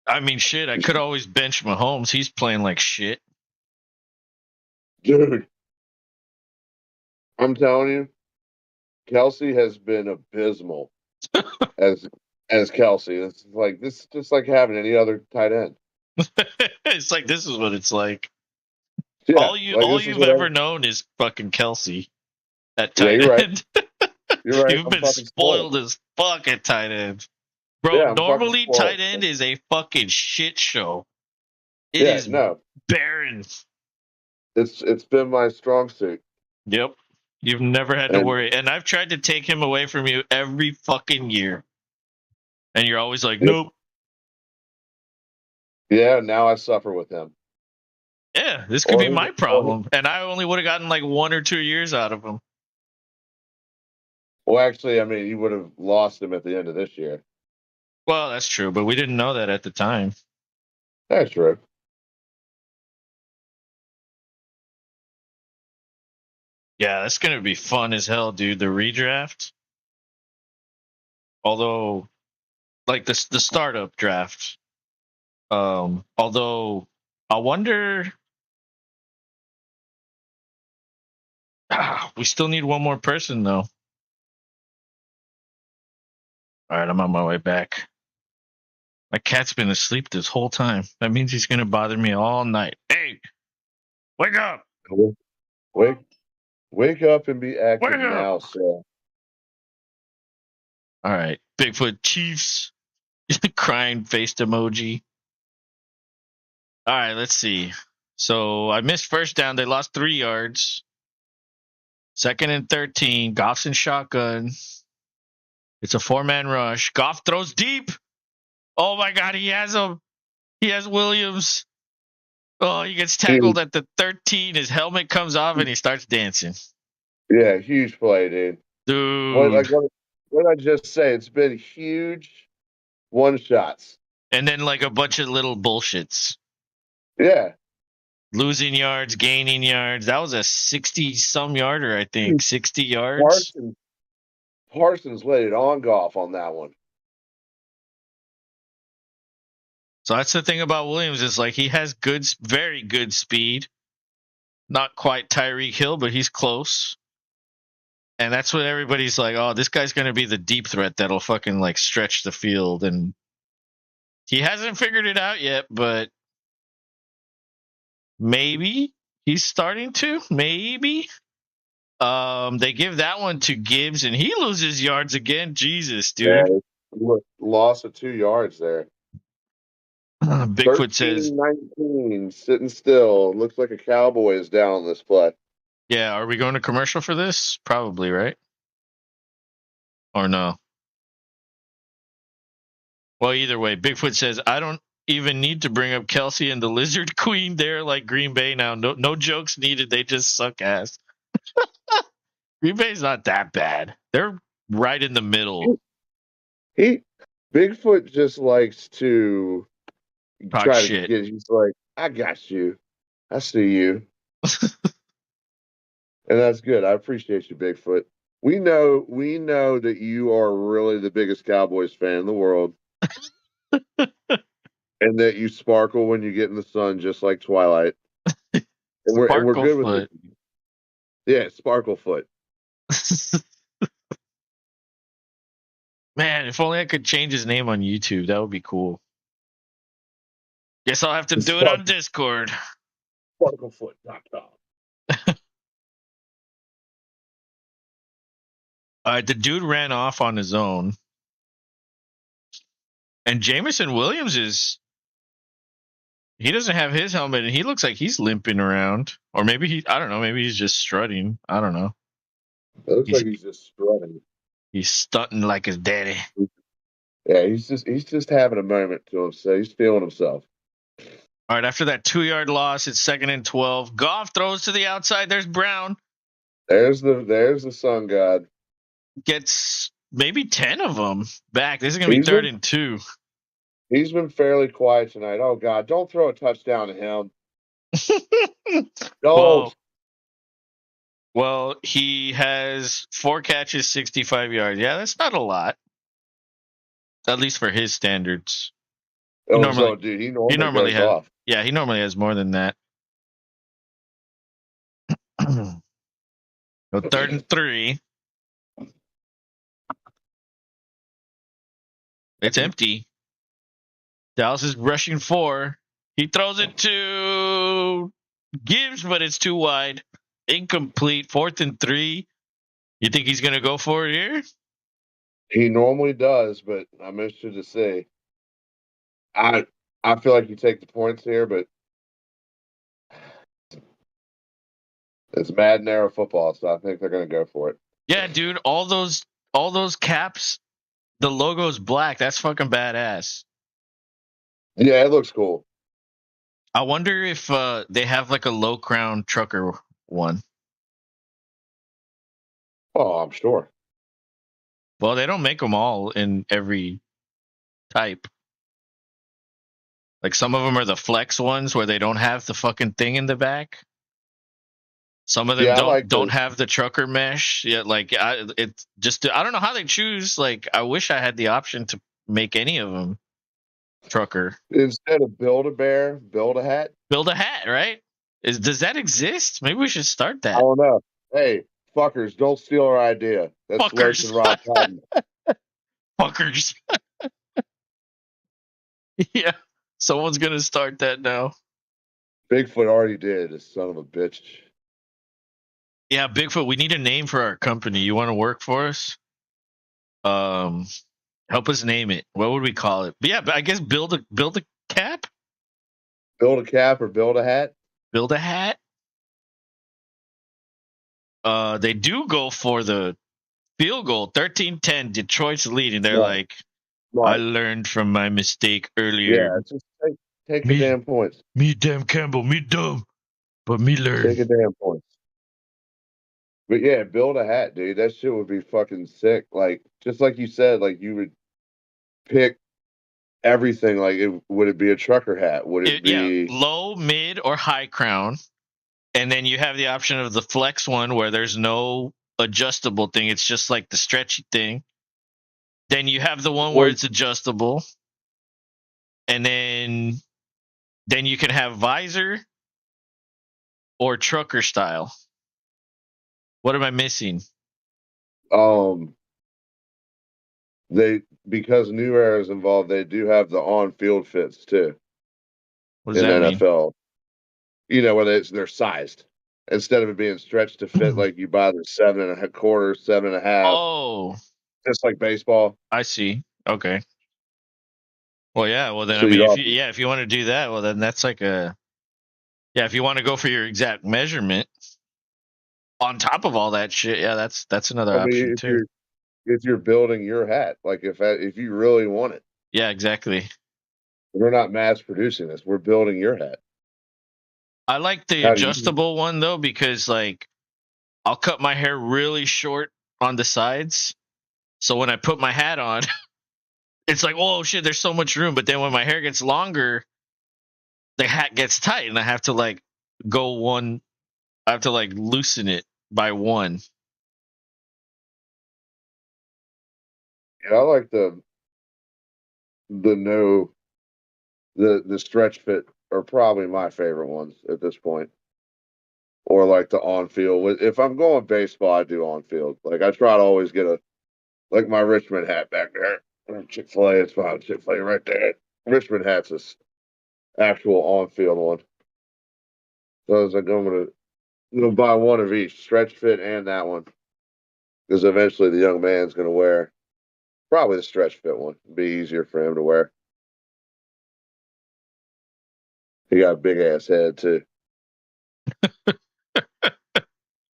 I mean, shit, I could always bench Mahomes. He's playing like shit. Dude, I'm telling you, Kelsey has been abysmal as Kelsey. It's like this is just like having any other tight end. It's like, this is what it's like. Yeah, All like this is you've what ever known is fucking Kelsey at Yeah, tight you're right. end. You're right. You've I'm been fucking spoiled as fuck at tight end. Bro, Yeah, I'm fucking normally spoiled. tight end is a fucking shit show. It Yeah, is no, barren. it's been my strong suit. Yep. You've never had to And worry. And I've tried to take him away from you every fucking year. And you're always like, Yep. nope. yeah, now I suffer with him. Yeah, this could Or be his- my problem. And I only would have gotten like 1 or 2 years out of him. Well, actually, I mean, you would have lost him at the end of this year. Well, that's true, but we didn't know that at the time. That's true. Yeah, that's gonna be fun as hell, dude. The redraft. Although, like the startup draft. Although I wonder. We still need one more person though. All right, I'm on my way back. My cat's been asleep this whole time. That means he's gonna bother me all night. Hey, wake up! Wake up and be active Wake up! now, sir. All right, Bigfoot Chiefs. Crying faced emoji. All right, let's see. So I missed first down. They lost 3 yards. 2nd and 13. Goff's in shotgun. It's a 4-man rush. Goff throws deep. Oh my God, he has him. He has Williams. Oh, he gets tackled at the 13. His helmet comes off and he starts dancing. Yeah, huge play, dude. Dude. What did I just say? It's been huge one shots. And then like a bunch of little bullshits. Yeah. Losing yards, gaining yards. That was a 60-some yarder, I think. 60 yards. Parsons let it on Goff on that one. So that's the thing about Williams is like he has very good speed. Not quite Tyreek Hill, but he's close. And that's what everybody's like, oh, this guy's going to be the deep threat that'll fucking like stretch the field. And he hasn't figured it out yet, but maybe he's starting to. Maybe. They give that one to Gibbs, and he loses yards again. Jesus, dude. Yeah, look, loss of 2 yards there. Bigfoot says, 13-19, sitting still. Looks like a Cowboy is down this play. yeah, are we going to commercial for this? Probably, right? Or no? Well, either way, Bigfoot says, I don't even need to bring up Kelsey and the Lizard Queen there like Green Bay now. No jokes needed. They just suck ass. Green Bay's not that bad. They're right in the middle. Bigfoot just likes to Talk try shit. to get. He's like, I got you. I see you. And that's good. I appreciate you, Bigfoot. We know that you are really the biggest Cowboys fan in the world. And that you sparkle when you get in the sun just like Twilight. And we're good with it. Yeah, Sparklefoot. Man, if only I could change his name on YouTube. That would be cool. Guess I'll have to do it on Discord. Sparklefoot.com. All right, the dude ran off on his own. And Jameson Williams he doesn't have his helmet, and he looks like he's limping around. Or maybe I don't know, maybe he's just strutting. I don't know. It looks like he's just strutting. He's stunting like his daddy. Yeah, he's just having a moment to himself. He's feeling himself. All right, after that 2-yard loss, it's 2nd and 12. Goff throws to the outside. There's Brown. There's the sun god. Gets maybe 10 of them back. This is going to be 3rd and 2. He's been fairly quiet tonight. Oh, God, don't throw a touchdown to him. Don't. Well, he has 4 catches, 65 yards. Yeah, that's not a lot. At least for his standards. He normally has off. Yeah, he normally has more than that. So 3rd and 3. It's empty. Dallas is rushing 4. He throws it to Gibbs, but it's too wide. Incomplete. 4th and 3. You think he's going to go for it here? He normally does, but I'm interested to see. I feel like you take the points here, but it's Madden era football, so I think they're going to go for it. Yeah, dude. All those caps, the logo's black. That's fucking badass. Yeah, it looks cool. I wonder if they have like a low crown trucker one. Oh, I'm sure. Well, they don't make them all in every type. Like some of them are the flex ones where they don't have the fucking thing in the back. Some of them don't have the trucker mesh. Yeah, like I don't know how they choose. Like I wish I had the option to make any of them trucker. Instead of build a bear, build a hat. Build a hat, right? Does that exist? Maybe we should start that. I don't know. Hey, fuckers, don't steal our idea. That's fuckers. Rob Patton. Fuckers. Yeah, someone's gonna start that now. Bigfoot already did. This son of a bitch. Yeah, Bigfoot. We need a name for our company. You want to work for us? Help us name it. What would we call it? But yeah, I guess build a cap. Build a cap or build a hat. Build a hat. They do go for the field goal. 13-10. Detroit's leading. They're like, I learned from my mistake earlier. Yeah, just take the damn points. Me damn Campbell. Me dumb. But me learn. Take a damn points. But yeah, build a hat, dude. That shit would be fucking sick. Like, just like you said, like you would pick everything. Like, would it be a trucker hat? Would it be low, mid, or high crown? And then you have the option of the flex one where there's no adjustable thing. It's just like the stretchy thing. Then you have the one where it's adjustable. and then you can have visor or trucker style. What am I missing? Because New Era is involved, they do have the on-field fits too What does in that mean? NFL. Where they're sized instead of it being stretched to fit like you buy the 7.25, 7.5, Oh, just like baseball. I see. Okay. Well, yeah. Well, then So I mean, you don't. if you want to do that, well, then that's like if you want to go for your exact measurement on top of all that shit, yeah, that's another I option mean, too. if you're building your hat, like if you really want it, Yeah, exactly. we're not mass producing this. We're building your hat. I like the How do you? adjustable one though, because like I'll cut my hair really short on the sides. So when I put my hat on, it's like, oh shit, there's so much room. But then when my hair gets longer, the hat gets tight and I have to like go one, I have to like loosen it by one. Yeah, I like the no the stretch fit are probably my favorite ones at this point. Or like the on field. If I'm going baseball, I do on field. Like I try to always get like my Richmond hat back there. Chick-fil-A, it's fine. Chick-fil-A right there. Richmond hat's this actual on field one. So I was like, I'm gonna buy one of each, stretch fit and that one. Because eventually the young man's gonna wear probably the stretch fit one. It'd be easier for him to wear. He got a big ass head too.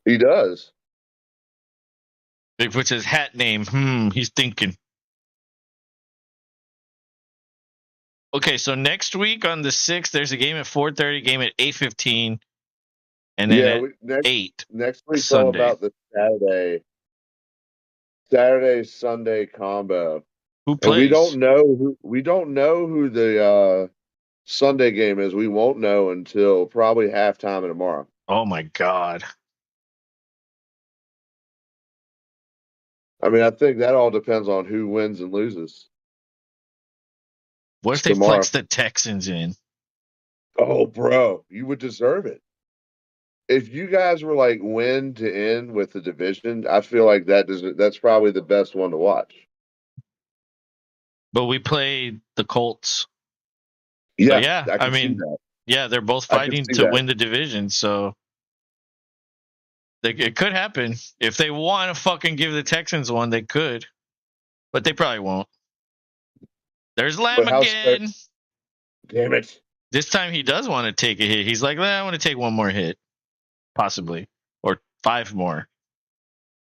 He does. He puts his hat name. He's thinking. Okay, so next week on the 6th, there's a game at 4:30, game at 8:15, and then at next 8 week's all Sunday. about the Sunday combo. Who And plays? we don't know who the Sunday game is. We won't know until probably halftime of tomorrow. Oh my god. I mean, I think that all depends on who wins and loses. What if they Tomorrow. flex the Texans in? Oh, bro, you would deserve it. If you guys were like win to end with the division, I feel like that's probably the best one to watch. But we play the Colts. Yeah, so yeah, I can see mean, that. yeah, they're both I can fighting see to that. win the division, so it could happen. If they want to fucking give the Texans one, they could, but they probably won't. There's Lamb But again. Damn it. This time he does want to take a hit. He's like, I want to take one more hit, possibly, or 5 more.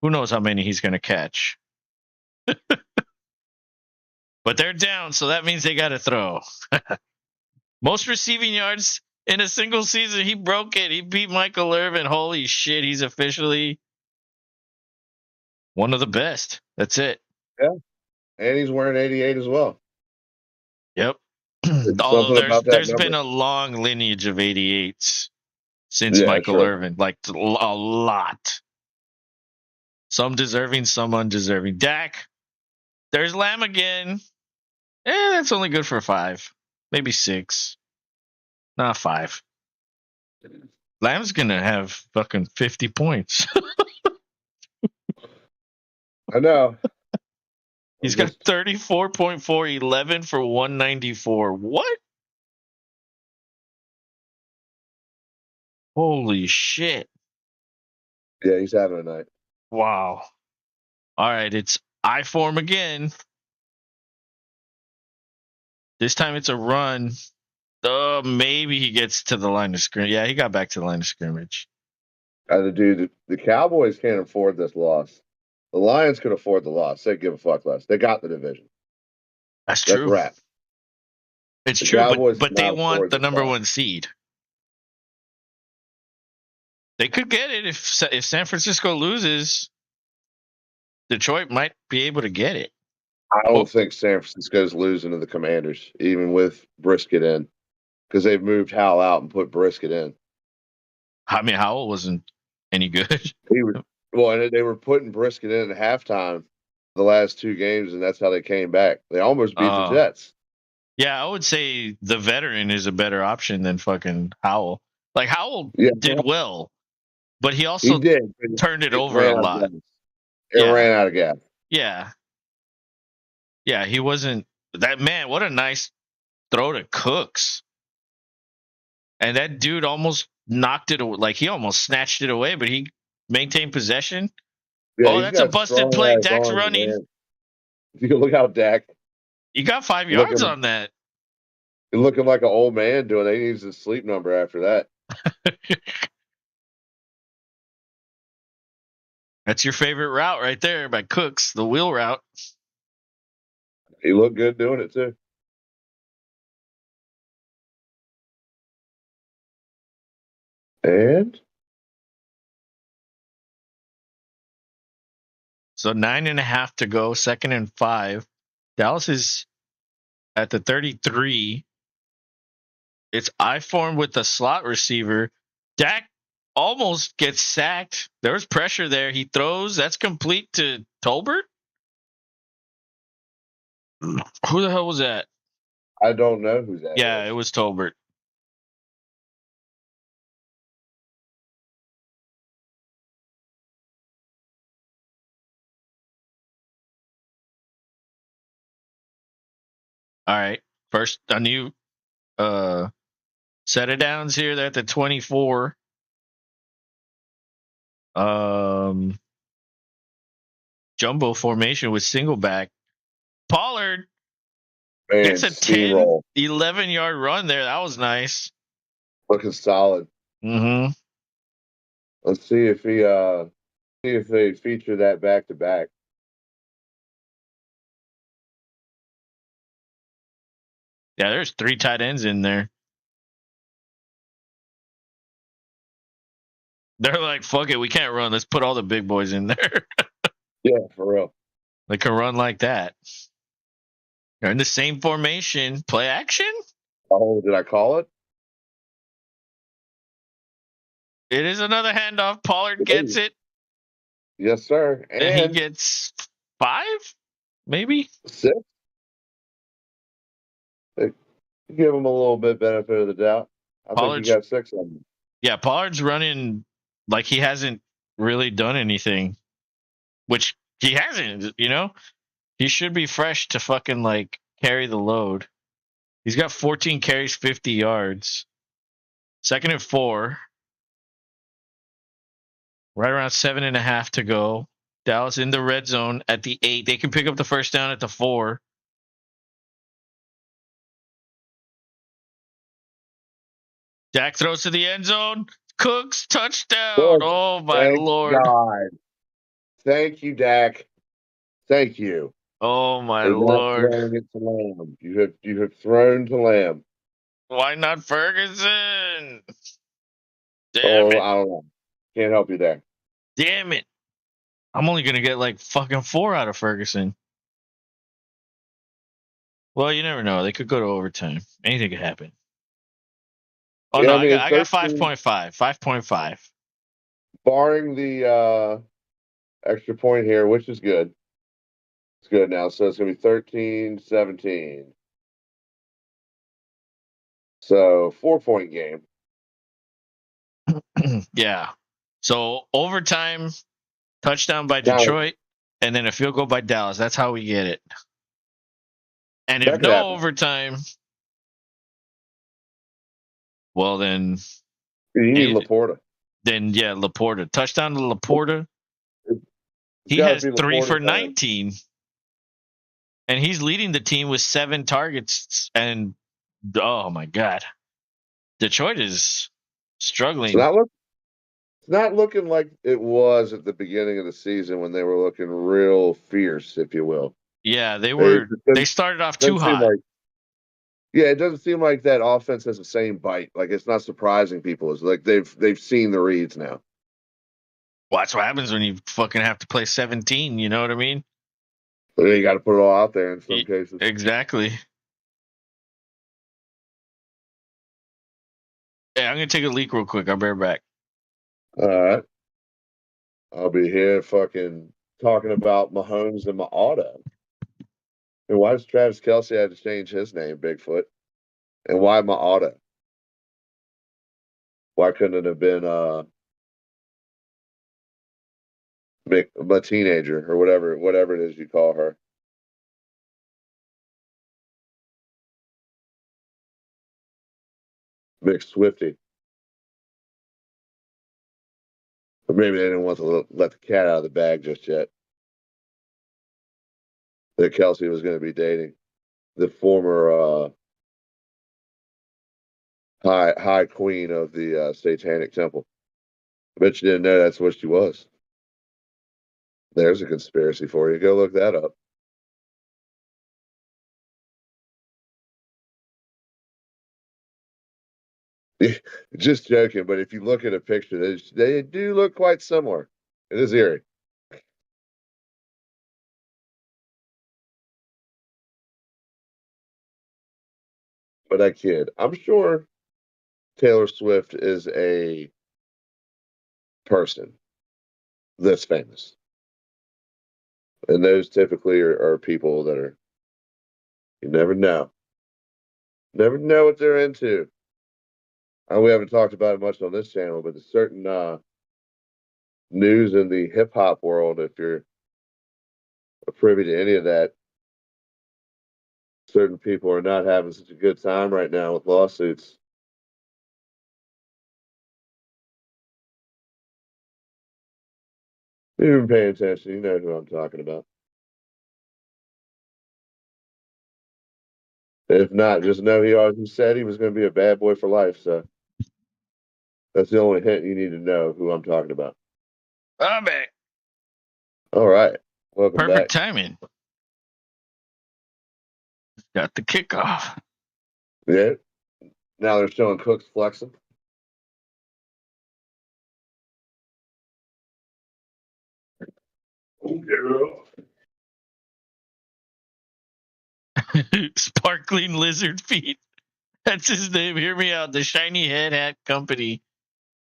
Who knows how many he's going to catch? But they're down, so that means they got to throw. Most receiving yards in a single season. He broke it. He beat Michael Irvin. Holy shit, he's officially one of the best. That's it. Yeah. And he's wearing 88 as well. Yep. It's Although something about that there's number. been a long lineage of 88s since Michael Irvin. Like a lot. Some deserving, some undeserving. Dak. There's Lamb again. That's only good for 5. Maybe 6. Not 5. Lamb's going to have fucking 50 points. I know. He's got 34.4, 11 for 194. What? Holy shit. Yeah, he's having a night. Wow. All right, it's I form again. This time it's a run. Maybe he gets to the line of scrimmage. Yeah, he got back to the line of scrimmage. Dude, the Cowboys can't afford this loss. The Lions could afford the loss. They give a fuck less. They got the division. That's true. That's wrap. It's true, but they want the number 1 seed. They could get it if San Francisco loses. Detroit might be able to get it. I don't think San Francisco's losing to the Commanders, even with Brisket in, because they've moved Howell out and put Brisket in. I mean, Howell wasn't any good. And they were putting Brisket in at halftime the last 2 games, and that's how they came back. They almost beat the Jets. Yeah, I would say the veteran is a better option than fucking Howell. Like Howell Yeah, did well, but he he also did. But turned it it over a ran out of lot. gas. It Yeah, ran out of gas. yeah, yeah. He wasn't that man. What a nice throw to Cooks, and that dude almost knocked it away. Like he almost snatched it away, but he maintained possession. Yeah, Oh, he's that's a got busted strong play. ass Dak's arms, running. man. You look how Dak He got 5 yards looking on that. looking like an old man doing. He needs a sleep number after that. That's your favorite route right there by Cooks, the wheel route. He looked good doing it too. And So 9.5 to go, 2nd and 5. Dallas is at the 33. It's I form with the slot receiver. Dak almost gets sacked. There was pressure there. He throws. That's complete to Tolbert. Who the hell was that? I don't know who that Yeah, it is. was Tolbert. All right. First, a new set of downs here. They're at the 24. Jumbo formation with single back. Pollard Man, gets a 10, steamroll. 11-yard run there. That was nice. Looking solid. Mm-hmm. Let's see if they feature that back to back. Yeah, there's 3 tight ends in there. They're like, fuck it, we can't run. Let's put all the big boys in there. Yeah, for real. They can run like that. They're in the same formation. Play action? Oh, did I call it? It is another handoff. Pollard gets it, Yes, sir. and he And gets 5, maybe? 6. Give him a little bit benefit of the doubt. I think he Pollard's got 6 of them. Yeah, Pollard's running like he hasn't really done anything, which he hasn't, He should be fresh to fucking like carry the load. He's got 14 carries, 50 yards. 2nd and 4. Right around 7.5 to go. Dallas in the red zone at the 8. They can pick up the first down at the 4. Dak throws to the end zone. Cooks touchdown. Good. Oh my Thank lord. God. Thank you, Dak. Thank you. Oh my For not lord. throwing it to Lamb. You have thrown to Lamb. Why not Ferguson? Damn Oh, it. I don't know. Can't help you there. Damn it. I'm only gonna get like fucking 4 out of Ferguson. Well, you never know. They could go to overtime. Anything could happen. Oh Yeah, no, I I mean, got 13, 5.5. 5.5. barring the extra point here, which is good. It's good now. So it's going to be 13-17. So 4-point game. Yeah. So overtime, touchdown by Now, Detroit, and then a field goal by Dallas. That's how we get it. And if that could no happen. overtime, well then You need Laporta. Laporta. Touchdown to Laporta. It's He got to has be 3 Laporta for time. 19. And he's leading the team with 7 targets. And oh my God. Detroit is struggling. It's not looking like it was at the beginning of the season when they were looking real fierce, if you will. Yeah, It they started off too doesn't seem hot. like Yeah, it doesn't seem like that offense has the same bite. Like it's not surprising people. It's like they've seen the reads now. Well, that's what happens when you fucking have to play 17. You know what I mean? But you got to put it all out there in some cases. Exactly. Hey, I'm gonna take a leak real quick. I'll be right back. All right, I'll be here fucking talking about Mahomes and my auto. And why does Travis Kelce have to change his name, Bigfoot? And why my auto? Why couldn't it have been my teenager or whatever it is you call her? Mick Swifty. But maybe they didn't want to let the cat out of the bag just yet. That Kelce was going to be dating the former high queen of the Satanic Temple. I bet you didn't know that's what she was. There's a conspiracy for you. Go look that up. Just joking, but if you look at a picture, they do look quite similar. It is eerie. But I kid. I'm sure Taylor Swift is a person that's famous. And those typically are people that are, you never know. Never know what they're into. We haven't talked about it much on this channel, but there's certain news in the hip hop world, if you're privy to any of that, certain people are not having such a good time right now with lawsuits. You've been paying attention, you know who I'm talking about. If not, just know he always said he was going to be a bad boy for life. So that's the only hint you need to know who I'm talking about. I'm back. All right. Welcome Perfect back. timing. Got the kickoff. Yeah. Now they're showing Cooks flexing. Sparkling lizard feet. That's his name. Hear me out. The Shiny Head Hat Company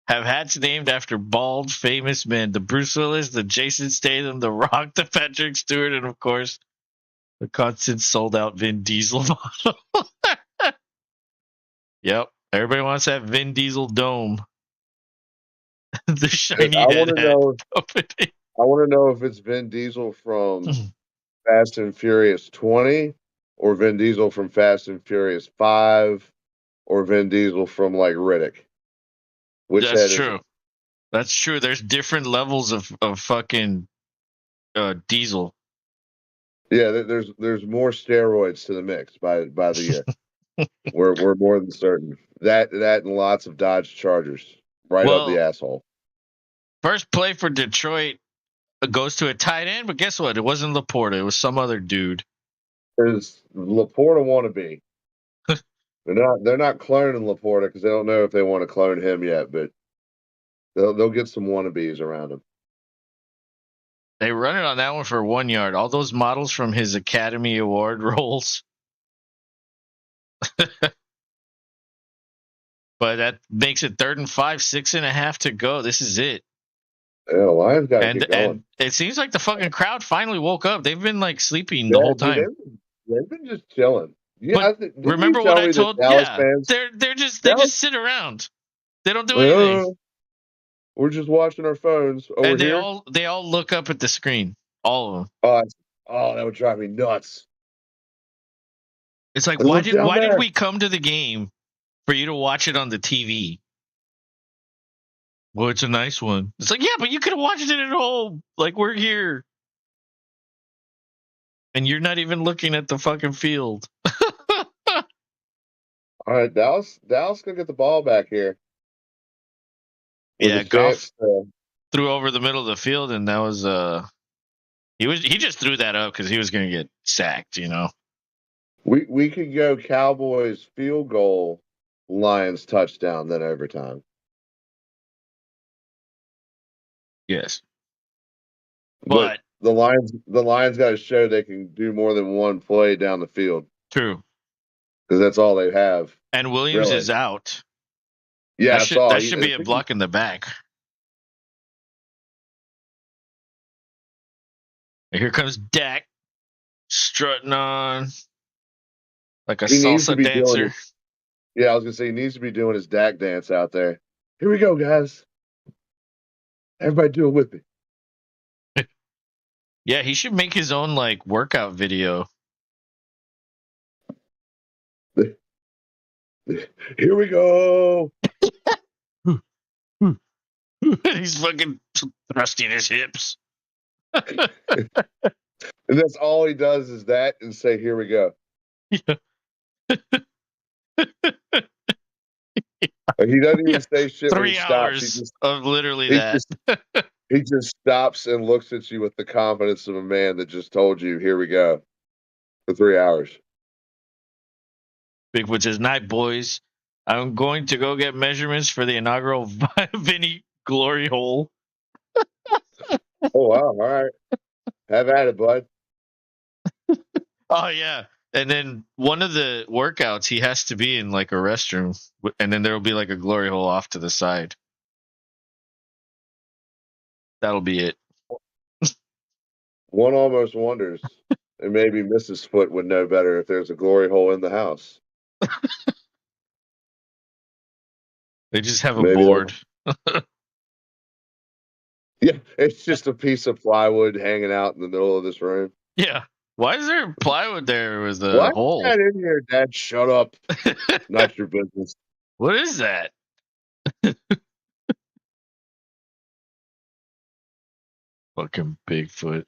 have hats named after bald, famous men. The Bruce Willis, the Jason Statham, the Rock, the Patrick Stewart, and of course, the constant sold-out Vin Diesel model. Yep. Everybody wants that Vin Diesel dome. The Shiny Head Hat Company. I want to know if it's Vin Diesel from Fast and Furious 20 or Vin Diesel from Fast and Furious 5 or Vin Diesel from like Riddick. Which That's head true. is it? That's true. There's different levels of fucking diesel. Yeah, there's more steroids to the mix by the year. we're more than certain. That and lots of Dodge Chargers right up the asshole. First play for Detroit goes to a tight end, but guess what? It wasn't Laporta. It was some other dude. There's Laporta wannabe. They're not cloning Laporta because they don't know if they want to clone him yet, but they'll get some wannabes around him. They run it on that one for 1 yard. All those models from his Academy Award roles. But that makes it 3rd and 5, 6.5 to go. This is it. Yeah, the Lions got to keep going. And it seems like the fucking crowd finally woke up. They've been like sleeping the whole time. They've been just chilling. Yeah, remember what I told? Yeah, fans, they just sit around. They don't do anything. We're just watching our phones over and here. They all look up at the screen. All of them. Oh, that would drive me nuts. It's like why did we come to the game for you to watch it on the TV? Well, it's a nice one. It's like, yeah, but you could have watched it at home. Like, we're here. And you're not even looking at the fucking field. All right, Dallas gonna get the ball back here. Yeah, Goff threw over the middle of the field, and that was he just threw that up because he was gonna get sacked, you know. We could go Cowboys field goal, Lions touchdown, then overtime. Yes. But the Lions got to show they can do more than one play down the field. True. Because that's all they have. And Williams is out. Yeah, that should be a block in the back. And here comes Dak. strutting on like a He needs to salsa be doing dancer. it. Yeah, I was gonna say he needs to be doing his Dak dance out there. Here we go, guys. Everybody do it with me. Yeah, he should make his own like workout video. Here we go. He's fucking thrusting his hips. And that's all he does is that and say, here we go. Yeah. Like, he doesn't even Yeah. say shit when he 3 stops. hours of literally he that. he just stops and looks at you with the confidence of a man that just told you, here we go, for 3 hours. Bigfoot says, "Night, boys. I'm going to go get measurements for the inaugural Vinny glory hole." Oh, wow. All right. Have at it, bud. Oh yeah. And then one of the workouts, he has to be in like a restroom, and then there will be like a glory hole off to the side. That'll be it. One almost wonders, and maybe Mrs. Foot would know better if there's a glory hole in the house. They just have a Maybe board. Yeah, it's just a piece of plywood hanging out in the middle of this room. Yeah. Why is there plywood there with a Why is hole? that in here, Dad? Shut up. Not your business. What is that? Fucking Bigfoot.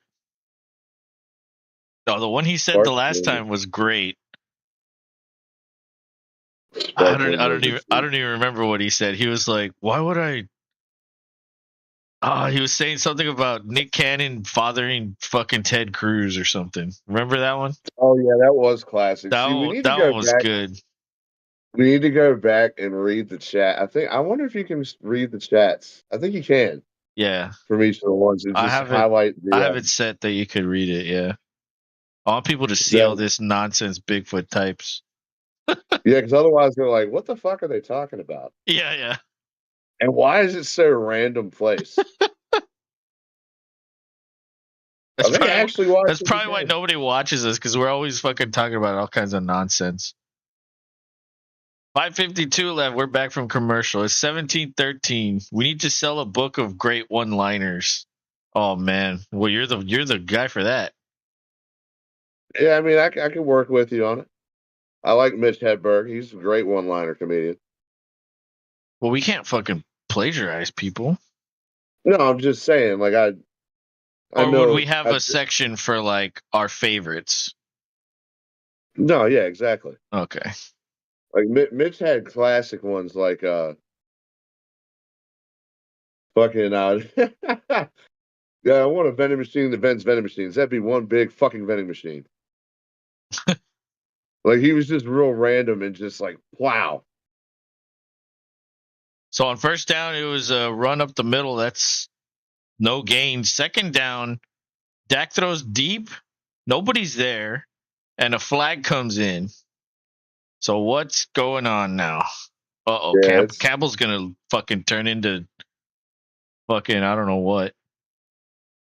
Oh, the one he said the last time was great. I don't even remember what he said. He was like, "Why would I?" He was saying something about Nick Cannon fathering fucking Ted Cruz or something. Remember that one? Oh yeah, that was classic. That See, we one, need to that go one was back. good. We need to go back and read the chat. I wonder if you can read the chats. I think you can Yeah, from each of the ones and I just have it. highlight the. I have it set that you could read it. Yeah, I want people to see that- all this nonsense Bigfoot types. yeah, because otherwise they're like, "What the fuck are they talking about?" Yeah, yeah. And why is it so random place? That's Are they probably, actually watching? that's probably why nobody watches us, because we're always fucking talking about all kinds of nonsense. 5:52 left. We're back from commercial. It's 17:13. We need to sell a book of great one-liners. Oh man, well you're the guy for that. Yeah, I mean, I can work with you on it. I like Mitch Hedberg. He's a great one-liner comedian. Well, we can't fucking plagiarize people. No, I'm just saying, like I Or know. would we have a section for like our favorites? No, yeah, exactly. Okay. Like Mitch had classic ones like fucking yeah, I want a vending machine that vends vending machines. That'd be one big fucking vending machine. Like he was just real random and just like wow. So on first down, it was a run up the middle. That's no gain. Second down, Dak throws deep. Nobody's there, and a flag comes in. So what's going on now? Uh-oh, Yeah, Campbell's gonna fucking turn into fucking I don't know what.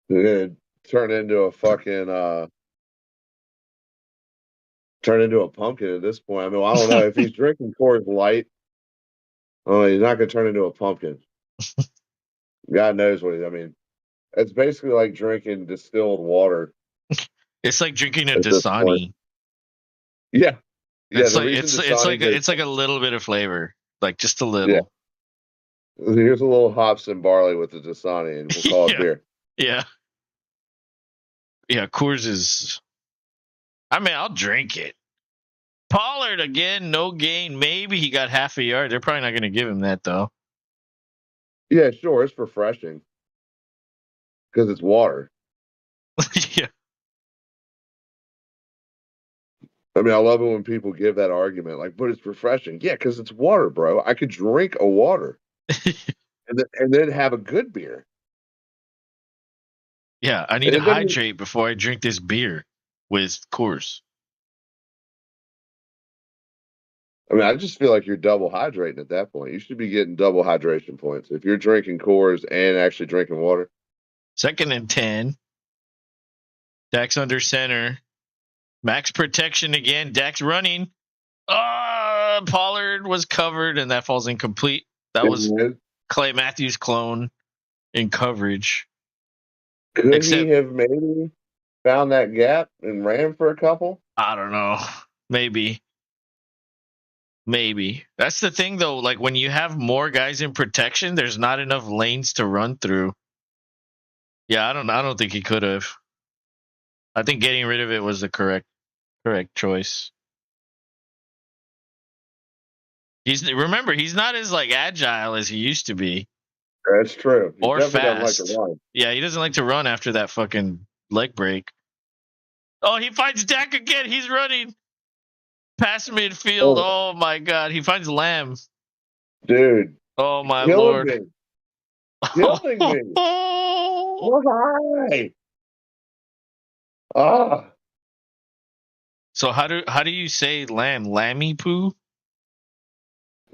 it turned into a fucking turn into a pumpkin at this point. I mean, I don't know if he's drinking Coors Light. Oh, he's not gonna turn into a pumpkin. God knows what I mean. It's basically like drinking distilled water. It's like drinking a At this Dasani. point. Yeah, yeah. It's The like reason it's like a little bit of flavor, like just a little. Yeah. Here's a little hops and barley with the Dasani, and we'll call it beer. Yeah. Yeah, Coors is. I mean, I'll drink it. Pollard again, no gain. Maybe he got half a yard. They're probably not going to give him that though. Yeah, sure. It's refreshing because it's water. Yeah. I mean, I love it when people give that argument, like, but it's refreshing. Yeah, because it's water, bro. I could drink a water and then have a good beer. Yeah, I need to hydrate before I drink this beer with Coors. I mean, I just feel like you're double hydrating at that point. You should be getting double hydration points if you're drinking Coors and actually drinking water. 2nd and 10. Dak's under center. Max protection again. Dak's running. Pollard was covered, and that falls incomplete. That was Clay Matthews' clone in coverage. Could he have maybe found that gap and ran for a couple? I don't know. Maybe. That's the thing, though. Like, when you have more guys in protection, there's not enough lanes to run through. Yeah, I don't think he could have. I think getting rid of it was the correct choice. Remember, he's not as like agile as he used to be. That's true. He or definitely fast. doesn't like to run. Yeah, he doesn't like to run after that fucking leg break. Oh, he finds Dak again. He's running past midfield. Oh my god, he finds Lamb. Dude. Oh my lord. Me. Killing me. Why? Ah. So how do you say Lamb? Lammy poo?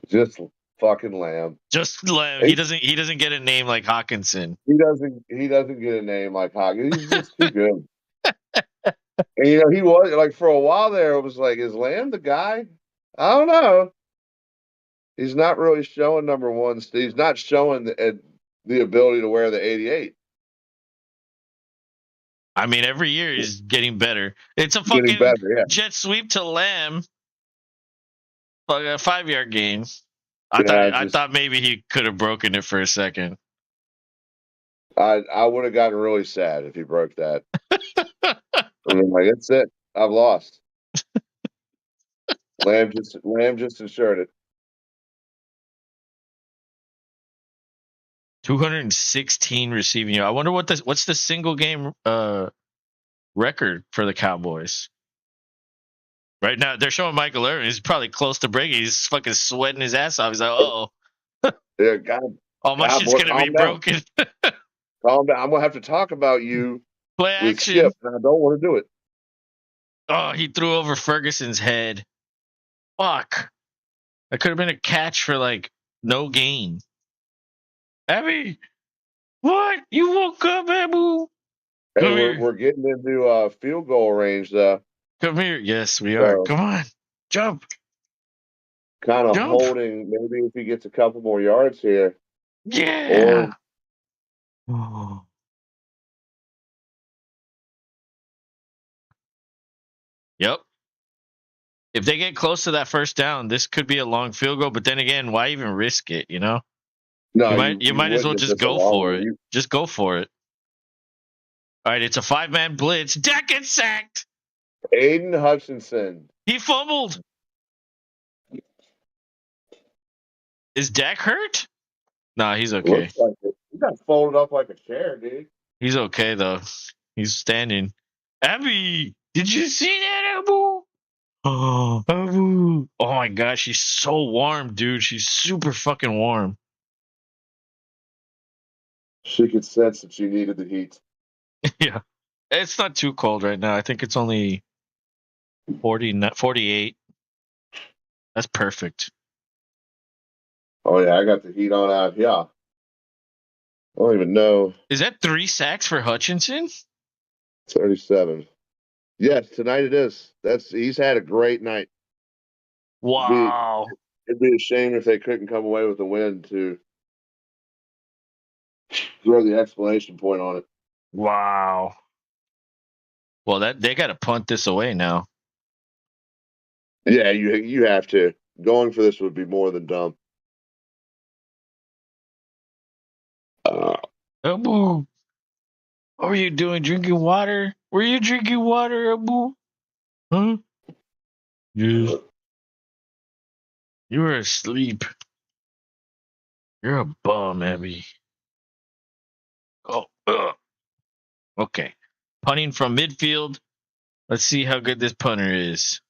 Just fucking Lamb. Just Lamb. He doesn't get a name like Hawkinson. He doesn't get a name like Hawkinson. He's just too good. And he was like, for a while there, it was like, is Lamb the guy? I don't know. He's not really showing number one. He's not showing the ability to wear the 88. I mean, every year he's getting better. It's a fucking jet sweep to Lamb. Like a 5-yard gain. I thought maybe he could have broken it for a second. I would have gotten really sad if he broke that. I'm like, that's it. I've lost. Lamb just insured it. 216 receiving yards. I wonder what's the single game record for the Cowboys. Right now, they're showing Michael Irvin. He's probably close to breaking. He's fucking sweating his ass off. He's like, oh. Yeah, God. Oh, my shit's going to be broken. Calm down. I'm going to have to talk about you Play action. With Skip, and I don't want to do it. Oh, he threw over Ferguson's head. Fuck. That could have been a catch for, like, no gain. Abby, what? You woke up, Abu? Hey, we're getting into field goal range, though. Come here. Yes, we are. Come on. Jump. Kind of holding, maybe if he gets a couple more yards here. Yeah. Yep. If they get close to that first down, this could be a long field goal. But then again, why even risk it, you know? No, you might as well just go for it. Just go for it. All right, it's a 5-man blitz. Dak gets sacked. Aiden Hutchinson. He fumbled. Is Dak hurt? Nah, he's okay. Looks like it. He got folded up like a chair, dude. He's okay, though. He's standing. Abby, did you see that, Abu? Oh, Abu. Oh, my gosh. She's so warm, dude. She's super fucking warm. She could sense that she needed the heat. Yeah. It's not too cold right now. I think it's only 48. That's perfect. Oh, yeah. I got the heat on out here. I don't even know. Is that 3 sacks for Hutchinson? 37. Yes, tonight it is. He's had a great night. Wow. It'd be a shame if they couldn't come away with a win to throw the exclamation point on it. Wow. Well, they got to punt this away now. Yeah, you have to. Going for this would be more than dumb. Abu, what were you doing? Drinking water? Were you drinking water, Abu? Huh? Yes. You were asleep. You're a bum, Abby. Oh, okay. Punting from midfield. Let's see how good this punter is.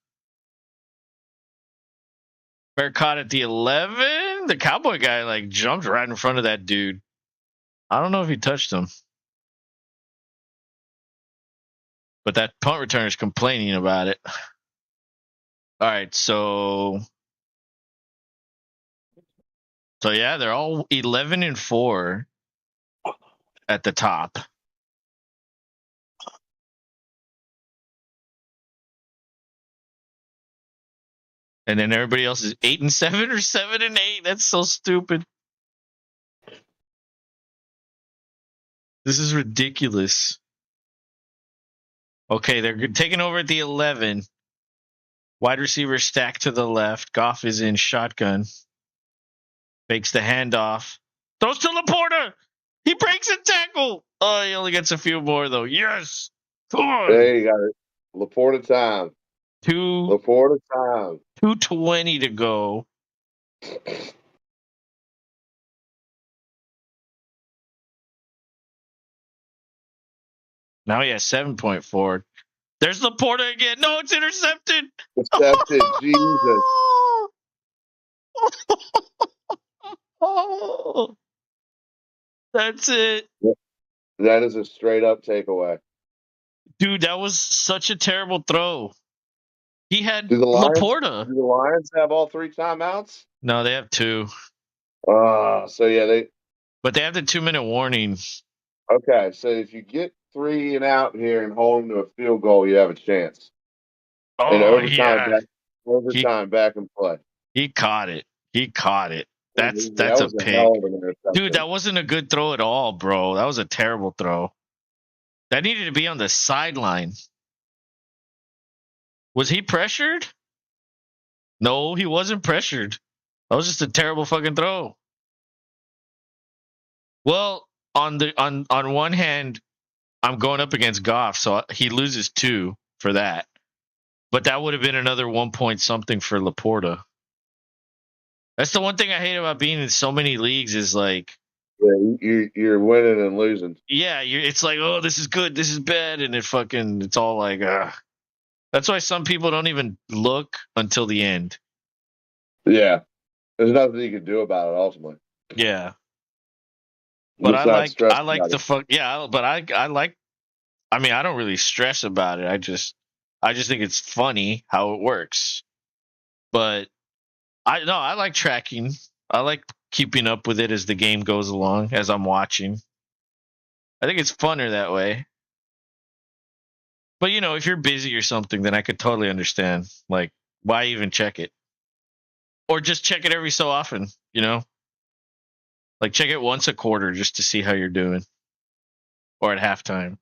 Fair caught at the 11. The Cowboy guy jumped right in front of that dude. I don't know if he touched him. But that punt returner is complaining about it. All right, so yeah, they're all 11-4 at the top. And then everybody else is 8-7 or 7-8. That's so stupid. This is ridiculous. Okay, they're taking over at the 11. Wide receiver stacked to the left. Goff is in shotgun. Fakes the handoff. Throws to Laporta. He breaks a tackle. Oh, he only gets a few more, though. Yes. Come on. Hey, you got it. Laporta time. Laporta time. 2:20 to go. Now he has 7.4. There's Laporta again. No, it's intercepted. Intercepted. Jesus. Oh, that's it. That is a straight up takeaway. Dude, that was such a terrible throw. He had Do the Laporta. Lions have all 3 timeouts? No, they have 2. So yeah, But they have the 2-minute warning. Okay, so if you get 3 and out here and hold them to a field goal, you have a chance. And Oh, overtime, yeah. back and play. He caught it. That's That a was pick. hell of an interception. Dude, that wasn't a good throw at all, bro. That was a terrible throw. That needed to be on the sideline. Was he pressured? No, he wasn't pressured. That was just a terrible fucking throw. Well, on one hand, I'm going up against Goff, so he loses 2 for that. But that would have been another 1 point something for Laporta. That's the one thing I hate about being in so many leagues is like, yeah, you're winning and losing. Yeah, it's like, oh, this is good, this is bad, and it's all like, That's why some people don't even look until the end. Yeah, there's nothing you can do about it ultimately. Yeah, but I like the fuck. Yeah, but I like. I mean, I don't really stress about it. I just think it's funny how it works. But I like tracking. I like keeping up with it as the game goes along, as I'm watching. I think it's funner that way. But if you're busy or something, then I could totally understand. Like, why even check it? Or just check it every so often, Like, check it once a quarter just to see how you're doing. Or at halftime.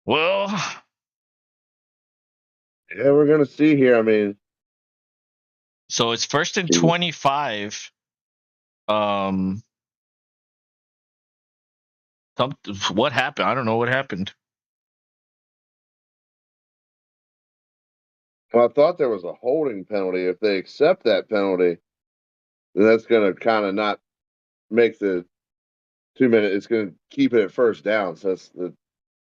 Well, yeah, we're gonna see here. I mean, so it's 1st and 25. What happened? I don't know what happened. Well, I thought there was a holding penalty. If they accept that penalty, then that's going to kind of not make the 2-minute. It's going to keep it at first down. So that's the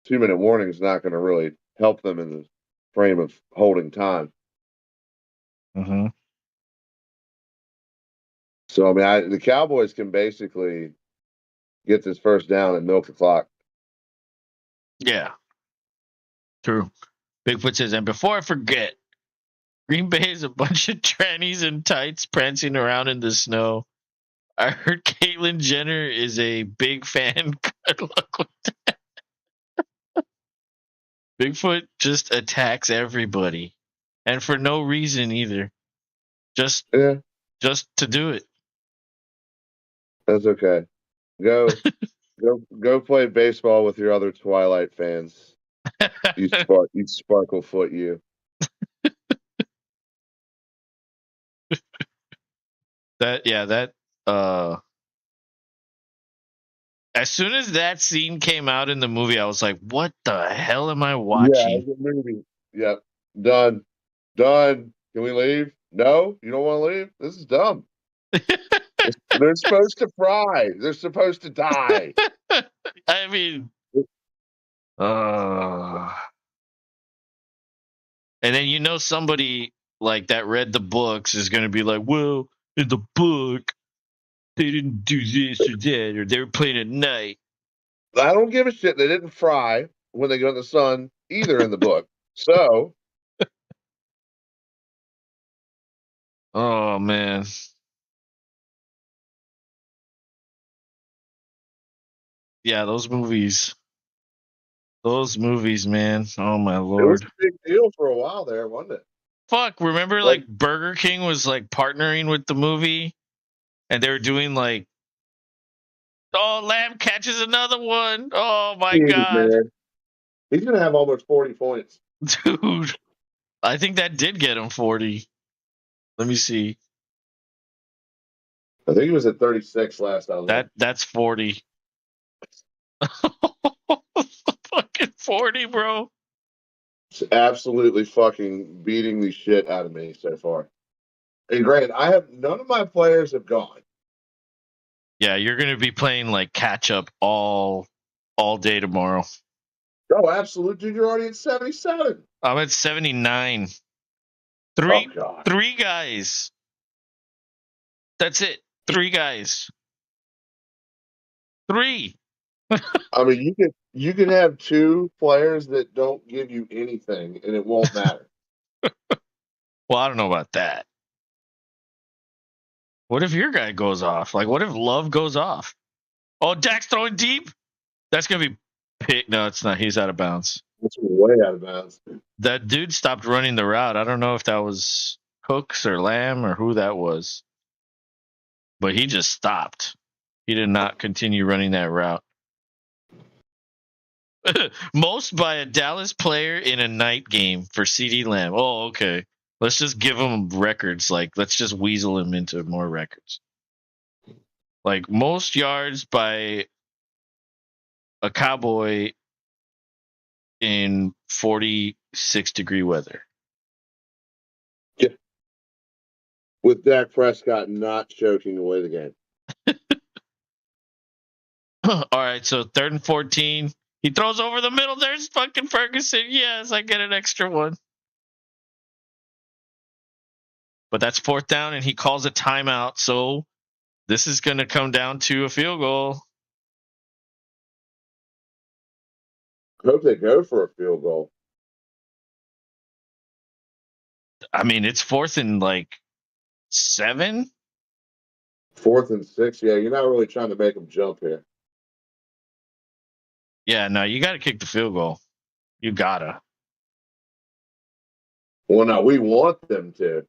2-minute warning is not going to really help them in the frame of holding time. Mm-hmm. So I mean, the Cowboys can basically get this first down and milk the clock. Yeah, true. Bigfoot says, and before I forget, Green Bay is a bunch of trannies in tights prancing around in the snow. I heard Caitlyn Jenner is a big fan. Good luck with that. Bigfoot just attacks everybody, and for no reason either. Just to do it. That's okay. Go play baseball with your other Twilight fans. You sparkle foot, you. That as soon as that scene came out in the movie, I was like, what the hell am I watching? Yeah, movie. Yep. Done. Can we leave? No, you don't want to leave? This is dumb. They're supposed to fry. They're supposed to die. I mean, and then somebody like that read the books is going to be like, well, in the book, they didn't do this or that, or they were playing at night. I don't give a shit. They didn't fry when they got in the sun either in the book. So. Oh, man. Yeah, those movies Those movies, man. Oh my It was lord. a big deal for a while there, wasn't it? Fuck, remember Like- like Burger King was like partnering with the movie and they were doing like, oh, Lamb catches another one. Oh my god. Man. He's going to have almost 40 points. Dude. I think that did get him 40. Let me see. I think he was at 36 last I looked. That's 40. Fucking 40, bro. It's absolutely fucking beating the shit out of me so far. And granted, none of my players have gone. Yeah, you're gonna be playing like catch up all day tomorrow. Oh, absolute, dude! You're already at 77. I'm at 79. Oh god. Three guys. That's it. 3 guys. 3. I mean, you can have 2 players that don't give you anything, and it won't matter. Well, I don't know about that. What if your guy goes off? Like, what if Love goes off? Oh, Dak's throwing deep? That's going to be pick. No, it's not. He's out of bounds. It's way out of bounds. That dude stopped running the route. I don't know if that was Cooks or Lamb or who that was. But he just stopped. He did not continue running that route. Most by a Dallas player in a night game for CD Lamb. Oh, okay. Let's just give him records. Like, let's just weasel him into more records. Like, most yards by a Cowboy in 46-degree weather. Yeah. With Dak Prescott not choking away the game. All right, so 3rd and 14. He throws over the middle. There's fucking Ferguson. Yes, I get an extra one. But that's 4th down, and he calls a timeout. So this is going to come down to a field goal. I hope they go for a field goal. I mean, it's 4th and like 7. 4th and 6. Yeah, you're not really trying to make them jump here. Yeah, no, you got to kick the field goal. You gotta. Well, no, we want them to.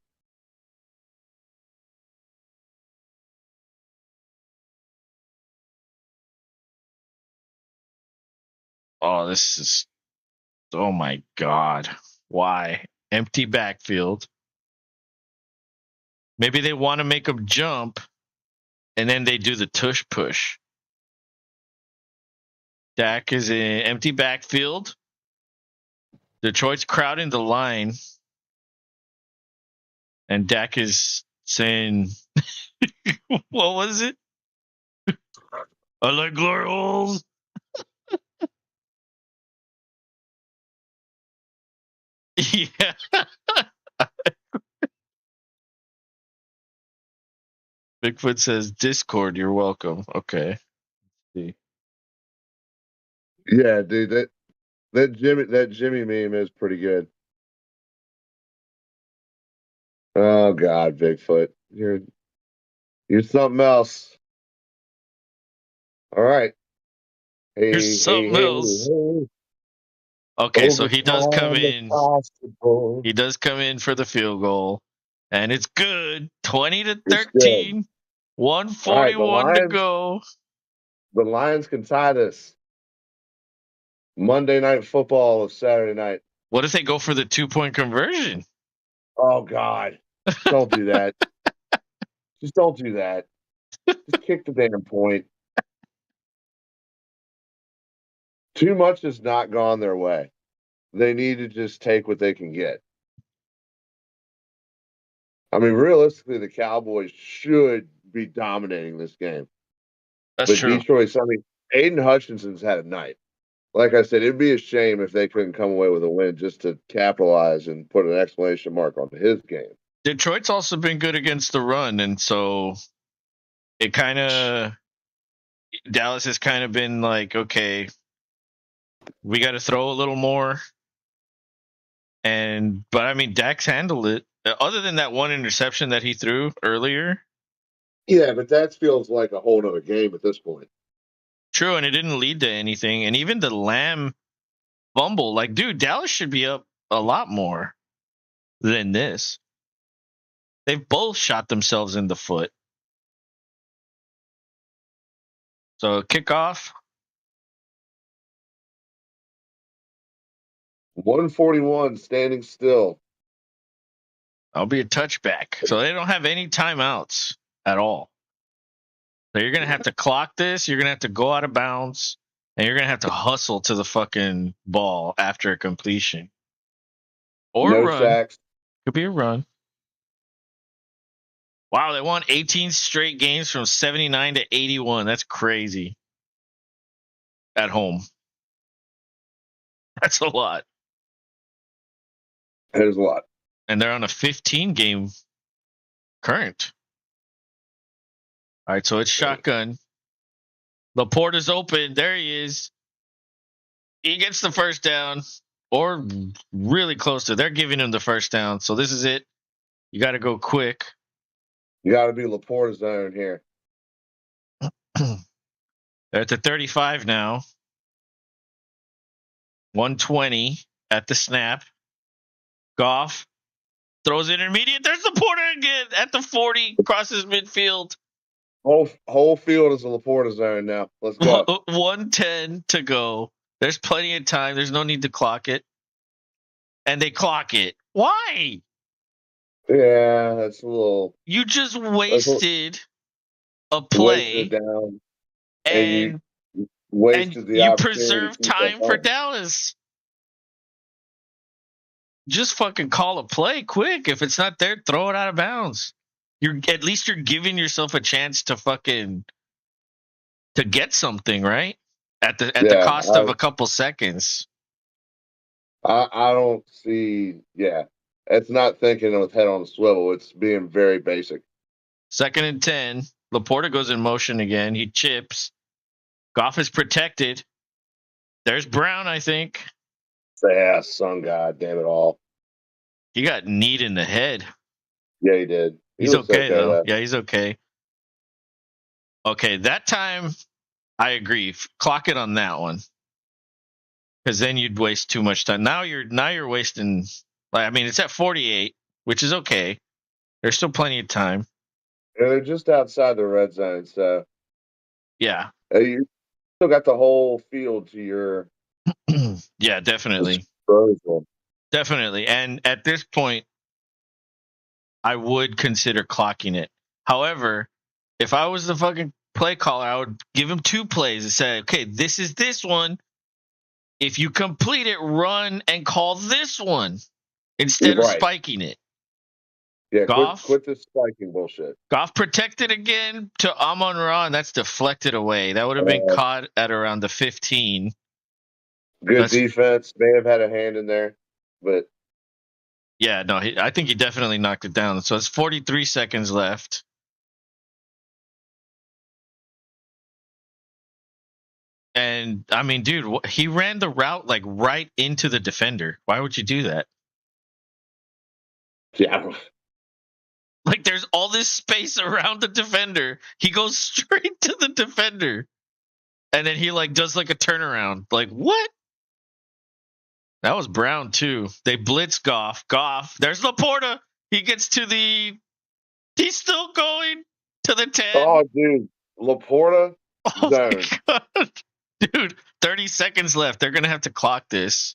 Oh, this is. Oh my god. Why? Empty backfield. Maybe they want to make them jump, and then they do the tush push. Dak is in empty backfield. Detroit's crowding the line. And Dak is saying, what was it? I like glory holes. Yeah. Bigfoot says, Discord, you're welcome. Okay. See. Yeah, dude, that Jimmy meme is pretty good. Oh God, Bigfoot, you're something else. All right. Hey, You're something else. hey. Okay, so he does come Overtime in. possible. He does come in for the field goal. And it's good. 20-13. It's 141 to go. The Lions can tie this. Monday Night Football of Saturday night. What if they go for the 2-point conversion? Oh God. Don't do that. Just don't do that. Just kick the damn point. Too much has not gone their way. They need to just take what they can get. I mean, realistically, the Cowboys should be dominating this game. That's but true. Detroit, I mean, Aiden Hutchinson's had a night. Like I said, it'd be a shame if they couldn't come away with a win just to capitalize and put an exclamation mark on his game. Detroit's also been good against the run, and so it kind of Dallas has kind of been like, okay, we got to throw a little more. But I mean, Dak's handled it. Other than that one interception that he threw earlier. Yeah, but that feels like a whole other game at this point. True, and it didn't lead to anything. And even the Lamb fumble. Like, dude, Dallas should be up a lot more than this. They've both shot themselves in the foot. So kickoff. 141 standing still. That'll be a touchback. So they don't have any timeouts at all. So you're gonna have to clock this. You're gonna have to go out of bounds, and you're gonna have to hustle to the fucking ball after a completion, or No run. sacks. Could be a run. Wow, they won 18 straight games from 79 to 81. That's crazy. At home. That's a lot. That is a lot. And they're on a 15 game current. All right, so it's shotgun. Laporta's open. There he is. He gets the first down, or really close to. They're giving him the first down. So this is it. You got to go quick. You got to be Laporta's zone here. They're at the 35 now. 120 at the snap. Goff throws intermediate. There's Laporta again at the 40. Crosses midfield. Whole field is a Laporta zone now. Let's go. 110 to go. There's plenty of time. There's no need to clock it. And they clock it. Why? Yeah, that's a little. You just wasted a play. Wasted down. And you wasted the you opportunity preserve to keep time that for up. Dallas. Just fucking call a play quick. If it's not there, throw it out of bounds. At least you're giving yourself a chance to get something, right? At the cost of a couple seconds. I don't see. Yeah, it's not thinking with head on a swivel. It's being very basic. 2nd and 10. Laporta goes in motion again. He chips. Goff is protected. There's Brown, I think. Yeah, son, God damn it all. He got kneed in the head. Yeah, he did. He's okay though. Though. Yeah, he's okay. Okay, that time I agree. Clock it on that one, because then you'd waste too much time. Now you're wasting. I mean, it's at 48, which is okay. There's still plenty of time. Yeah, they're just outside the red zone, so yeah, you still got the whole field to your. Yeah, definitely, disposal. Definitely. And at this point, I would consider clocking it. However, if I was the fucking play caller, I would give him 2 plays and say, okay, this is this one. If you complete it, run and call this one instead of spiking it. Yeah, Goff, quit this spiking bullshit. Goff protected again to Amon-Ra, and that's deflected away. That would have been caught at around the 15. Good defense. May have had a hand in there, but yeah, no, I think he definitely knocked it down. So it's 43 seconds left. And I mean, dude, he ran the route like right into the defender. Why would you do that? Yeah. Like there's all this space around the defender. He goes straight to the defender. And then he like does like a turnaround. Like, what? That was Brown too. They blitz Goff. There's Laporta. He gets to he's still going to the 10. Oh, dude. Laporta zone. My God. Dude, 30 seconds left. They're going to have to clock this.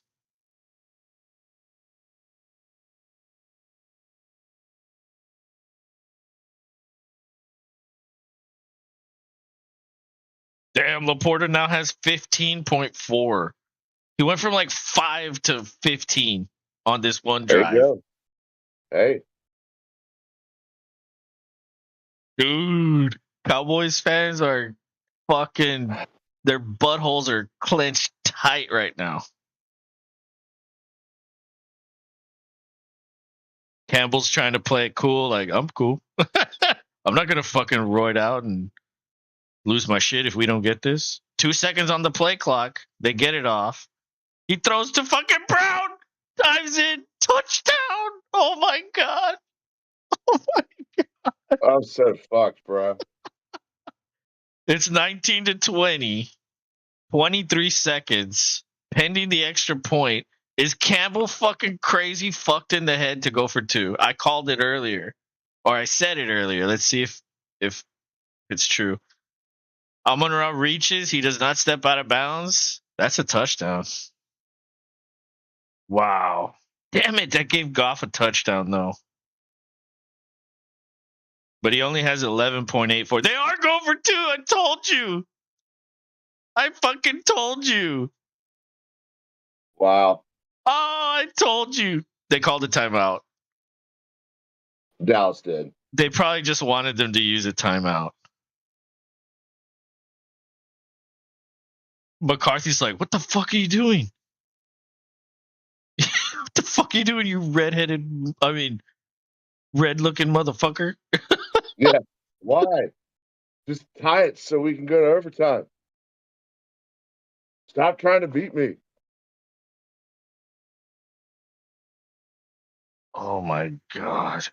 Damn, Laporta now has 15.4. He went from like 5 to 15 on this one drive. There you go. Hey. Dude, Cowboys fans are fucking, their buttholes are clenched tight right now. Campbell's trying to play it cool, like, I'm cool. I'm not going to fucking roid out and lose my shit if we don't get this. 2 seconds on the play clock. They get it off. He throws to fucking Brown. Dives in. Touchdown. Oh, my God. Oh, my God. I'm so fucked, bro. It's 19 to 20. 23 seconds. pending the extra point. Is Campbell fucking crazy fucked in the head to go for 2? I called it earlier. Or I said it earlier. Let's see if it's true. Amon-Ra reaches. He does not step out of bounds. That's a touchdown. Wow. Damn it. That gave Goff a touchdown, though. But he only has 11.84. They are going for 2. I told you. I fucking told you. Wow. Oh, I told you. They called a timeout. Dallas did. They probably just wanted them to use a timeout. McCarthy's like, what the fuck are you doing? What the fuck are you doing, you red-looking motherfucker? Yeah. Why? Just tie it so we can go to overtime. Stop trying to beat me. Oh, my God.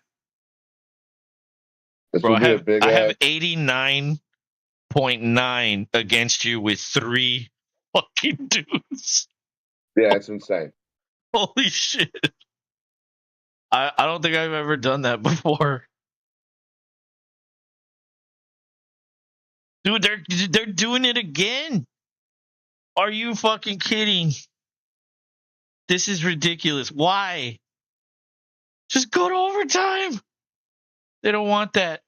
This Bro, would be a big I ass. have 89.9 against you with 3 fucking dudes. Yeah, it's insane. Holy shit. I don't think I've ever done that before. Dude, they're doing it again. Are you fucking kidding? This is ridiculous. Why? Just go to overtime. They don't want that.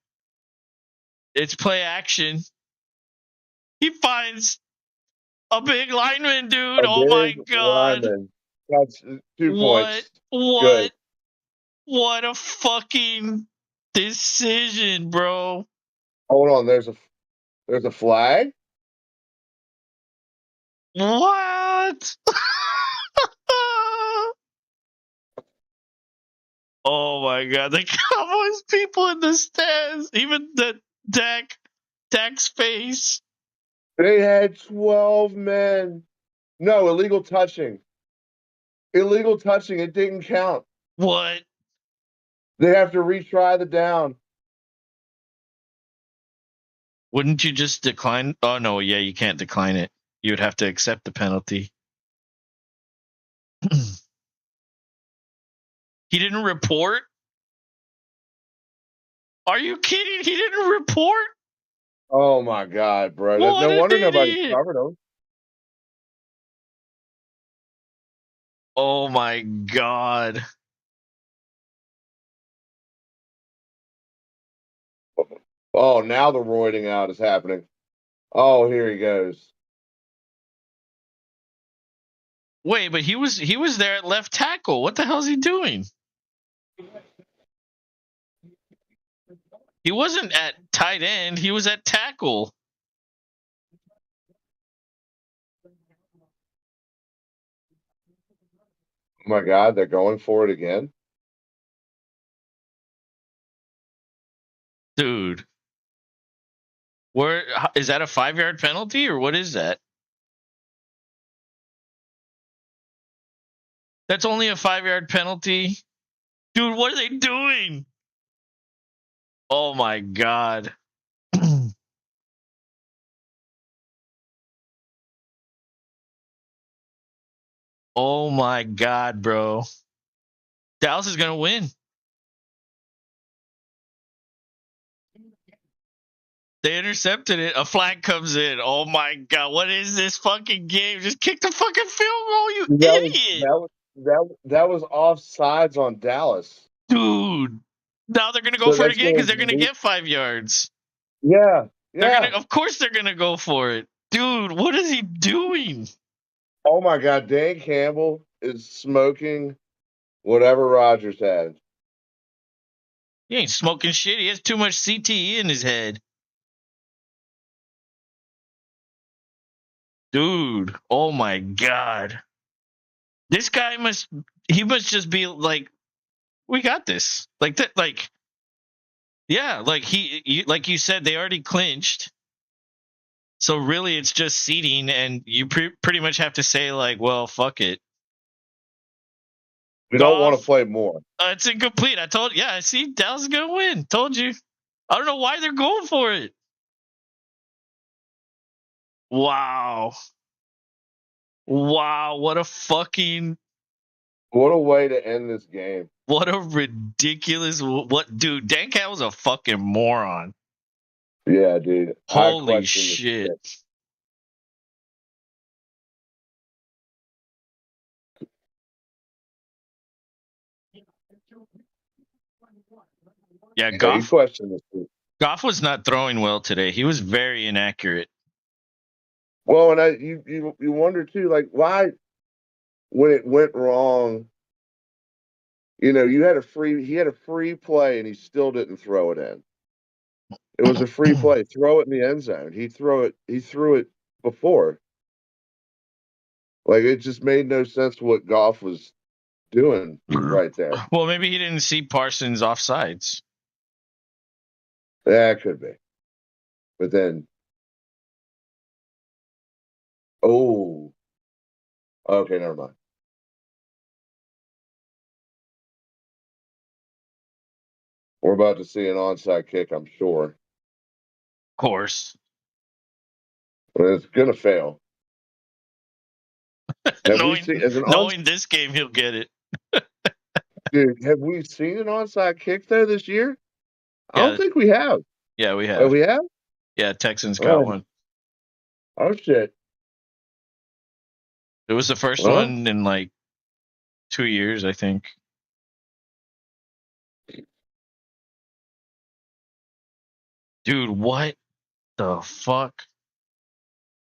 It's play action. He finds a big lineman, dude. Oh my God. Lineman. That's 2 points. Good. What a fucking decision, bro. Hold on, there's a flag? What? Oh my God. The Cowboys people in the stands, even the Dak's face. They had 12 men. No, illegal touching. Illegal touching. It didn't count. What? They have to retry the down. Wouldn't you just decline? Oh, no. Yeah, you can't decline it. You would have to accept the penalty. He didn't report? Are you kidding? He didn't report? Oh my God, bro. What No wonder an nobody idiot. covered him. Oh my God. Oh, now the roiding out is happening. Oh, here he goes. Wait, but he was there at left tackle. What the hell is he doing? He wasn't at tight end. He was at tackle. Oh my God, they're going for it again. Dude. Where is that a 5-yard penalty or what is that? That's only a 5-yard penalty. Dude, what are they doing? Oh my God. Oh my God, bro. Dallas is going to win. They intercepted it. A flag comes in. Oh my God. What is this fucking game? Just kick the fucking field goal, you idiot. That was offsides on Dallas. Dude. Now they're going to go So for it that's again because they're gonna going to be- get 5 yards. Yeah. Of course they're going to go for it. Dude, what is he doing? Oh my God, Dan Campbell is smoking whatever Rodgers had. He ain't smoking shit. He has too much CTE in his head. Dude, oh my God. This guy must just be like, we got this. Like that, like, yeah, like like you said, they already clinched. So really it's just seeding and you pretty much have to say like, well, fuck it. We don't want to play more. It's incomplete. I told you. Yeah, I see Dallas is going to win. Told you. I don't know why they're going for it. Wow. Wow, what a fucking What a way to end this game. what a ridiculous what dude, Dan Campbell's a fucking moron. Yeah, dude. I Holy question the shit. shit. Yeah, Yeah, you question this shit. Goff was not throwing well today. He was very inaccurate. Well, and you wonder too, like why when it went wrong, he had a free play and he still didn't throw it in. It was a free play. Throw it in the end zone. He threw it before. Like it just made no sense what Goff was doing right there. Well, maybe he didn't see Parsons offsides. That could be. But then oh, okay, never mind. We're about to see an onside kick, I'm sure. Of course. But it's gonna fail. Have we knowing seen as an knowing this game, he'll get it. dude? Have we seen an onside kick though this year? I Yeah, don't think we have. yeah, we Oh, have. we have. Yeah, Texans got one. Oh shit. It was the first Well, one in like 2 years, I think. Dude, what the fuck?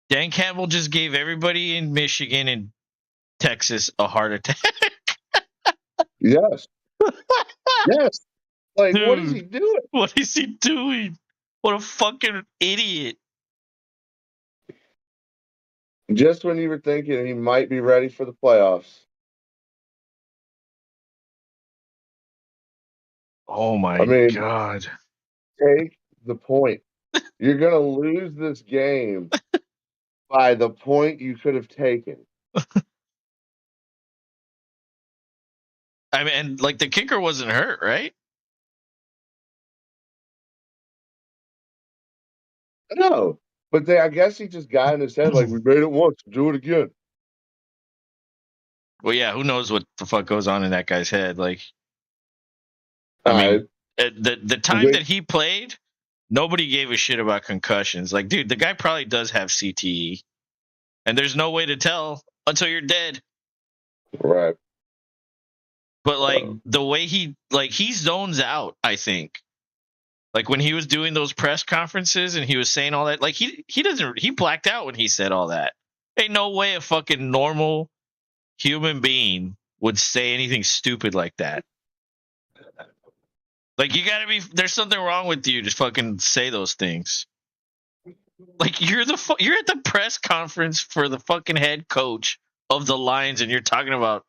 Dan Campbell just gave everybody in Michigan and Texas a heart attack. yes, yes. Like, what is he Dude, doing? what is he doing? What a fucking idiot. Just when you were thinking he might be ready for the playoffs. Oh my I mean, God. take the point. You're gonna lose this game by the point you could have taken. I mean, and like the kicker wasn't hurt, right? No, but I guess he just got in his head like we made it once, do it again. Well, yeah, who knows what the fuck goes on in that guy's head? Like, I All right, mean, the time that he played, nobody gave a shit about concussions. Like, dude, the guy probably does have CTE, and there's no way to tell until you're dead. right. But like the way he zones out, I think. Like when he was doing those press conferences and he was saying all that, like he blacked out when he said all that. Ain't no way a fucking normal human being would say anything stupid like that. Like there's something wrong with you to fucking say those things. Like you're at the press conference for the fucking head coach of the Lions and you're talking about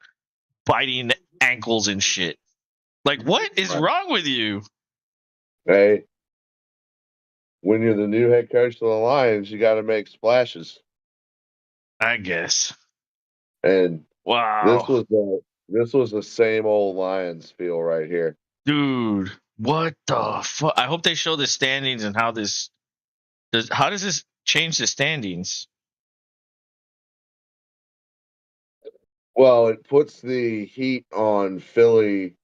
biting ankles and shit. Like what is wrong with you? Hey, when you're the new head coach of the Lions, you got to make splashes. I guess. And Wow. this was the same old Lions feel right here. Dude, what the fuck? I hope they show the standings and how does this change the standings? Well, it puts the heat on Philly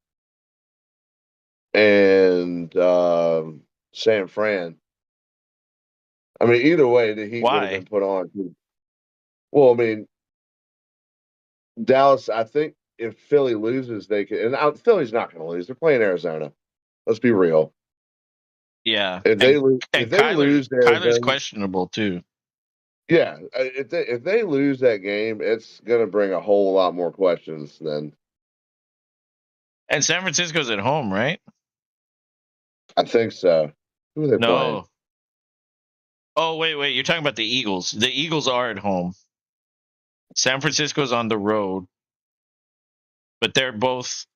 and San Fran. I mean, either way, the heat would have Why? been put on. Well, I mean, Dallas. I think if Philly loses, they can. And Philly's not going to lose. They're playing Arizona. Let's be real. Yeah. If they lose, And if they lose Kyler's Arizona, questionable too. yeah. If they lose that game, it's going to bring a whole lot more questions than And San Francisco's at home, right? I think so. Who are they playing? No. Oh, wait. You're talking about the Eagles. The Eagles are at home. San Francisco's on the road. But they're both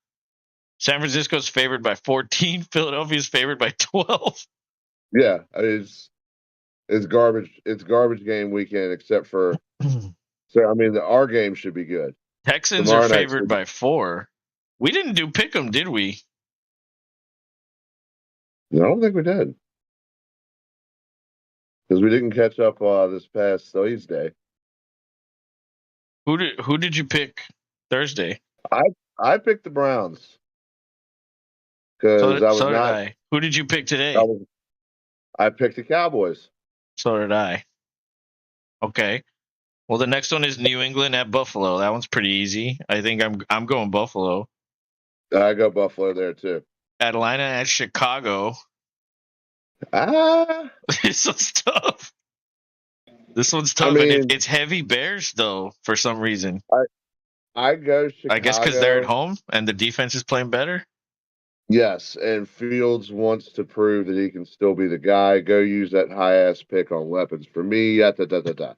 San Francisco's favored by 14, Philadelphia's favored by 12. Yeah, it's garbage. It's garbage game weekend, except for so. I mean, our game should be good. Texans are Tomorrow night. favored by 4. We didn't do pick'em, did we? I don't think we did because we didn't catch up this past Thursday. Who did you pick Thursday? I picked the Browns because I was So did not. I. Who did you pick I, today? was, I picked the Cowboys. So did I. Okay. Well, the next one is New England at Buffalo. That one's pretty easy. I think I'm going Buffalo. I go Buffalo there too. Atlanta at Chicago. Ah, This one's tough. This one's I tough, and mean, it's heavy Bears though for some reason. I go I guess because they're at Chicago. home and the defense is playing better. Yes, and Fields wants to prove that he can still be the guy. Go use that high ass pick on weapons for me. Da, da, da, da, da.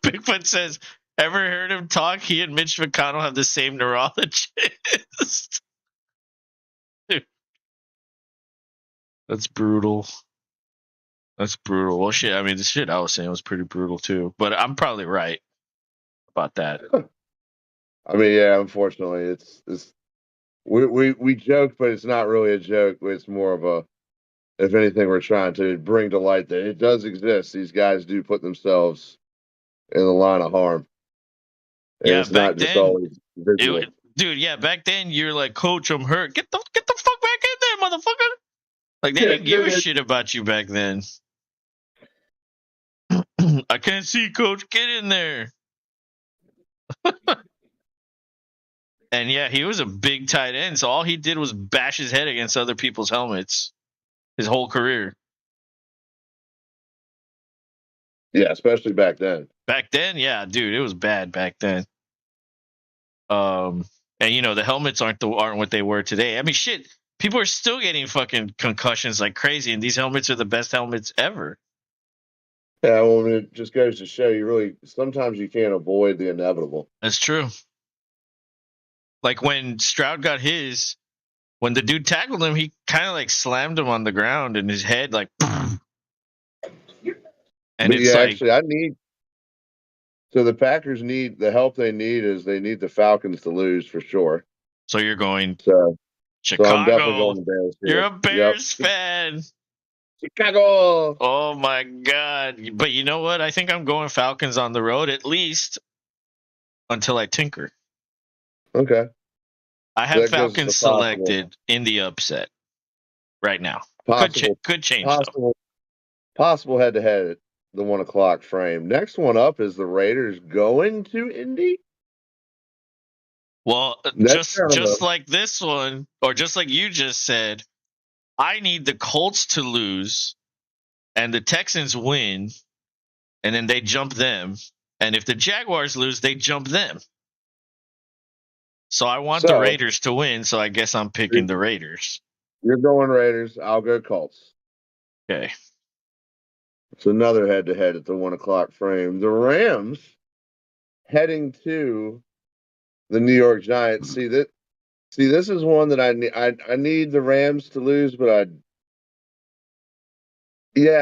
Bigfoot says, "Ever heard him talk? He and Mitch McConnell have the same neurologist." Dude, that's brutal. That's brutal. Well, shit. I mean, the shit I was saying was pretty brutal too, but I'm probably right about that. I mean, yeah, unfortunately, it's we joke, but it's not really a joke. It's more of a, if anything, we're trying to bring to light that it does exist. These guys do put themselves in the line of harm, and Yeah, it's not back just then, always visual. dude. Yeah, back then you're like, "Coach, I'm hurt. Get the fuck back in there, motherfucker." Like they didn't give a shit about you back then. I can't see, Coach. Get in there. And yeah, he was a big tight end, so all he did was bash his head against other people's helmets his whole career. Yeah, especially back then. Back then, yeah, dude, it was bad back then. And the helmets aren't what they were today. I mean, shit, people are still getting fucking concussions like crazy, and these helmets are the best helmets ever. Yeah, well, I mean, it just goes to show you really sometimes you can't avoid the inevitable. That's true. Like when Stroud got his, when the dude tackled him, he kind of like slammed him on the ground, and his head like, and But it's yeah, like, actually, so the Packers need the help they need is they need the Falcons to lose for sure. so you're going So I'm definitely Chicago. going to Bears here. You're a Yep. Bears fan. Chicago. Oh my god! But you know what? I think I'm going Falcons on the road at least until I tinker. Okay. I have That gives us Falcons a possible selected in the upset right now. possible Could change though. possible head to head at the 1 o'clock frame. Next one up is the Raiders going to Indy. Well, Next round just up. like this one, or just like you just said, I need the Colts to lose and the Texans win, and then they jump them. And if the Jaguars lose, they jump them. So I want the So Raiders to win, so I guess I'm picking the Raiders. you're going Raiders. I'll go Colts. Okay. It's another head to head at the 1 o'clock frame. The Rams heading to the New York Giants. See, this is one that I need. I need the Rams to lose, but I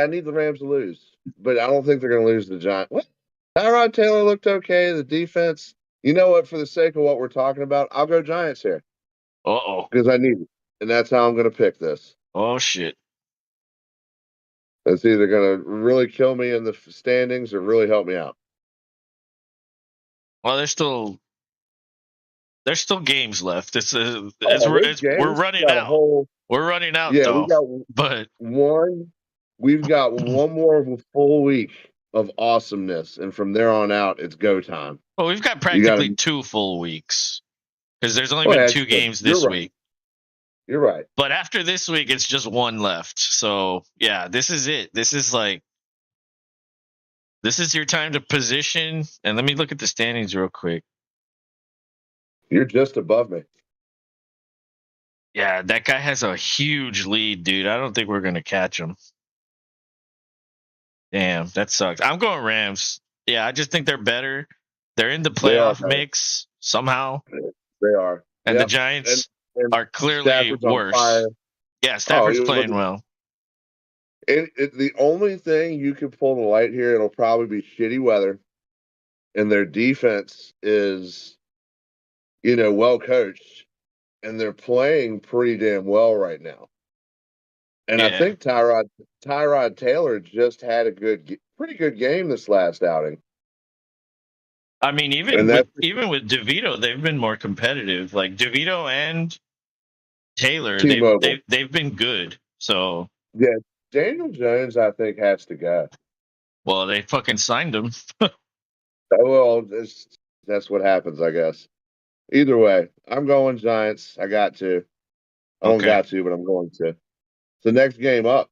need the Rams to lose, but I don't think they're going to lose the Giants. What? Tyrod Taylor looked okay. The defense. You know what? For the sake of what we're talking about, I'll go Giants here Uh-oh. because I need it, and that's how I'm going to pick this. Oh, shit. It's either going to really kill me in the standings or really help me out. Well, there's still games left. We're running out. We're running out, Yeah, though. But we've got one more of a full week of awesomeness, and from there on out, it's go time. well, we've got practically 2 full weeks because there's only been 2 games this week. You're right. But after this week, it's just 1 left. So yeah, this is it. This is your time to position. And let me look at the standings real quick. You're just above me. Yeah, that guy has a huge lead, dude. I don't think we're gonna catch him. Damn, that sucks. I'm going Rams. Yeah, I just think they're better. They're in the playoff mix somehow. They are. And the Giants are clearly Stafford's worse. Yeah, Stafford's playing well. The only thing you could pull the light here, it'll probably be shitty weather. And their defense is, well coached. And they're playing pretty damn well right now. And I think Tyrod Taylor just had a pretty good game this last outing. I mean, And that's even with DeVito, they've been more competitive. Like DeVito and Taylor, T-Mobile. they've been good. So, Yeah, Daniel Jones, I think, has to go. well, they fucking signed him. Well, that's what happens, I guess. Either way, I'm going Giants. I got to. I don't Okay. got to, but I'm going to. The next game up,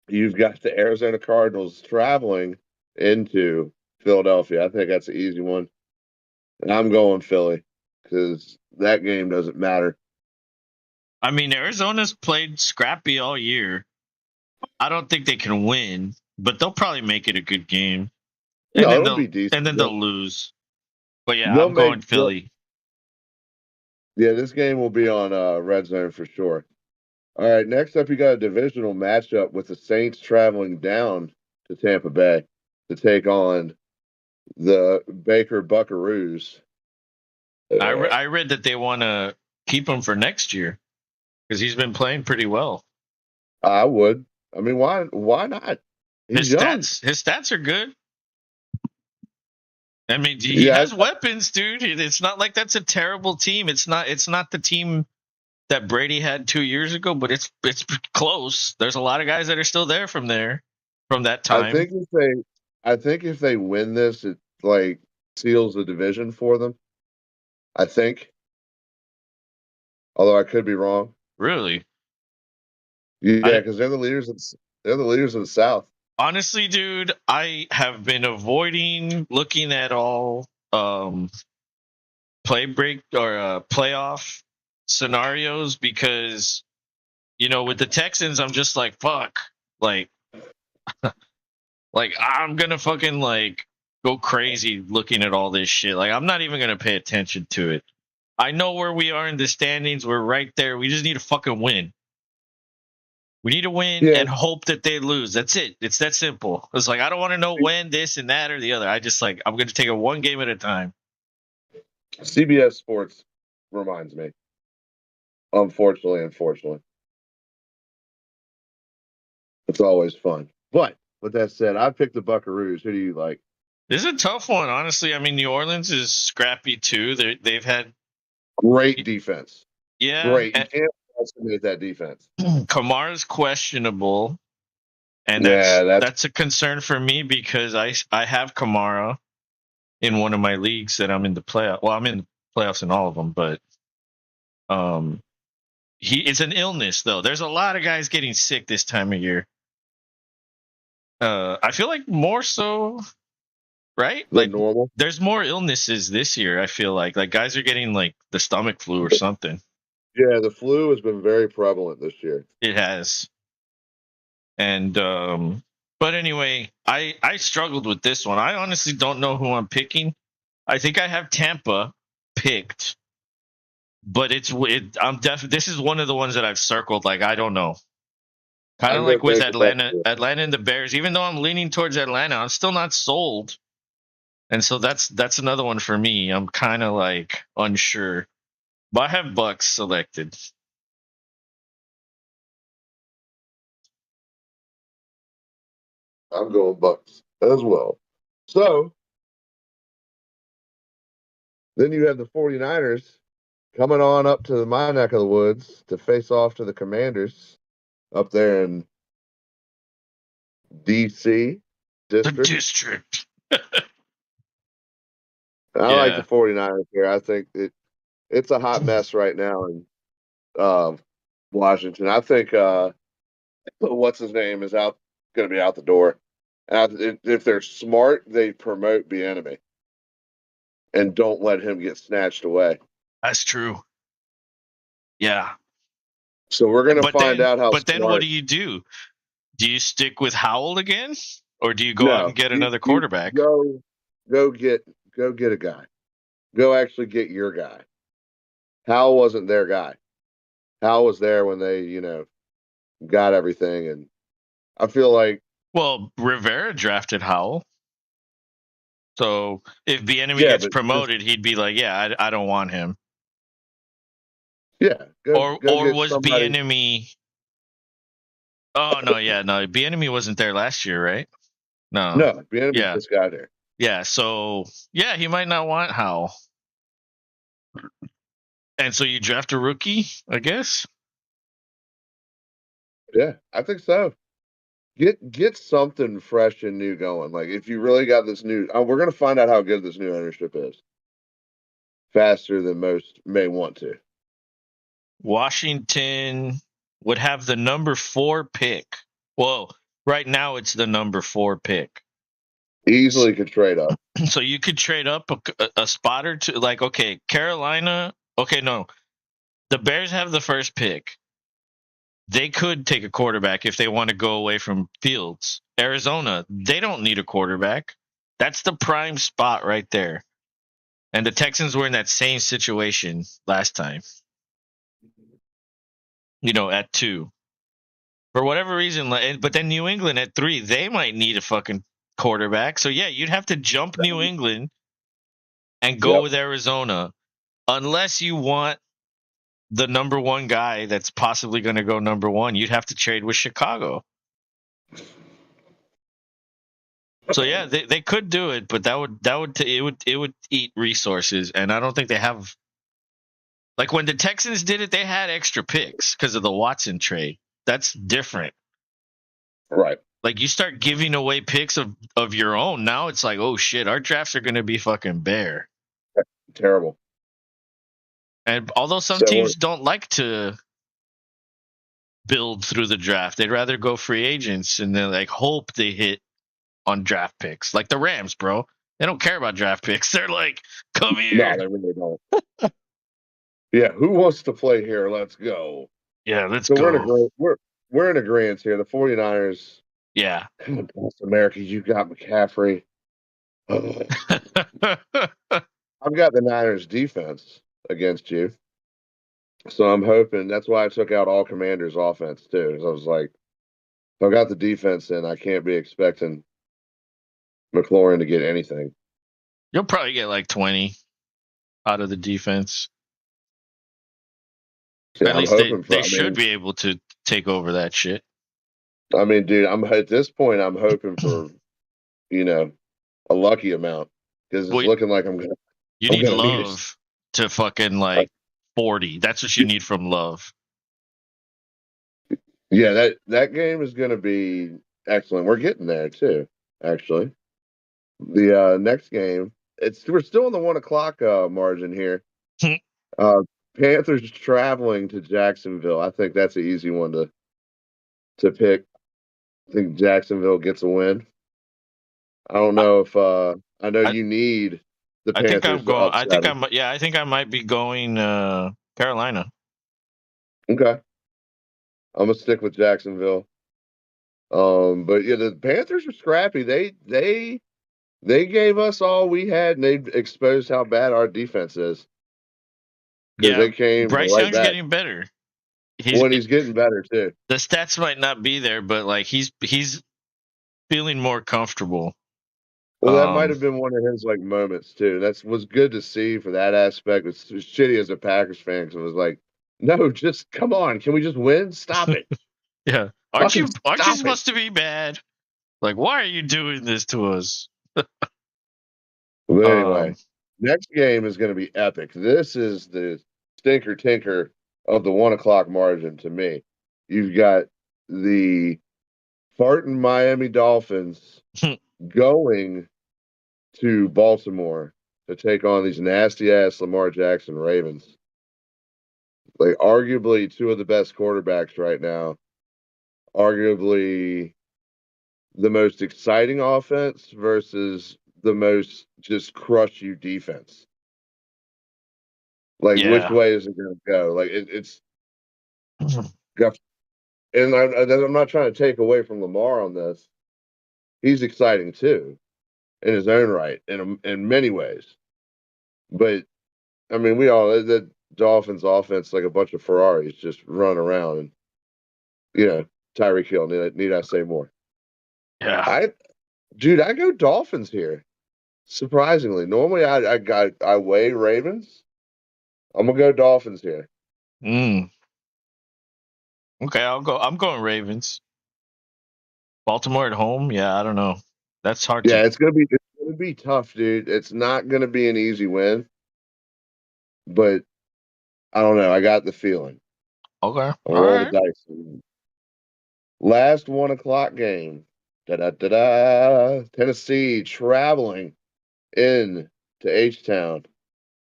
you've got the Arizona Cardinals traveling into Philadelphia. I think that's an easy one. And I'm going Philly because that game doesn't matter. I mean, Arizona's played scrappy all year. I don't think they can win, but they'll probably make it a good game. And No, then it'll be decent. they'll lose. But yeah, They'll I'm make. going Philly. Yeah, this game will be on Red Zone for sure. All right, next up, you got a divisional matchup with the Saints traveling down to Tampa Bay to take on the Baker Buckaroos. I read that they want to keep him for next year because he's been playing pretty well. I would. I mean, why not? He's young. His stats are good. I mean, he has weapons, dude. It's not like that's a terrible team. It's not the team that Brady had 2 years ago, but it's close. There's a lot of guys that are still there from that time. I think if they win this, it like seals the division for them. I think. Although I could be wrong. Really? Yeah, because they're the leaders of the South. Honestly, dude, I have been avoiding looking at all playoff scenarios because with the Texans, I'm just like, fuck, like like I'm gonna fucking like go crazy looking at all this shit. Like I'm not even gonna pay attention to it. I know where we are in the standings. We're right there. We just need to fucking win. We need to win and hope that they lose. That's it. It's that simple. It's like I don't want to know when, this and that or the other. I just I'm going to take it one game at a time. CBS Sports reminds me. Unfortunately. It's always fun. But with that said, I picked the Buckaroos. Who do you like? This is a tough one, honestly. I mean, New Orleans is scrappy too. They've had great defense. Yeah. Great. You can't estimate that defense. Kamara's questionable. And that's a concern for me because I have Kamara in one of my leagues that I'm in the playoff. Well, I'm in the playoffs in all of them, but it's an illness though. There's a lot of guys getting sick this time of year. I feel like more so, right? Like normal. There's more illnesses this year. I feel like guys are getting like the stomach flu or something. Yeah, the flu has been very prevalent this year. It has. And but anyway, I struggled with this one. I honestly don't know who I'm picking. I think I have Tampa picked, but this is one of the ones that I've circled. Like I don't know. Kind of like with Atlanta and the Bears. Even though I'm leaning towards Atlanta, I'm still not sold. And so that's another one for me. I'm kind of like unsure, but I have Bucks selected. I'm going Bucks as well. So then you have the 49ers coming on up to my neck of the woods to face off to the Commanders up there in D.C. District. The district. I like the 49ers here. I think it's a hot mess right now in Washington. I think what's his name is going to be out the door. And if they're smart, they promote Bieniemy and don't let him get snatched away. That's true. Yeah. So we're going to find out how. But then what do you do? Do you stick with Howell again, or do you go out and get another quarterback? Go get a guy. Go actually get your guy. Howell wasn't their guy. Howell was there when they, got everything, and I feel like. Well, Rivera drafted Howell. So if Bieniemy gets promoted, he'd be like, "Yeah, I don't want him." Yeah. Or was Bieniemy? Oh no, yeah, no. Bieniemy wasn't there last year, right? No. Bieniemy just got here. Yeah, so yeah, he might not want Howell. And so you draft a rookie, I guess. Yeah, I think so. Get something fresh and new going. Like if you really got this new, we're gonna find out how good this new ownership is faster than most may want to. Washington would have the number 4 pick. Well, right now it's the number 4 pick. Easily could trade up. So you could trade up a spot or two. Like, okay, Carolina. Okay, no, the Bears have the first pick. They could take a quarterback if they want to go away from Fields. Arizona, they don't need a quarterback. That's the prime spot right there. And the Texans were in that same situation last time, at 2. For whatever reason, but then New England at 3, they might need a fucking quarterback. So yeah, you'd have to jump New England and go Yep. with Arizona, unless you want the number 1 guy that's possibly going to go number 1. You'd have to trade with Chicago. So yeah, they could do it, but it would eat resources, and I don't think they have. Like when the Texans did it, they had extra picks because of the Watson trade. That's different. Right. Like you start giving away picks of your own. Now it's like, oh shit, our drafts are going to be fucking bare. Terrible. And although some So teams don't like to build through the draft, they'd rather go free agents and then like hope they hit on draft picks. Like the Rams, bro. They don't care about draft picks. They're like, come no, here. they really don't. Yeah, who wants to play here? Let's go. Yeah, let's So go. we're in agreement here. The 49ers. Yeah. Come on, America, you got McCaffrey. Ugh. I've got the Niners defense against you. So I'm hoping that's why I took out all Commanders offense too. Because I was like, if I got the defense in, I can't be expecting McLaurin to get anything. You'll probably get like 20 out of the defense. Yeah, At I'm least hoping for. they should be able to take over that shit. I mean, dude, I'm at this point. I'm hoping for, a lucky amount because it's Well, looking like I'm gonna. you I'm need gonna need it. Love to fucking like 40. That's what you need from Love. Yeah, that game is gonna be excellent. We're getting there too. Actually, the next game, we're still in the 1 o'clock margin here. Uh, Panthers traveling to Jacksonville. I think that's an easy one to pick. I think Jacksonville gets a win. I don't know if I know I, you need the I think I'm Panthers to going. upset them. I think I might be going Carolina. Okay, I'm gonna stick with Jacksonville. But yeah, the Panthers are scrappy. They gave us all we had, and they exposed how bad our defense is because Yeah, they came Bryce right Young's back getting better. when he's getting better too. The stats might not be there, but like he's feeling more comfortable. Well, that might have been one of his like moments too. That was good to see for that aspect. It's shitty as a Packers fan because it was like, no, just come on, can we just win? Stop it! Yeah, Fucking aren't you stop it! supposed to be bad? Like, why are you doing this to us? But Um, anyway, next game is going to be epic. This is the stinker tinker of the 1 o'clock margin to me. You've got the farting Miami Dolphins going to Baltimore to take on these nasty ass Lamar Jackson Ravens. Like arguably two of the best quarterbacks right now. Arguably the most exciting offense versus the most just crush you defense. Like which yeah, way is it going to go? Like it's got, and I'm not trying to take away from Lamar on this. He's exciting too in his own right in many ways. But I mean, we all the Dolphins offense like a bunch of Ferraris just run around and Tyreek Hill. Need I say more? yeah. I go Dolphins here. Surprisingly, normally I weigh Ravens. I'm gonna go Dolphins here. Mm. Okay, I'll go. I'm going Ravens. Baltimore at home. Yeah, I don't know. That's hard Yeah, to. it's gonna to be tough, dude. It's not going to be an easy win, but I don't know. I got the feeling. Okay. I'll All roll the right. dice. Last 1 o'clock game. Da da da da. Tennessee traveling in to H Town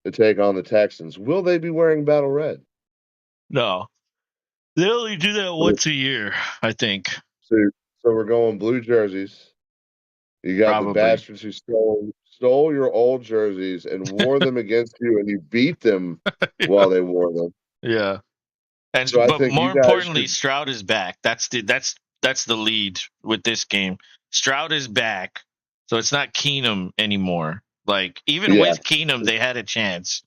to take on the Texans. Will they be wearing battle red? No. They only do that So, once a year, I think. so we're going blue jerseys. You got the Probably. bastards who stole your old jerseys and wore them against you, and you beat them while they wore them. Yeah. And So I but think you more guys importantly, should. Stroud is back. That's the lead with this game. Stroud is back, so it's not Keenum anymore. Like even Yeah, with Keenum, they had a chance,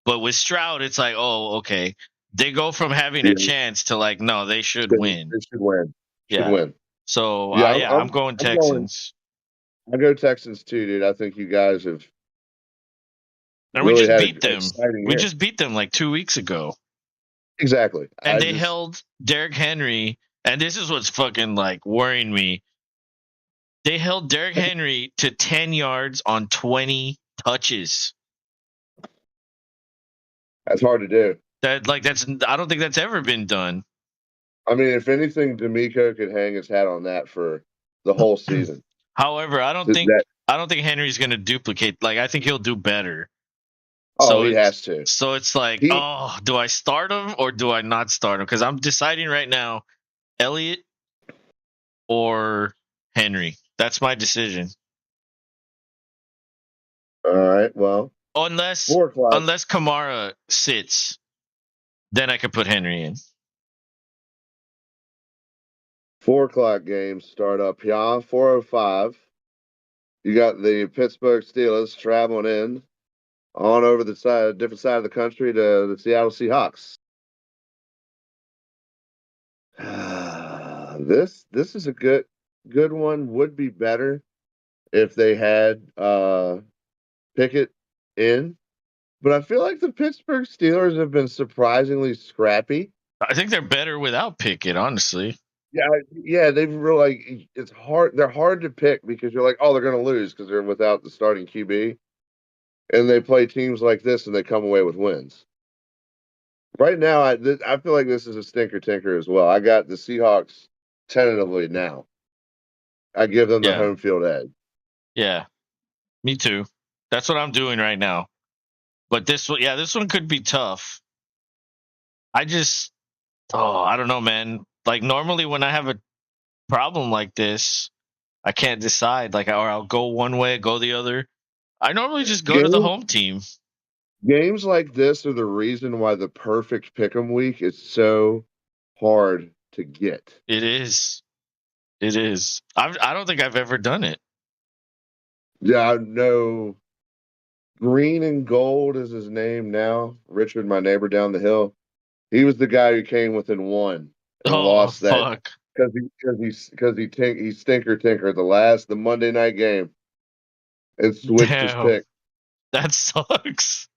but with Stroud, it's like, oh, okay. They go from having a yeah, chance to like, no, they should win. they should win. Should Yeah. win. So Yeah, yeah, I'm going I'm going. Texans, I go Texans too, dude. I think you guys have and we really just had beat an them. exciting We year. just beat them like 2 weeks ago. Exactly. And I they just held Derrick Henry, and this is what's fucking like worrying me. They held Derrick Henry to 10 yards on 20 touches. that's hard to do. I don't think that's ever been done. I mean, if anything, D'Amico could hang his hat on that for the whole season. However, That I don't think Henry's going to duplicate. Like I think he'll do better. oh, So he has to. it's like, He oh, do I start him or do I not start him? Because I'm deciding right now, Elliott or Henry. That's my decision. all right. Well, Unless 4 o'clock. unless Kamara sits, then I could put Henry in. 4 o'clock games start up. Yeah, 4:05. You got the Pittsburgh Steelers traveling in on over the different side of the country to the Seattle Seahawks. This is a good one. Would be better if they had Pickett in, but I feel like the Pittsburgh Steelers have been surprisingly scrappy. I think they're better without Pickett, honestly. Yeah, yeah, they've really like it's hard. They're hard to pick because you're like, oh, they're going to lose because they're without the starting QB, and they play teams like this and they come away with wins. Right now, I feel like this is a stinker tinker as well. I got the Seahawks tentatively now. I give them the Yeah. home field edge. Yeah. Me too. That's what I'm doing right now. But this one could be tough. I don't know, man. Like normally when I have a problem like this, I can't decide. Like, or I'll go one way, go the other. I normally just go to the Games home team. games like this are the reason why the perfect pick'em week is so hard to get. It is. It is. I don't think I've ever done it. Yeah, I know. Green and Gold is his name now. Richard, my neighbor down the hill, he was the guy who came within one and Oh lost that fuck! he stinker tinker the Monday night game and switched his Damn, pick. that sucks.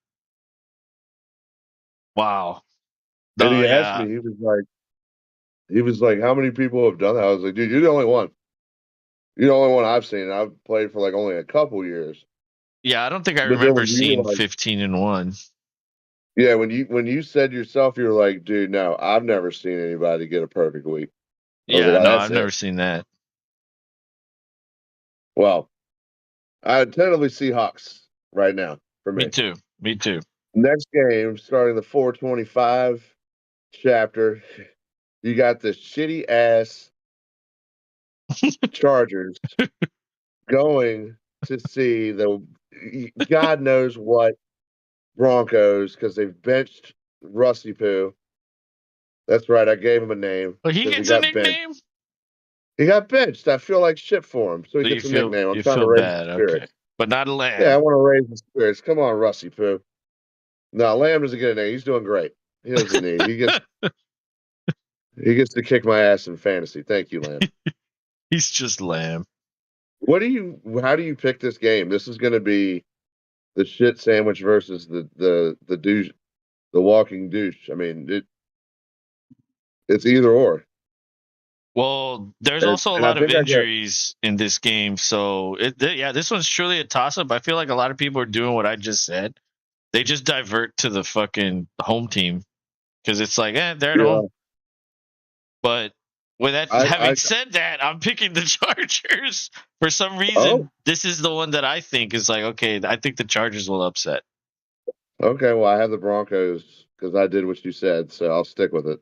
Wow. And No, he asked yeah, me, he was like, how many people have done that? I was like, dude, you're the only one. You're the only one I've seen. I've played for like only a couple years. yeah. I don't think I But then remember when you were seeing like, 15-1. yeah, when you said yourself, you were like, dude, no, I've never seen anybody get a perfect week. I was like, Yeah, oh, no, that's I've never it. seen that. Well, I tentatively Seahawks right now for Me me. too. Me too. Next game, starting the 425 chapter, you got the shitty ass Chargers going to see the God knows what Broncos because they've benched Rusty Poo. That's right, I gave him a name Well, he because he gets a got benched. nickname. He got benched. I feel like shit for him, so he So gets a nickname. I'm you trying to feel raise his bad, okay, spirits. but not a Yeah, I lamb. want to raise his spirits. Come on, Rusty Poo. No, Lamb doesn't get a name. He's doing great. He doesn't need. He gets to kick my ass in fantasy. Thank you, Lamb. He's just lamb. How do you pick this game? This is going to be the shit sandwich versus the douche, the walking douche. I mean, it's either or. Well, there's And, also a and I lot of think I got injuries in this game, so this one's truly a toss-up. I feel like a lot of people are doing what I just said. They just divert to the fucking home team because it's like, they're at yeah. home. But with that, I having said that, I'm picking the Chargers for some oh reason. This is the one that I think is like, okay, I think the Chargers will upset. okay. Well, I have the Broncos because I did what you said, so I'll stick with it.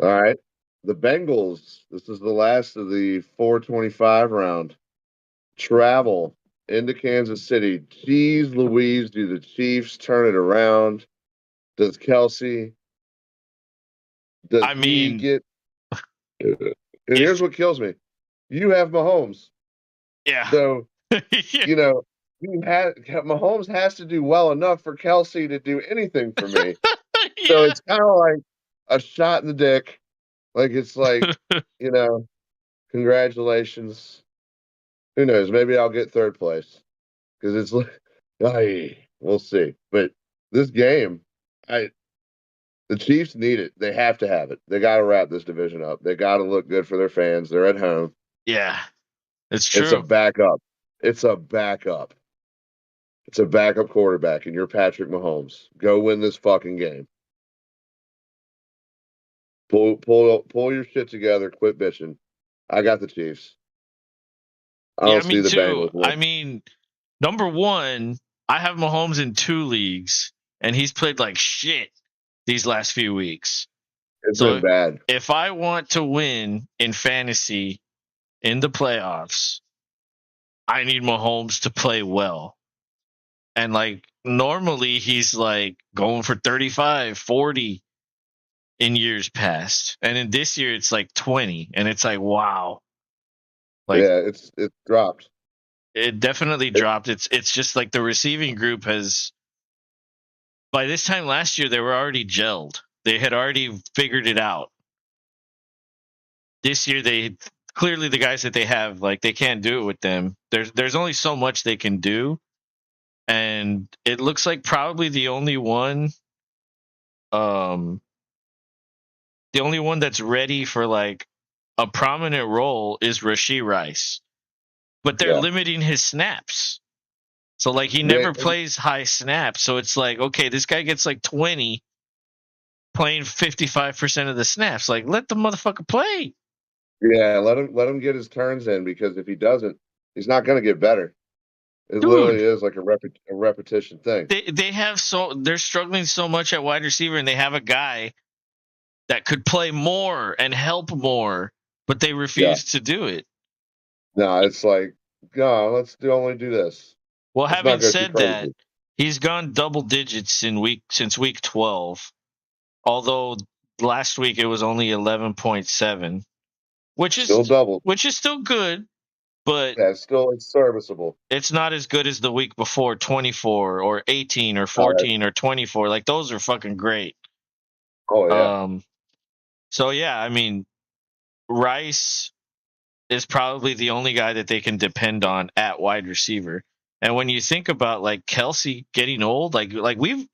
All right. The Bengals. This is the last of the 425 round. Travel into Kansas City. Jeez Louise, do the Chiefs turn it around? Does Kelsey? Does I he mean, get? And here's if what kills me: you have Mahomes, yeah, so yeah, you know Mahomes has to do well enough for Kelsey to do anything for me. So yeah. it's kind of like a shot in the dick. Like it's like you know, congratulations. Who knows? Maybe I'll get third place because it's like, we'll see. But this game, I the Chiefs need it. They have to have it. They got to wrap this division up. They got to look good for their fans. They're at home. Yeah, it's It's a true. backup. It's a backup. It's a backup quarterback, and you're Patrick Mahomes. Go win this fucking game. Pull your shit together. Quit bitching. I got the Chiefs. I Yeah, don't me see the too. Bengals win. I mean, number one, I have Mahomes in 2 leagues, and he's played like shit these last few weeks. It's been So bad. if I want to win in fantasy in the playoffs, I need Mahomes to play well. And like normally he's like going for 35, 40 in years past. And in this year it's like 20. And it's like, wow. Like Yeah, it's dropped. it definitely It, dropped. It's just like the receiving group has by this time last year they were already gelled. They had already figured it out. This year they clearly the guys that they have like they can't do it with them. There's only so much they can do, and it looks like probably um the only one that's ready for like a prominent role is Rashee Rice, but they're yeah, limiting his snaps. So like he they, never plays high snaps. So it's like okay, this guy gets like 20 playing 55% of the snaps. Like let the motherfucker play. yeah. Let him get his turns in because if he doesn't, he's not going to get better. It literally Dude, is like a repetition thing. they have they're struggling so much at wide receiver and they have a guy that could play more and help more, but they Yeah. refuse to do it. No, it's like, no, only do this. Well, Let's not having go too said that, crazy. he's gone double digits since week 12. Although last week it was only 11.7, which Still is double. still good, but Yeah, it's serviceable. it's not as good as the week before 24 or 18 or All right. 14 or 24. Like those are fucking great. Oh yeah. Um so yeah, I mean Rice is probably the only guy that they can depend on at wide receiver. And when you think about like Kelsey getting old, like we've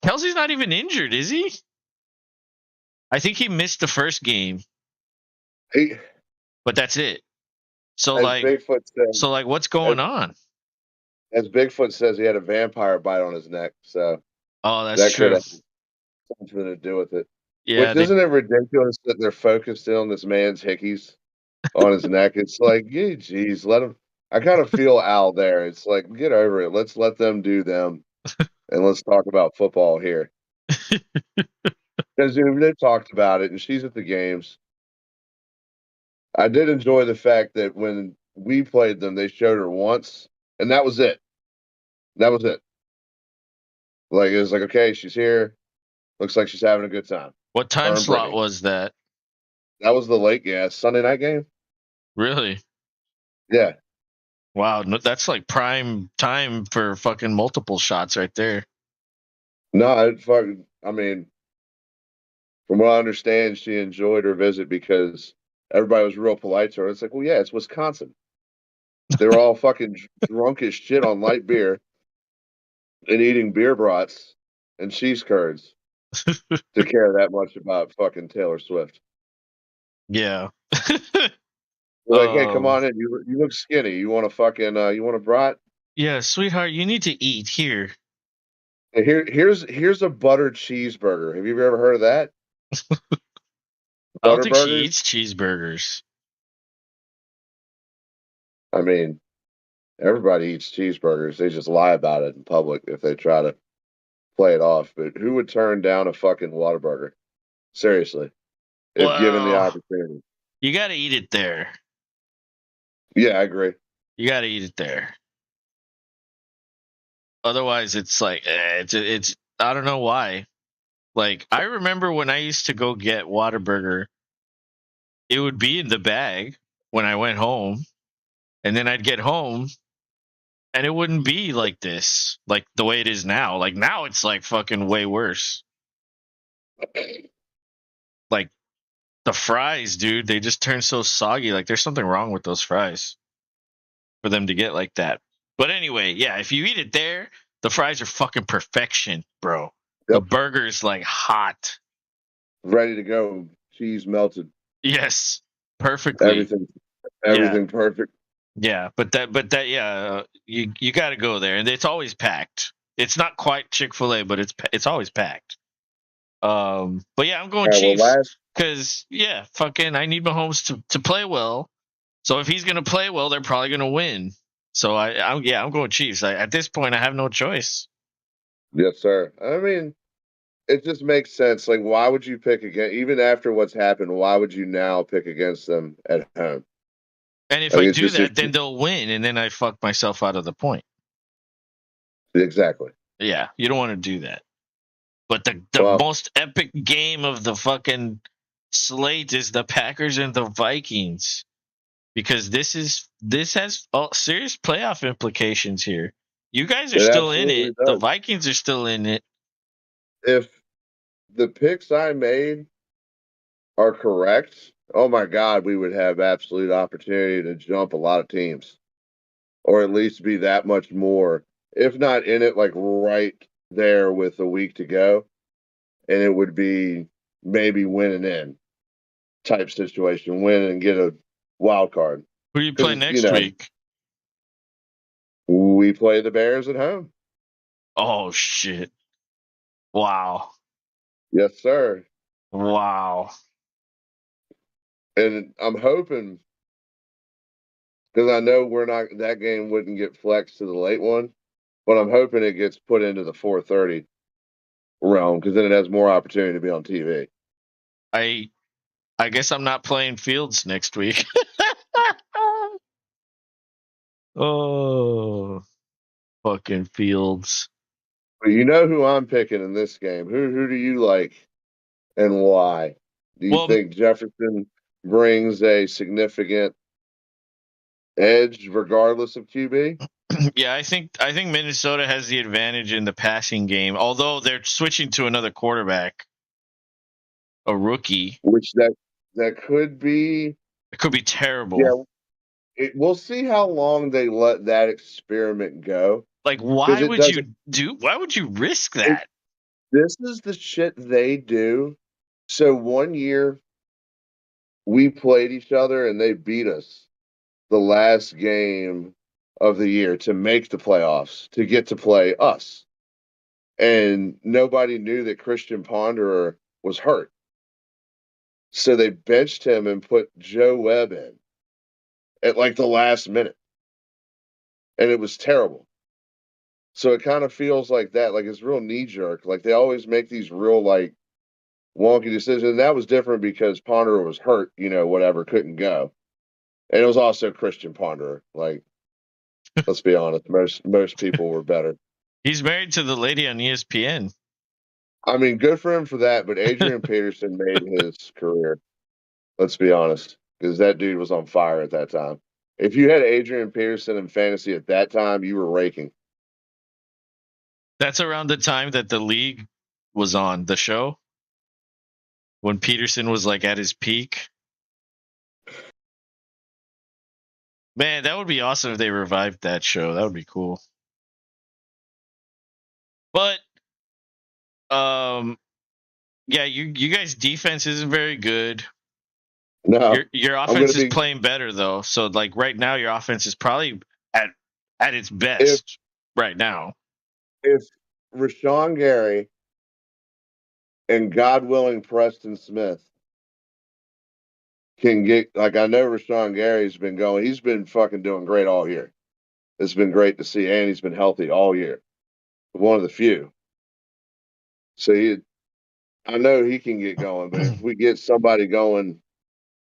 Kelsey's not even injured, is he? I think he missed the first game, He, but that's it. So as like Bigfoot said, what's as, going on? as Bigfoot says, he had a vampire bite on his neck, so Oh, that's that could true. have something to do with it. Yeah, Which they isn't it ridiculous that they're focused in on this man's hickeys on his neck? It's like, yeah, geez, let him. I kind of feel Al there. It's like, get over it. Let's let them do them, and let's talk about football here. Because they talked about it, and she's at the games. I did enjoy the fact that when we played them, they showed her once, and that was it. That was it. Like it was like, okay, she's here. Looks like she's having a good time. what time Her and slot Brittany. was that? That was the late gas Sunday night game. Really? Yeah. Wow, no, that's like prime time for fucking multiple shots right there. No, I mean, from what I understand, she enjoyed her visit because everybody was real polite to her. It's like, well, yeah, it's Wisconsin. They were all fucking drunk as shit on light beer and eating beer brats and cheese curds to care that much about fucking Taylor Swift. Yeah. Like, hey, come um, on in. You look skinny. You want a fucking you want a brat? yeah, sweetheart, you need to eat here. Hey, here's a buttered cheeseburger. Have you ever heard of that? I don't Butter think she burgers? eats cheeseburgers. I mean, everybody eats cheeseburgers. They just lie about it in public if they try to play it off. But who would turn down a fucking Whataburger? Seriously, if given the Well, opportunity. you got to eat it there. Yeah, I agree. You got to eat it there. Otherwise, it's like it's. I don't know why. Like I remember when I used to go get Whataburger, it would be in the bag when I went home, and then I'd get home, and it wouldn't be like this, like the way it is now. Like now, it's like fucking way worse. Like the fries, dude, they just turn so soggy. Like there's something wrong with those fries for them to get like that. But anyway, yeah, if you eat it there, the fries are fucking perfection, bro. The Yep, burger's like hot. ready to go. Cheese melted. Yes, perfectly. Everything, Yeah, everything perfect. yeah. But that, yeah. You got to go there, and it's always packed. It's not quite Chick-fil-A, but it's always packed. But yeah, I'm going All right. Well, Chiefs last because yeah, fucking, I need Mahomes to play well. So if he's gonna play well, they're probably gonna win. So I'm going Chiefs. At this point, I have no choice. yes, sir. I mean, it just makes sense. Like, why would you pick again? Even after what's happened, why would you now pick against them at home? And if Like, I it's do just that, then they'll win, and then I fuck myself out of the point. exactly. Yeah, you don't want to do that. But the Well, most epic game of the fucking slate is the Packers and the Vikings because this has serious playoff implications here. You guys are it still in absolutely it. The does. Vikings are still in it. If the picks I made are correct, oh my God, we would have absolute opportunity to jump a lot of teams, or at least be that much more, if not in it, like right there with a week to go, and it would be maybe winning in type situation, win and get a wild card. Who do you play Because next week? we play the Bears at home. Oh shit! Wow, Yes, sir. wow. And I'm hoping because I know we're not that game wouldn't get flexed to the late one, but I'm hoping it gets put into the 4:30 realm because then it has more opportunity to be on TV. I I guess I'm not playing Fields next week. Oh, fucking Fields. But you know who I'm picking in this game? Who do you like and why? Do you Well, think Jefferson brings a significant edge regardless of QB? yeah, I think Minnesota has the advantage in the passing game, although they're switching to another quarterback, a rookie. Which that could be. It could be terrible. Yeah, we'll see how long they let that experiment go Like, because why it would doesn't. you do? Why would you risk It, that? this is the shit they do. So one year we played each other and they beat us the last game of the year to make the playoffs to get to play us. And nobody knew that Christian Ponderer was hurt. So they benched him and put Joe Webb in at like the last minute. And it was terrible. So it kind of feels like that. Like it's real knee jerk. Like they always make these real like wonky decisions. And that was different because Ponderer was hurt, whatever, couldn't go. And it was also Christian Ponderer. Like, let's be honest, most people were better. He's married to the lady on ESPN. I mean, good for him for that, but Adrian Peterson made his career. Let's be honest, because that dude was on fire at that time. If you had Adrian Peterson in fantasy at that time, you were raking. That's around the time that the league was on the show when Peterson was like at his peak. Man, that would be awesome if they revived that show. That would be cool. But yeah, you guys' defense isn't very good. No, Your I'm going offense to is be playing better though. So like right now, your offense is probably at its if best right now. if Rashawn Gary and God willing Preston Smith can get like I know Rashawn Gary's been going. He's been fucking doing great all year. It's been great to see, and he's been healthy all year. One of the few. So I know he can get going, but if we get somebody going,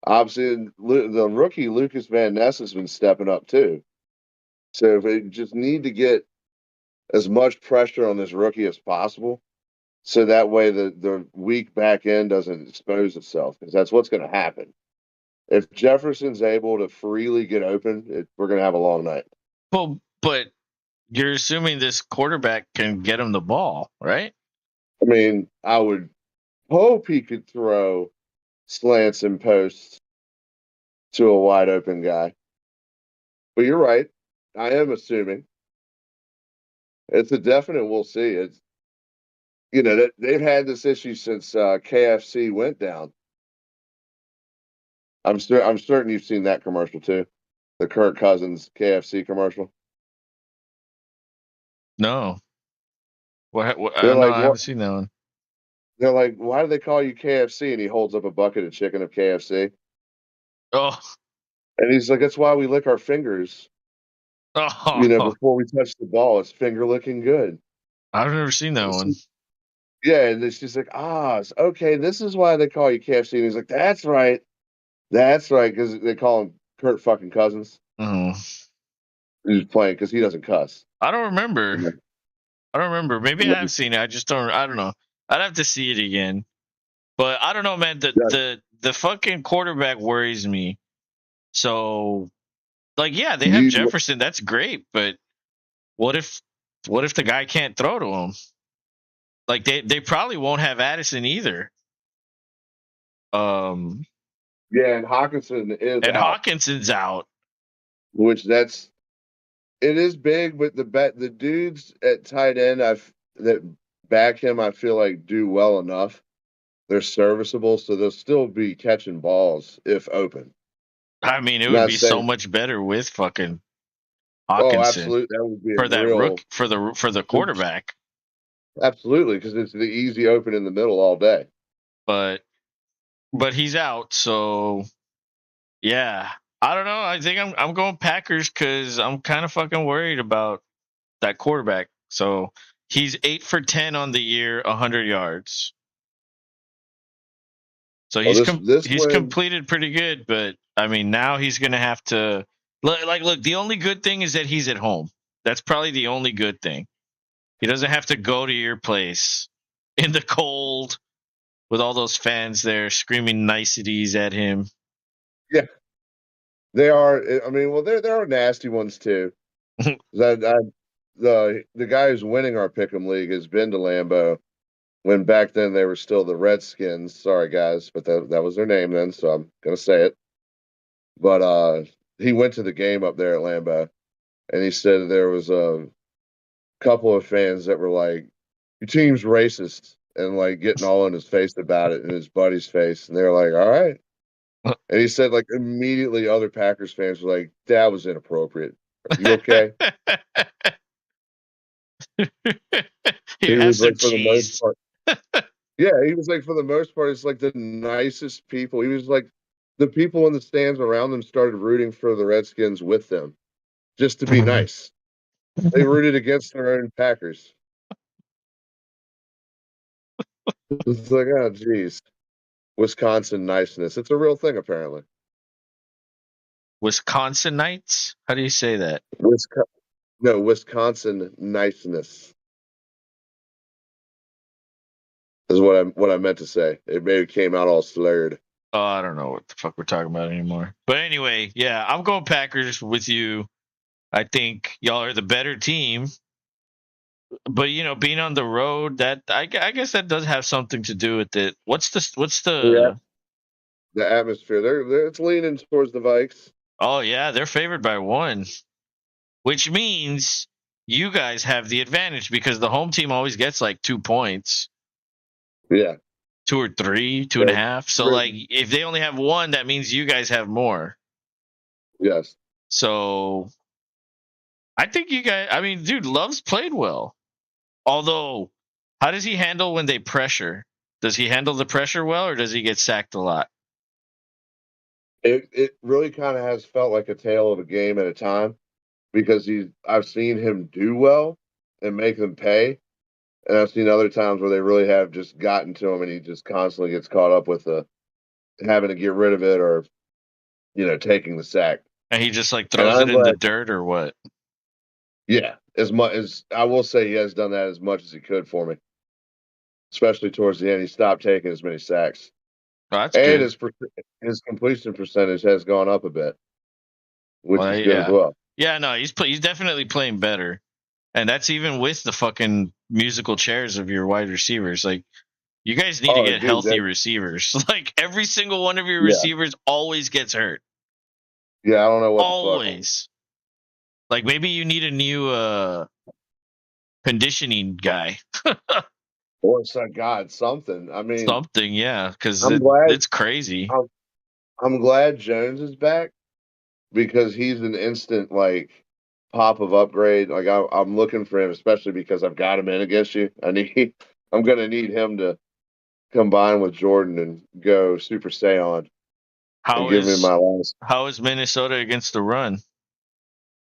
obviously the rookie Lucas Van Ness has been stepping up too. So if we just need to get as much pressure on this rookie as possible, so that way the weak back end doesn't expose itself, because that's what's going to happen. If Jefferson's able to freely get open, we're going to have a long night. Well, but you're assuming this quarterback can get him the ball, right? I mean, I would hope he could throw slants and posts to a wide open guy. But you're right. I am assuming it's a definite. We'll see. It's they've had this issue since KFC went down. I'm certain you've seen that commercial too, the Kirk Cousins KFC commercial. No. What I They're don't know. like, I what? haven't seen that one. They're like, why do they call you KFC? And he holds up a bucket of chicken of KFC, Oh, and he's like, that's why we lick our fingers. oh, Before we touch the ball, it's finger licking good. I've never seen that one. Yeah, and she's like, okay, this is why they call you KFC. And he's like, that's right, because they call him Kurt fucking Cousins. Oh, He's playing because he doesn't cuss. I don't remember. Yeah. I don't remember. Maybe I have seen it. I just don't. I don't know. I'd have to see it again. But I don't know, man. The fucking quarterback worries me. So, like, yeah, they have Jefferson. That's great. But what if the guy can't throw to him? Like they probably won't have Addison either. Yeah, and Hawkinson is and out, Hawkinson's out. which it is big, but the dudes at tight end that back him, I feel like do well enough. They're serviceable, so they'll still be catching balls if open. I mean, it I'm would not be so saying, much better with fucking oh, Hawkinson absolutely, that would be for a that real rook for the quarterback. Absolutely, because it's the easy open in the middle all day. But he's out, so yeah. I don't know. I think I'm going Packers because I'm kind of fucking worried about that quarterback. So he's 8 for 10 on the year, 100 yards. So he's win, completed pretty good, but I mean now he's gonna have to look. The only good thing is that he's at home. That's probably the only good thing. He doesn't have to go to your place in the cold with all those fans there screaming niceties at him. Yeah, they are. I mean, well, there are nasty ones too. The guy who's winning our pick'em league has been to Lambeau. When back then they were still the Redskins. Sorry guys, but that was their name then, so I'm gonna say it. But he went to the game up there at Lambeau, and he said there was a couple of fans that were like, "Your team's racist," and like getting all in his face about it, in his buddy's face, and they were like, "All right." And he said, like, immediately other Packers fans were like, that was inappropriate. Are you okay? Here, He have was some like, for the most cheese. part. Yeah, he was like, for the most part, it's like the nicest people. He was like, the people in the stands around them started rooting for the Redskins with them just to be nice. They rooted against their own Packers. It's like, oh, geez. Wisconsin niceness. It's a real thing, apparently. Wisconsinites? How do you say that? Wisconsin niceness is what I meant to say. It maybe came out all slurred. Oh, I don't know what the fuck we're talking about anymore. But anyway, yeah, I'm going Packers with you. I think y'all are the better team. But being on the road, that I guess that does have something to do with it. What's Yeah, the? the atmosphere. It's leaning towards the Vikes. Oh yeah, they're favored by 1, which means you guys have the advantage because the home team always gets like 2 points. Yeah. 2 or 3, two and a half. So like, if they only have one, that means you guys have more. Yes. So I think you guys. I mean, dude, Love's played well. Although, how does he handle when they pressure? Does he handle the pressure well, or does he get sacked a lot? It really kind of has felt like a tale of a game at a time because I've seen him do well and make them pay, and I've seen other times where they really have just gotten to him and he just constantly gets caught up with having to get rid of it or taking the sack. And he just like And throws I'm it in the glad, dirt, or what? yeah, as much as I will say, he has done that as much as he could for me, especially towards the end. He stopped taking as many sacks, Oh, that's and good. his completion percentage has gone up a bit, which Well, is good as yeah, well. yeah. No, he's definitely playing better, and that's even with the fucking musical chairs of your wide receivers. Like, you guys need to Oh, get dude, healthy receivers. Like, every single one of your yeah, receivers always gets hurt. yeah. I don't know what the fuck. Always. Like, maybe you need a new conditioning guy. Or God, something. I mean, Something, yeah, because I'm glad. it's crazy. I'm glad Jones is back because he's an instant like pop of upgrade. Like I'm looking for him, especially because I've got him in against you. I'm gonna need him to combine with Jordan and go Super Saiyan and How give me is my last. how is Minnesota against the run?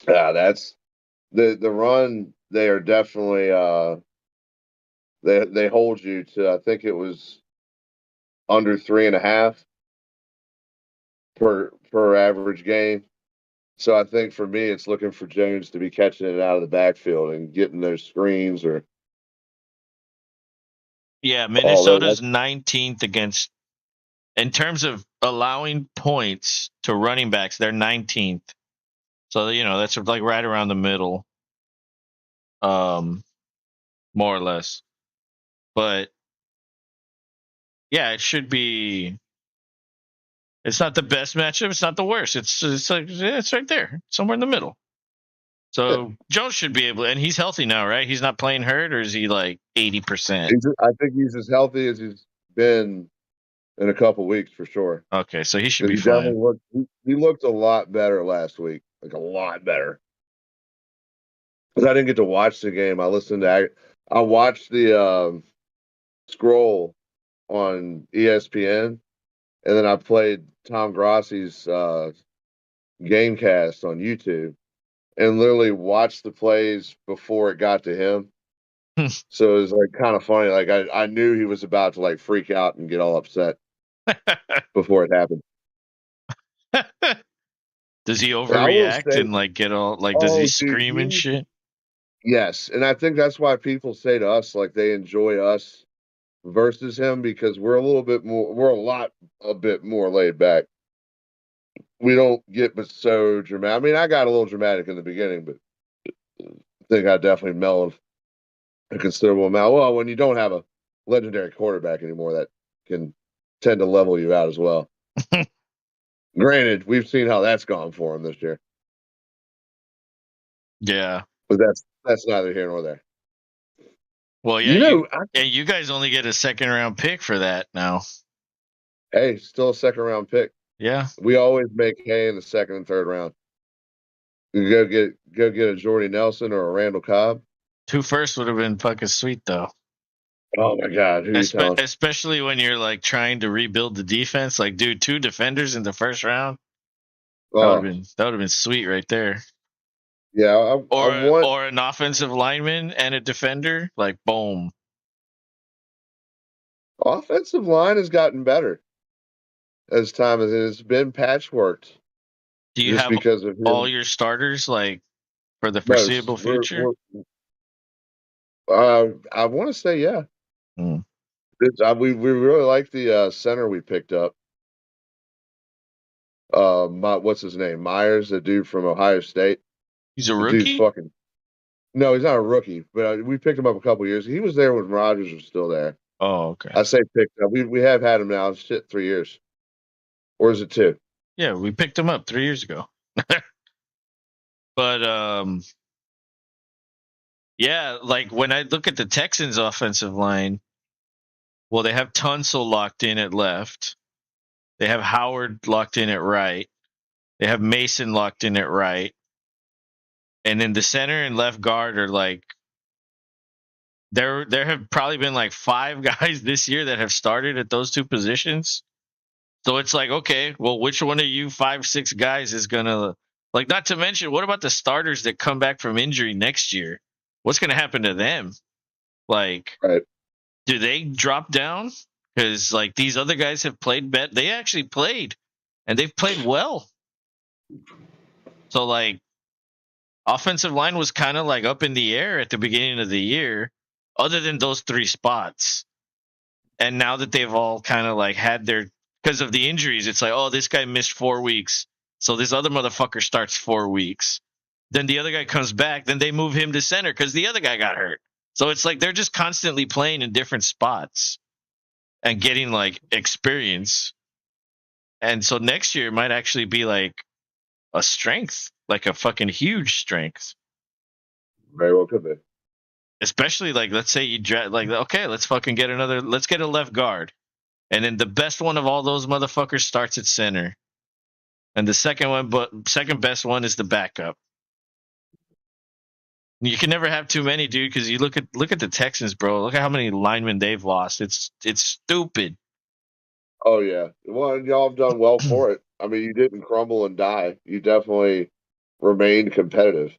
Yeah, that's the run. They are definitely they hold you to. I think it was under 3.5 per average game. So I think for me, it's looking for Jones to be catching it out of the backfield and getting those screens or Yeah, all that. Minnesota's 19th against, in terms of allowing points to running backs, they're 19th. So that's like right around the middle, um, more or less. But yeah, it should be. It's not the best matchup. It's not the worst. It's like it's right there, somewhere in the middle. So Jones should be able, and he's healthy now, right? He's not playing hurt, or is he like 80%? I think he's as healthy as he's been in a couple weeks for sure. Okay, so he should Because be he definitely fine. looked. He looked a lot better last week, like a lot better. Because I didn't get to watch the game. I watched the scroll on ESPN, and then I played Tom Grossi's Gamecast on YouTube, and literally watched the plays before it got to him. So it was like kind of funny. Like I knew he was about to like freak out and get all upset before it happened. Does he And I will overreact say, and like get all like? Does he oh, dude, scream and shit? yes, and I think that's why people say to us like they enjoy us versus him because we're a bit more laid back. We don't get but so dramatic. I mean, I got a little dramatic in the beginning, but I think I definitely mellowed a considerable amount. Well, when you don't have a legendary quarterback anymore, that can tend to level you out as well. Granted, we've seen how that's gone for him this year, Yeah. but that's neither here nor there. Well, yeah, You know, you guys only get a second round pick for that now. hey, still a second round pick. Yeah. We always make hay in the second and third round. You go get a Jordy Nelson or a Randall Cobb. 2 firsts would have been fucking sweet though. Oh my God, who are you telling? Especially when you're like trying to rebuild the defense. Like, dude, 2 defenders in the first round. Oh That would have been sweet right there. yeah, I want Or an offensive lineman and a defender. Like, boom. offensive line has gotten better as time as it's been patchworked Do you just have because of all him. your starters like for the Most foreseeable future? I want to say yeah. Hmm. We really like the center we picked up. What's his name? Myers, the dude from Ohio State. He's a The dude's rookie? fucking. No, he's not a rookie, but we picked him up a couple years. He was there when Rodgers was still there. Oh, okay. I say picked up. We have had him now. Shit, 3 years, or is it 2? Yeah, we picked him up 3 years ago. But yeah, like when I look at the Texans offensive line, Well, they have Tunsil locked in at left. They have Howard locked in at right. They have Mason locked in at right. And then the center and left guard are like there have probably been like 5 guys this year that have started at those 2 positions. So it's like, okay, well, which one of you 5, 6 guys is gonna like? Not to mention, what about the starters that come back from injury next year? What's gonna happen to them? Like, Right. do they drop down? Because like these other guys have played they actually played, and they've played well. So like, offensive line was kind of like up in the air at the beginning of the year, other than those 3 spots. And now that they've all kind of like had their, because of the injuries, it's like, oh, this guy missed 4 weeks, so this other motherfucker starts 4 weeks. Then the other guy comes back, then they move him to center because the other guy got hurt. So it's like they're just constantly playing in different spots and getting like experience. And so next year might actually be like a strength, like a fucking huge strength. Very well could be. Especially like, let's say you like, okay, let's get a left guard. And then the best one of all those motherfuckers starts at center. And the second best one is the backup. You can never have too many, dude, because you look at the Texans, bro. Look at how many linemen they've lost. It's stupid. Oh yeah. Well, y'all have done well for it. I mean, you didn't crumble and die. You definitely remained competitive.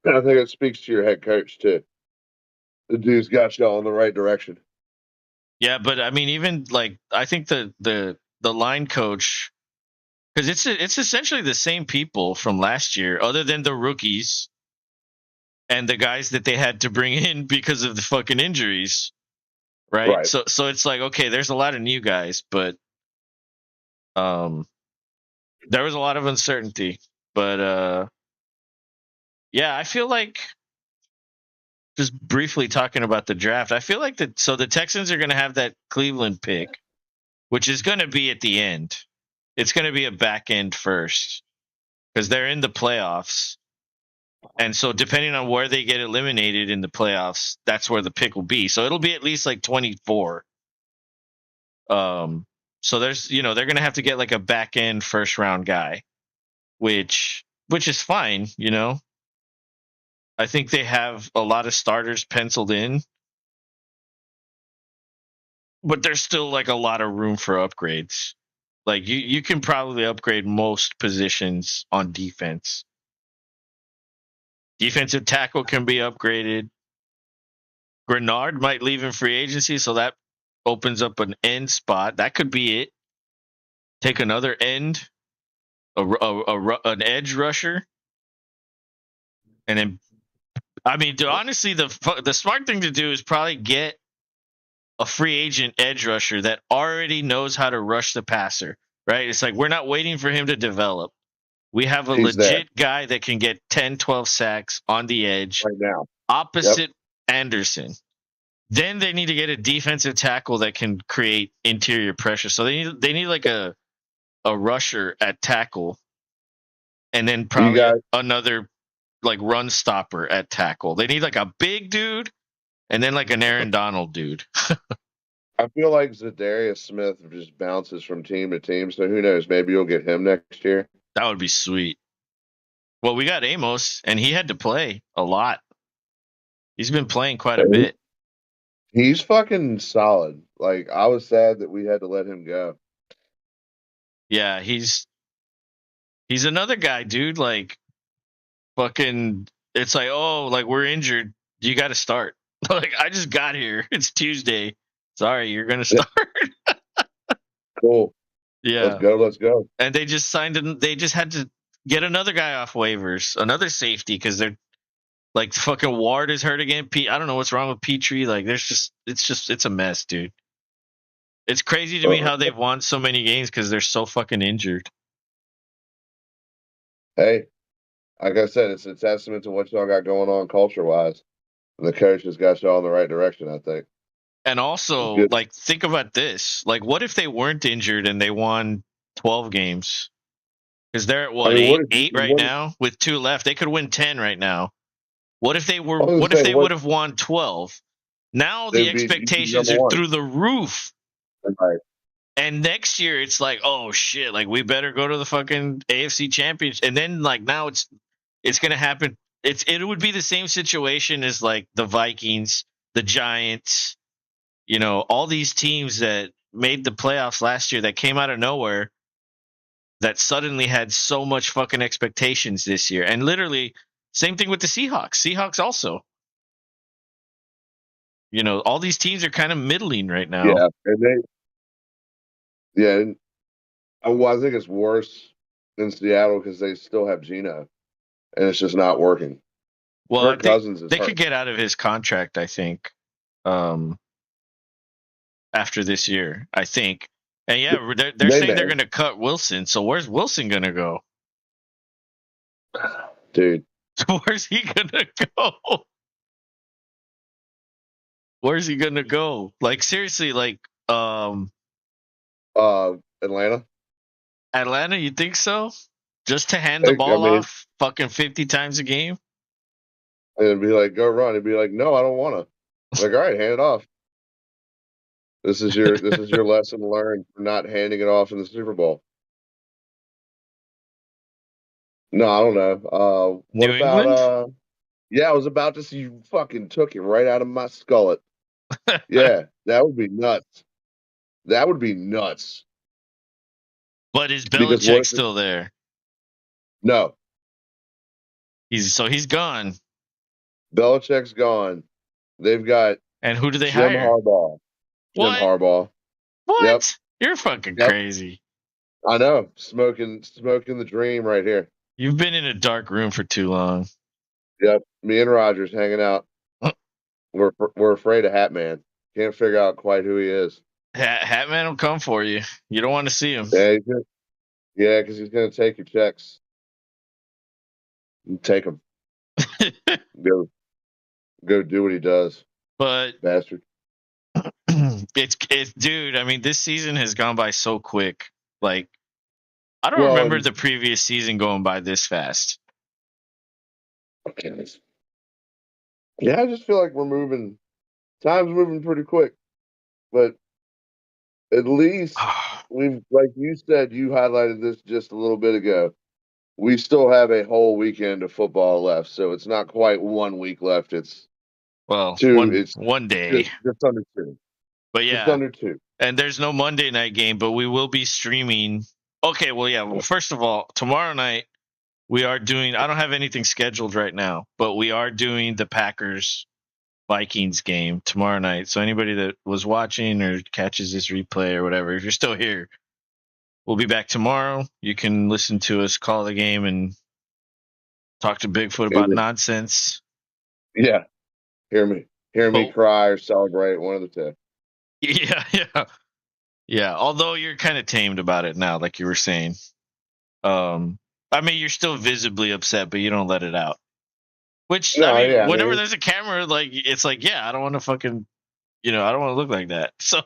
And I think it speaks to your head coach too. The dude's got y'all in the right direction. Yeah, but I mean, even like I think the line coach, because it's essentially the same people from last year, other than the rookies and the guys that they had to bring in because of the fucking injuries, right? So it's like, okay, there's a lot of new guys, but there was a lot of uncertainty. But yeah, I feel like, just briefly talking about the draft, I feel like the Texans are going to have that Cleveland pick, which is going to be at the end. It's going to be a back end first because they're in the playoffs. And so depending on where they get eliminated in the playoffs, that's where the pick will be. So it'll be at least like 24. So there's, they're going to have to get like a back end first round guy, which is fine. I think they have a lot of starters penciled in, but there's still like a lot of room for upgrades. Like you can probably upgrade most positions on defense. Defensive tackle can be upgraded. Grenard might leave in free agency, so that opens up an end spot. That could be it. Take another end, an edge rusher, and then, I mean, honestly, the smart thing to do is probably get a free agent edge rusher that already knows how to rush the passer, right? It's like we're not waiting for him to develop. We have a legit guy that can get 10, 12 sacks on the edge right now, opposite Anderson. Then they need to get a defensive tackle that can create interior pressure. So they need like a rusher at tackle, and then probably another like run stopper at tackle. They need like a big dude, and then like an Aaron Donald dude. I feel like Zadarius Smith just bounces from team to team. So who knows? Maybe you'll get him next year. That would be sweet. Well, we got Amos, and he had to play a lot. He's been playing quite a bit. He's fucking solid. Like, I was sad that we had to let him go. Yeah, he's another guy, dude. Like, fucking, it's like, oh, like we're injured. You got to start. Like, I just got here. It's Tuesday. Sorry, you're gonna start. Cool. Yeah. Let's go. And they just they just had to get another guy off waivers, another safety, because they're like, fucking Ward is hurt again. I don't know what's wrong with Petrie. Like, it's a mess, dude. It's crazy to me how they've won so many games because they're so fucking injured. Hey, like I said, it's a testament to what y'all got going on culture-wise. And the coach has got y'all in the right direction, I think. And also, like, think about this. Like, what if they weren't injured and they won 12 games? Because they're at what, eight right now with 2 left. They could win 10 right now. What if they would have won 12? Now They'd the be expectations number are one. through the roof. Right. And next year it's like, oh shit, like we better go to the fucking AFC Championship. And then like now it's gonna happen. It would be the same situation as like the Vikings, the Giants, all these teams that made the playoffs last year that came out of nowhere that suddenly had so much fucking expectations this year. And literally same thing with the Seahawks. Seahawks also. All these teams are kind of middling right now. Yeah, and I think it's worse in Seattle because they still have Geno, and it's just not working. Well, Kirk Cousins is they hurt. could get out of his contract, I think, after this year, I think. And yeah, they're saying they're going to cut Wilson. So where's Wilson going to go? Dude. Where's he going to go? Where's he going to go? Like, seriously, like, Atlanta? Atlanta, you think so? Just to hand the ball off fucking 50 times a game? And it'd be like, go run. It'd be like, no, I don't want to. Like, all right, hand it off. This is your lesson learned for not handing it off in the Super Bowl. No, I don't know. What New about England? Yeah, I was about to see you fucking took it right out of my skullet. Yeah, that would be nuts. That would be nuts. But is Belichick still there? No. He's gone. Belichick's gone. They've got and who do they Jim hire? Harbaugh. What? Jim Harbaugh. What? Yep. You're fucking crazy. I know. Smoking the dream right here. You've been in a dark room for too long. Yep. Me and Rogers hanging out. We're afraid of Hat Man. Can't figure out quite who he is. Hat Man will come for you. You don't want to see him. Yeah, because he's going to take your checks. Take them. Go do what he does. But bastard. It's dude. I mean, this season has gone by so quick. Like, I don't remember the previous season going by this fast. Yeah, I just feel like time's moving pretty quick. But at least we've, like you said, you highlighted this just a little bit ago. We still have a whole weekend of football left, so it's not quite 1 week left. It's two. It's one day, just under two. But yeah, just under two. And there's no Monday night game, but we will be streaming. Okay, well, yeah. Well, first of all, tomorrow night we are doing. I don't have anything scheduled right now, but we are doing the Packers Vikings game tomorrow night. So anybody that was watching or catches this replay or whatever, if you're still here, we'll be back tomorrow. You can listen to us call the game and talk to Bigfoot about nonsense. Yeah. Hear me cry or celebrate, one of the two. Yeah. Although you're kind of tamed about it now, like you were saying. I mean, you're still visibly upset, but you don't let it out. Which, whenever there's a camera, like, it's like, I don't want to fucking, I don't want to look like that. So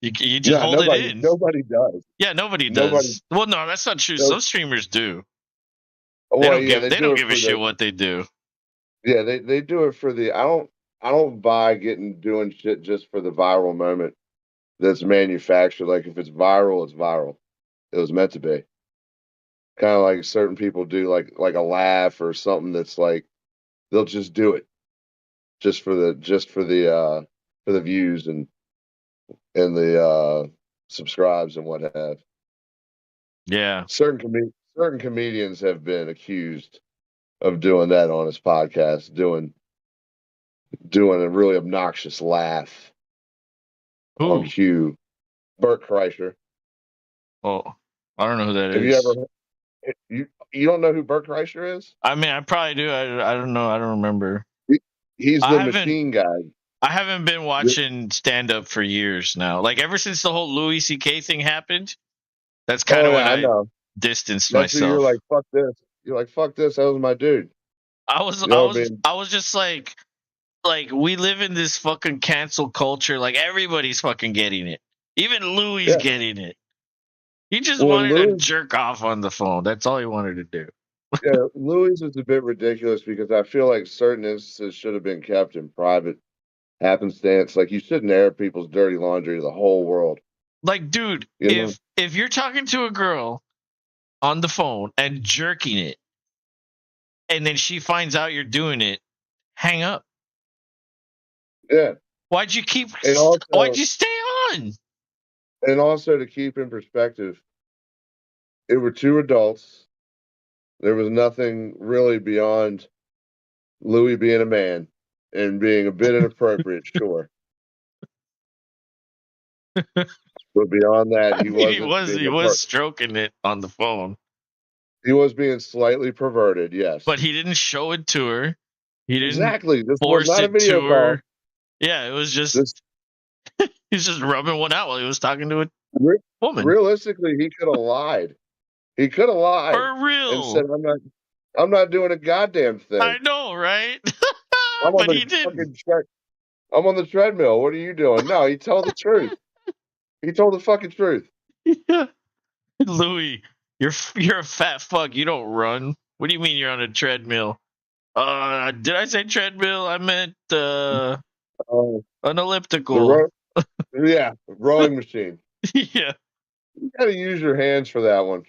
you just hold it in. Nobody does. Yeah, nobody does. Well, no, that's not true. Some streamers do. They don't give a shit what they do. Yeah, they do it for the. I don't buy doing shit just for the viral moment that's manufactured. Like, if it's viral, it's viral. It was meant to be. Kind of like certain people do, like a laugh or something that's like they'll just do it just for the views and the subscribes and what have. Yeah. Certain comedians have been accused of doing that on his podcast, doing a really obnoxious laugh on cue. Bert Kreischer. Oh, I don't know who that is. Have you ever? You don't know who Bert Kreischer is? I mean, I probably do. I don't know. I don't remember. He's the machine guy. I haven't been watching stand-up for years now. Like, ever since the whole Louis C.K. thing happened, that's kind of when I distanced myself. You're like, fuck this. You're like, fuck this. That was my dude. I was just like, we live in this fucking cancel culture. Like, everybody's fucking getting it. Even Louis getting it. He just wanted to jerk off on the phone. That's all he wanted to do. Yeah, Louis is a bit ridiculous because I feel like certain instances should have been kept in private. happenstance. Like, you shouldn't air people's dirty laundry to the whole world. Like, dude, You know? if you're talking to a girl on the phone and jerking it, and then she finds out you're doing it, hang up. Yeah. Why'd you stay on? And also, to keep in perspective, it were two adults. There was nothing really beyond Louis being a man and being a bit inappropriate, sure. But beyond that, he wasn't. He was stroking it on the phone. He was being slightly perverted, yes. But he didn't show it to her. He didn't exactly. This force was not a it video to call. her. Yeah, it was just he's just rubbing one out while he was talking to a woman. Realistically, he could have lied. He could have lied For real. and said, "I'm not doing a goddamn thing." I know, right? But he didn't. I'm on the treadmill. What are you doing? No, he told the truth. He told the fucking truth. Yeah. Louis, you're a fat fuck. You don't run. What do you mean you're on a treadmill? Did I say treadmill? I meant an elliptical. Rowing machine. Yeah. You gotta use your hands for that one.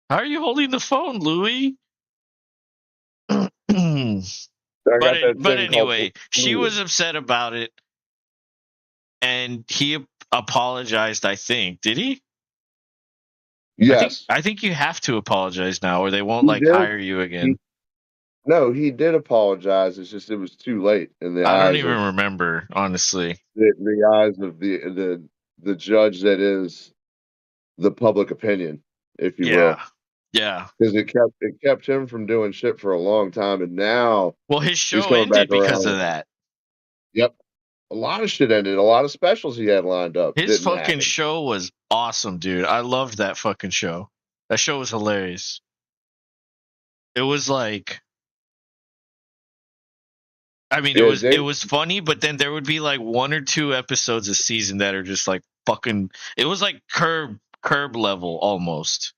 How are you holding the phone, Louis? But anyway, she was upset about it, and he apologized, I think. Did he? Yes. I think you have to apologize now, or they won't hire you again. No, he did apologize. It's just it was too late in the eyes. I don't even remember, honestly. The eyes of the judge that is the public opinion, if you will. Yeah. Because it kept him from doing shit for a long time, and now his show ended because of that. Yep. A lot of shit ended. A lot of specials he had lined up. His fucking show was awesome, dude. I loved that fucking show. That show was hilarious. It was like, it was funny, but then there would be like 1 or 2 episodes a season that are just like fucking. It was like curb level almost.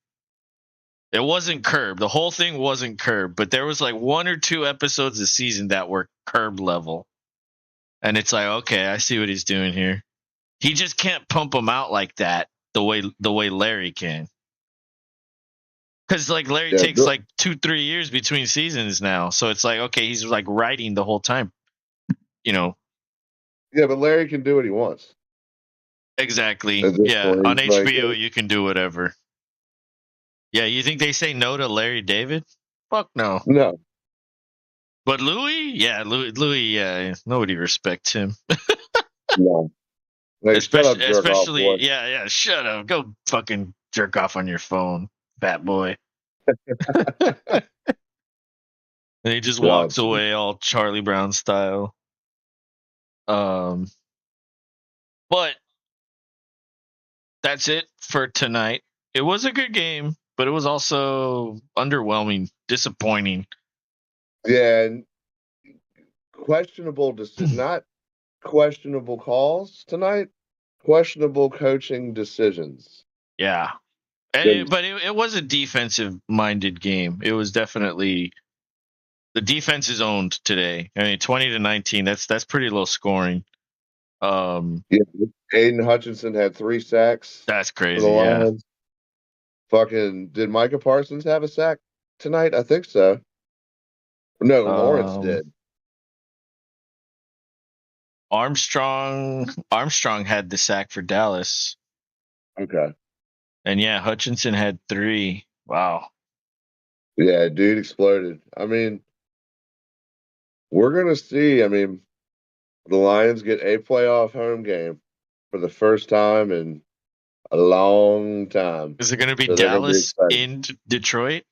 It wasn't Curb. The whole thing wasn't Curb, but there was like 1 or 2 episodes a season that were Curb level. And it's like, okay, I see what he's doing here. He just can't pump them out like that the way Larry can. Because like Larry takes like 2-3 years between seasons now, so it's like, okay, he's like writing the whole time, Yeah, but Larry can do what he wants. Exactly. Yeah, on HBO you can do whatever. Yeah, you think they say no to Larry David? Fuck no. No. But Louis, yeah, nobody respects him. No. Like, especially, off, yeah, shut up. Go fucking jerk off on your phone, fat boy. And he just walks away all Charlie Brown style. But that's it for tonight. It was a good game, but it was also underwhelming, disappointing. Yeah, and not questionable calls tonight, questionable coaching decisions. Yeah. But it was a defensive-minded game. It was definitely the defense is owned today. I mean, 20-19. That's pretty low scoring. Aiden Hutchinson had 3 sacks. That's crazy. Yeah. Fucking did Micah Parsons have a sack tonight? I think so. No, Lawrence did. Armstrong had the sack for Dallas. Okay. And yeah, Hutchinson had 3. Wow. Yeah, dude exploded. I mean, we're gonna see. I mean, the Lions get a playoff home game for the first time in a long time. Is it going to be Dallas in Detroit?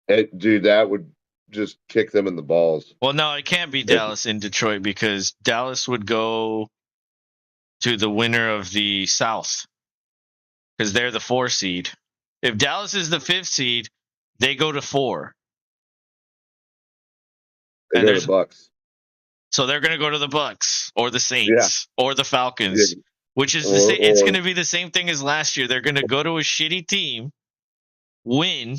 Dude, that would just kick them in the balls. Well, no, it can't be Dallas in Detroit because Dallas would go to the winner of the South because they're the 4 seed. If Dallas is the 5th seed, they go to 4. They go to the Bucks. So they're going to go to the Bucks or the Saints or the Falcons, which is it's going to be the same thing as last year. They're going to go to a shitty team, win,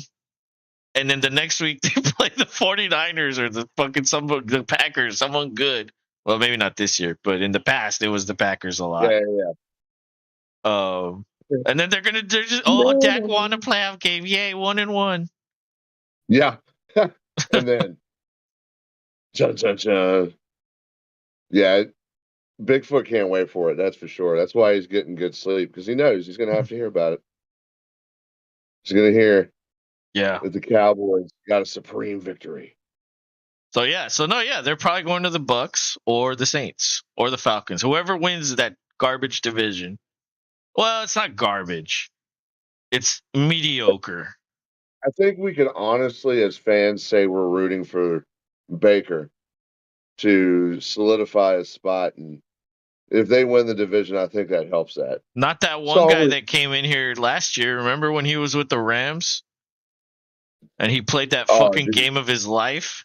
and then the next week they play the 49ers or the fucking the Packers, someone good, Well, maybe not this year, but in the past, it was the Packers a lot. Yeah. And then they're just No. Dak won a playoff game. Yay, 1-1. Yeah. And then, chun, chun, chun. Yeah, Bigfoot can't wait for it. That's for sure. That's why he's getting good sleep because he knows he's going to have to hear about it. He's going to hear Yeah. that the Cowboys got a supreme victory. So they're probably going to the Bucks or the Saints or the Falcons. Whoever wins that garbage division. Well, it's not garbage. It's mediocre. I think we can honestly, as fans, say we're rooting for Baker to solidify a spot, and if they win the division, I think that helps that. Not that one guy that came in here last year. Remember when he was with the Rams and he played that fucking game of his life?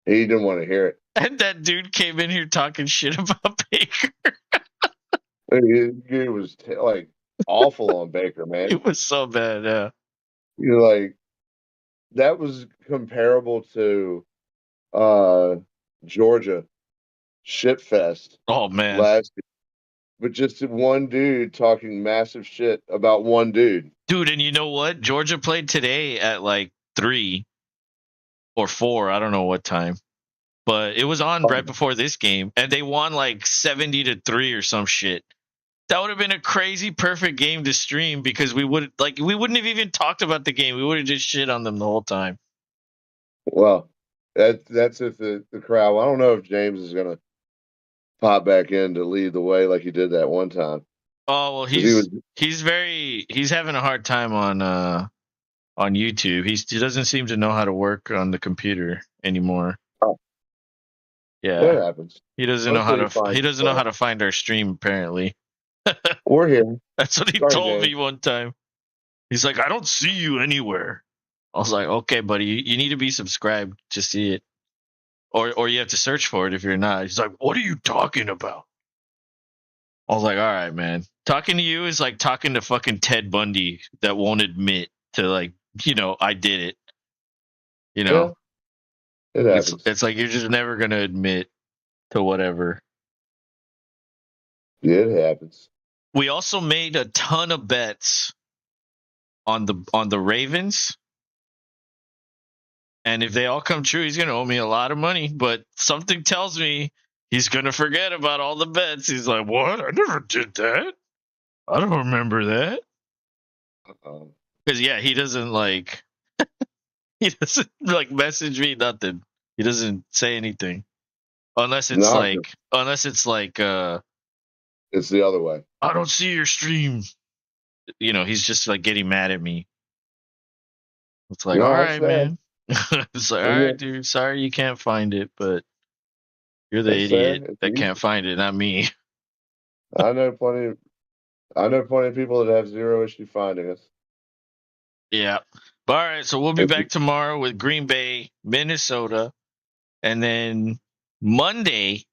He didn't want to hear it. And that dude came in here talking shit about Baker. He was like awful on Baker, man. It was so bad. Yeah. You're like, that was comparable to Georgia shitfest. Oh man. Last year. But just one dude talking massive shit about one dude. Dude, and you know what? Georgia played today at like 3 or 4. I don't know what time. But it was on right before this game. And they won like 70-3 or some shit. That would have been a crazy perfect game to stream because we wouldn't have even talked about the game. We would have just shit on them the whole time. Well, that's if the crowd. I don't know if James is gonna pop back in to lead the way like he did that one time. Oh well, he's having a hard time on YouTube. He doesn't seem to know how to work on the computer anymore. Oh. Yeah, that happens. He doesn't know how to find our stream apparently. We're here. That's what he told me one time. He's like, I don't see you anywhere. I was like, okay, buddy, you need to be subscribed to see it. Or you have to search for it if you're not. He's like, what are you talking about? I was like, all right, man. Talking to you is like talking to fucking Ted Bundy that won't admit to like, I did it. Yeah, it happens. It's like you're just never going to admit to whatever. Yeah, it happens. We also made a ton of bets on the Ravens. And if they all come true, he's going to owe me a lot of money. But something tells me he's going to forget about all the bets. He's like, what? I never did that. I don't remember that. Because, he doesn't he doesn't message me, nothing. He doesn't say anything. Unless it's it's the other way. I don't see your stream. He's just like getting mad at me. It's like, all right, man. It's like, all right, dude. Sorry you can't find it, but you're the idiot that can't find it, not me. I know plenty of people that have zero issue finding us. Yeah. But all right, so we'll be back tomorrow with Green Bay, Minnesota, and then Monday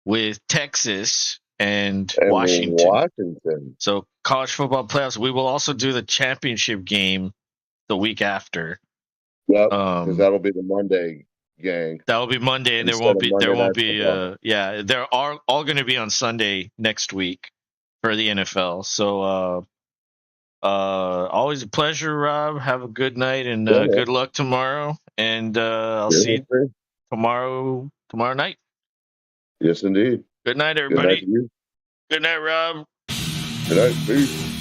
with Texas and Washington. So college football playoffs. We will also do the championship game the week after. Yep, because that'll be the Monday gang. That will be Monday, and they're all going to be on Sunday next week for the NFL. So, always a pleasure, Rob. Have a good night and good luck tomorrow. And I'll see you tomorrow night. Yes, indeed. Good night, everybody. Good night, Good night, Rob. Good night. Peace.